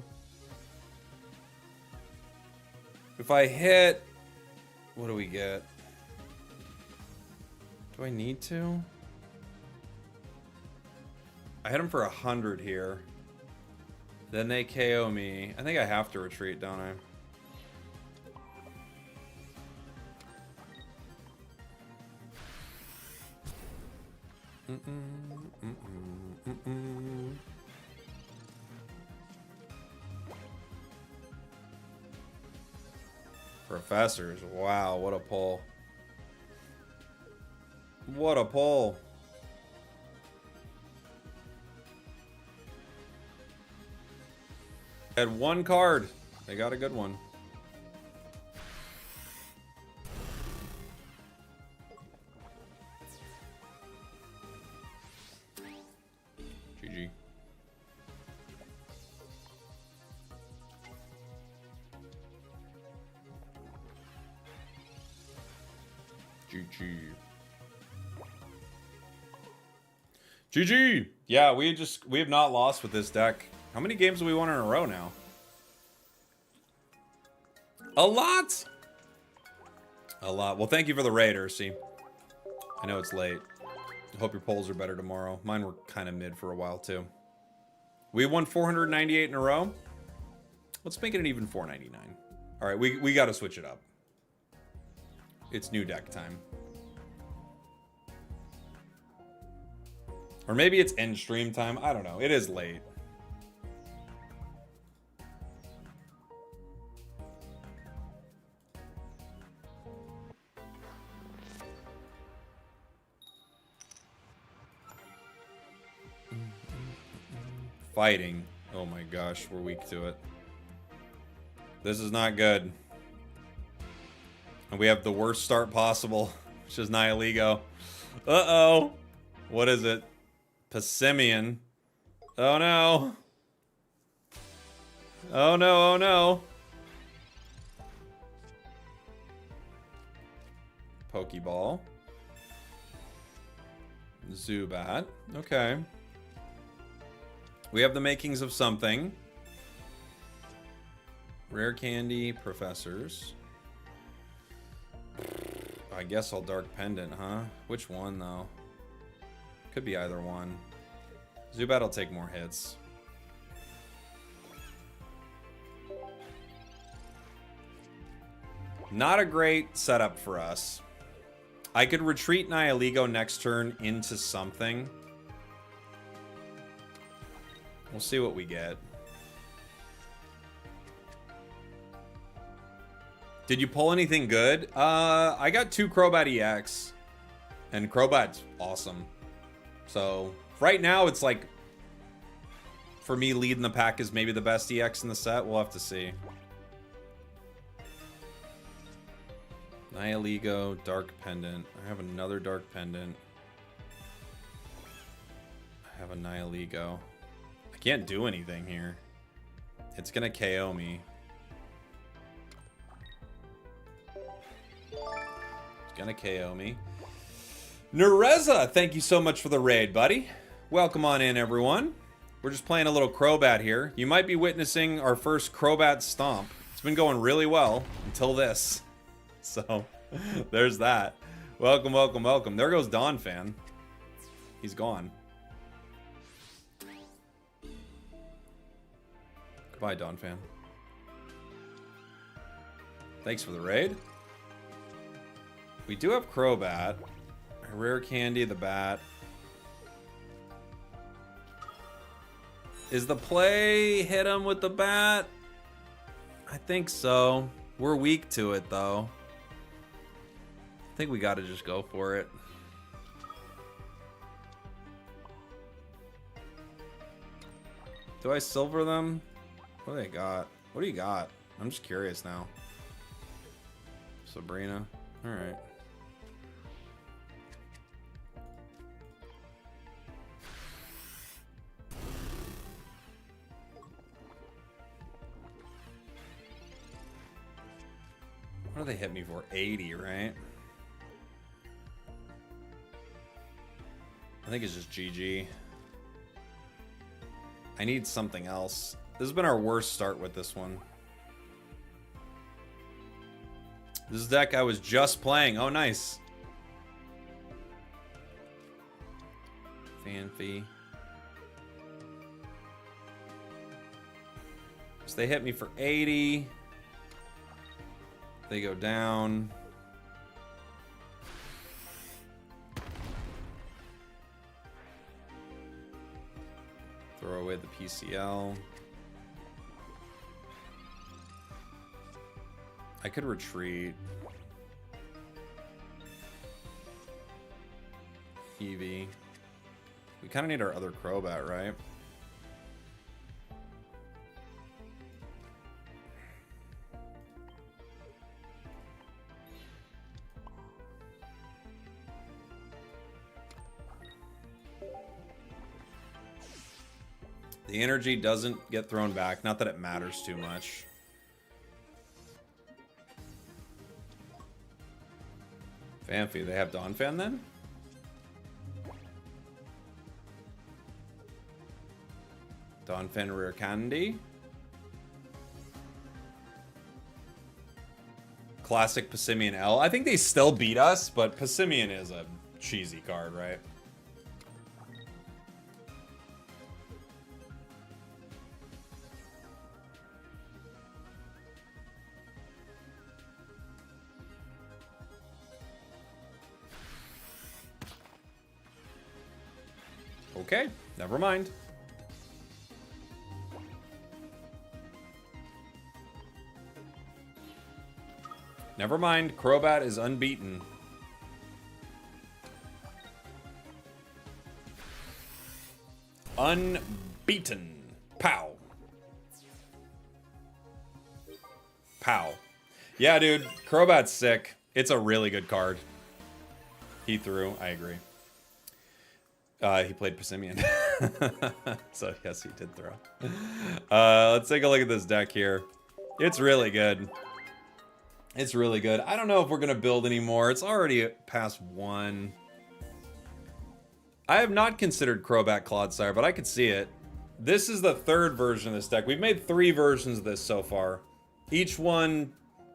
If I hit, what do we get? Do I need to? I hit him for 100 here. Then they KO me. I think I have to retreat, don't I? Professors. Wow, what a pull. What a pull. Had one card. They got a good one. GG. GG. GG. Yeah, we have not lost with this deck. How many games have we won in a row now? A lot! A lot. Well, thank you for the raid, Ursi. I know it's late. I hope your polls are better tomorrow. Mine were kind of mid for a while, too. We won 498 in a row. Let's make it an even 499. All right, we got to switch it up. It's new deck time. Or maybe it's end stream time. I don't know. It is late. Fighting. Oh my gosh, we're weak to it. This is not good. And we have the worst start possible, which is Nihilego. Uh-oh. What is it? Passimian. Oh no. Oh no, oh no. Pokeball. Zubat. Okay. We have the makings of something. Rare candy, professors. I guess I'll Dark Pendant, huh? Which one, though? Could be either one. Zubat will take more hits. Not a great setup for us. I could retreat Nihilego next turn into something. We'll see what we get. Did you pull anything good? I got 2 Crobat EX. And Crobat's awesome. So, right now it's like... For me, leading the pack is maybe the best EX in the set. We'll have to see. Nihilego, Dark Pendant. I have another Dark Pendant. I have a Nihilego. I can't do anything here. It's gonna KO me. It's gonna KO me. Nereza, thank you so much for the raid, buddy. Welcome on in, everyone. We're just playing a little Crobat here. You might be witnessing our first Crobat stomp. It's been going really well until this. So, there's that. Welcome, welcome, welcome. There goes Don Fan. He's gone. Goodbye, Don Fan. Thanks for the raid. We do have Crobat. A rare candy, the bat. Is the play hit him with the bat? I think so. We're weak to it, though. I think we gotta just go for it. Do I silver them? What do they got? What do you got? I'm just curious now. Sabrina. Alright. What do they hit me for? 80, right? I think it's just GG. I need something else. This has been our worst start with this one. This deck I was just playing. Oh, nice. Fanfy. So they hit me for 80. They go down. Throw away the PCL. I could retreat. Eevee. We kind of need our other Crobat, right? The energy doesn't get thrown back. Not that it matters too much. Fanfy, they have Donphan then? Donphan Rare Candy. Classic Passimian L. I think they still beat us, but Passimian is a cheesy card, right? Okay, never mind. Never mind, Crobat is unbeaten. Unbeaten. Pow. Pow. Yeah, dude, Crobat's sick. It's a really good card. He threw, I agree. He played Passimian. So, yes, he did throw. Let's take a look at this deck here. It's really good. It's really good. I don't know if we're going to build anymore. It's already past 1. I have not considered Crobat Clodsire, but I could see it. This is the 3rd version of this deck. We've made 3 versions of this so far. Each one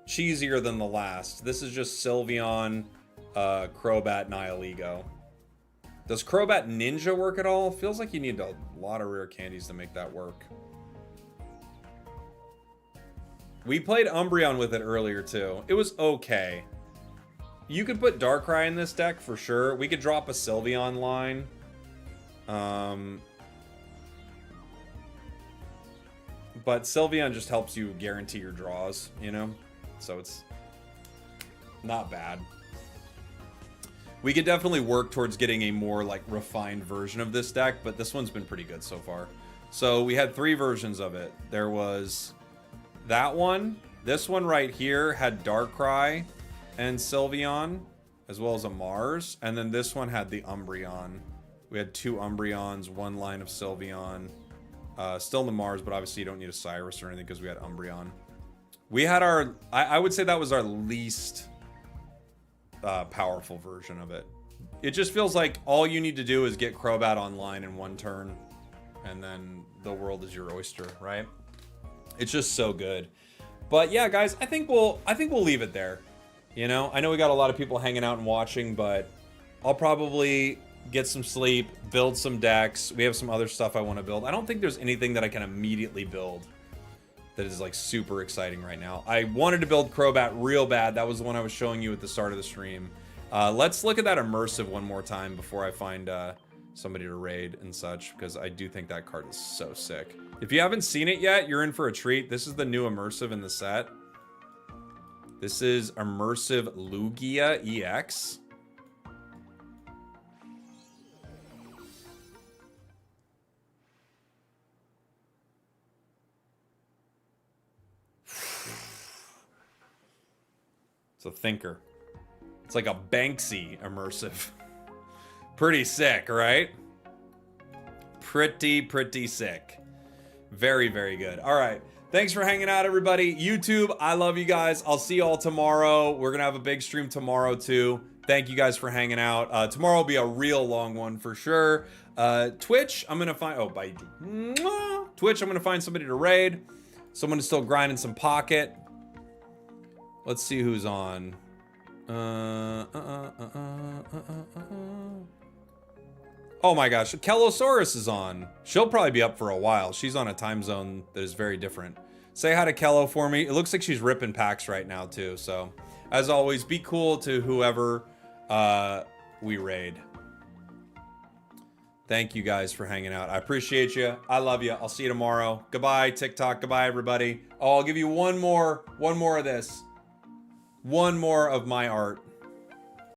cheesier than the last. This is just Sylveon, Crobat, Nihilego. Does Crobat Ninja work at all? Feels like you need a lot of rare candies to make that work. We played Umbreon with it earlier too. It was okay. You could put Darkrai in this deck for sure. We could drop a Sylveon line. but Sylveon just helps you guarantee your draws, you know? So it's not bad. We could definitely work towards getting a more like refined version of this deck, but this one's been pretty good so far. So we had 3 versions of it. There was that one. This one right here had Darkrai and Sylveon, as well as a Mars. And then this one had the Umbreon. We had 2 Umbreons, 1 line of Sylveon. Still in the Mars, but obviously you don't need a Cyrus or anything because we had Umbreon. We had our... I would say that was our least powerful version of it. It just feels like all you need to do is get Crobat online in 1 turn, and then the world is your oyster, right? It's just so good. But yeah, guys, I think we'll leave it there. You know, I know we got a lot of people hanging out and watching, but I'll probably get some sleep, build some decks. We have some other stuff I want to build. I don't think there's anything that I can immediately build that is like super exciting right now. I wanted to build Crobat real bad. That was the one I was showing you at the start of the stream. Let's look at that immersive one more time before I find somebody to raid and such, because I do think that card is so sick. If you haven't seen it yet, you're in for a treat. This is the new immersive in the set. This is Immersive Lugia EX. It's a thinker. It's like a Banksy immersive. Pretty sick, right? Pretty sick. Very, very good. All right. Thanks for hanging out, everybody. YouTube, I love you guys. I'll see you all tomorrow. We're going to have a big stream tomorrow, too. Thank you guys for hanging out. Tomorrow will be a real long one for sure. Twitch, I'm going to find... Oh, bye. Twitch, I'm going to find somebody to raid. Someone is still grinding some pocket. Let's see who's on. Oh my gosh, Kellosaurus is on. She'll probably be up for a while. She's on a time zone that is very different. Say hi to Kello for me. It looks like she's ripping packs right now too. So, as always, be cool to whoever we raid. Thank you guys for hanging out. I appreciate you. I love you. I'll see you tomorrow. Goodbye, TikTok. Goodbye, everybody. Oh, I'll give you one more of this. One more of my art.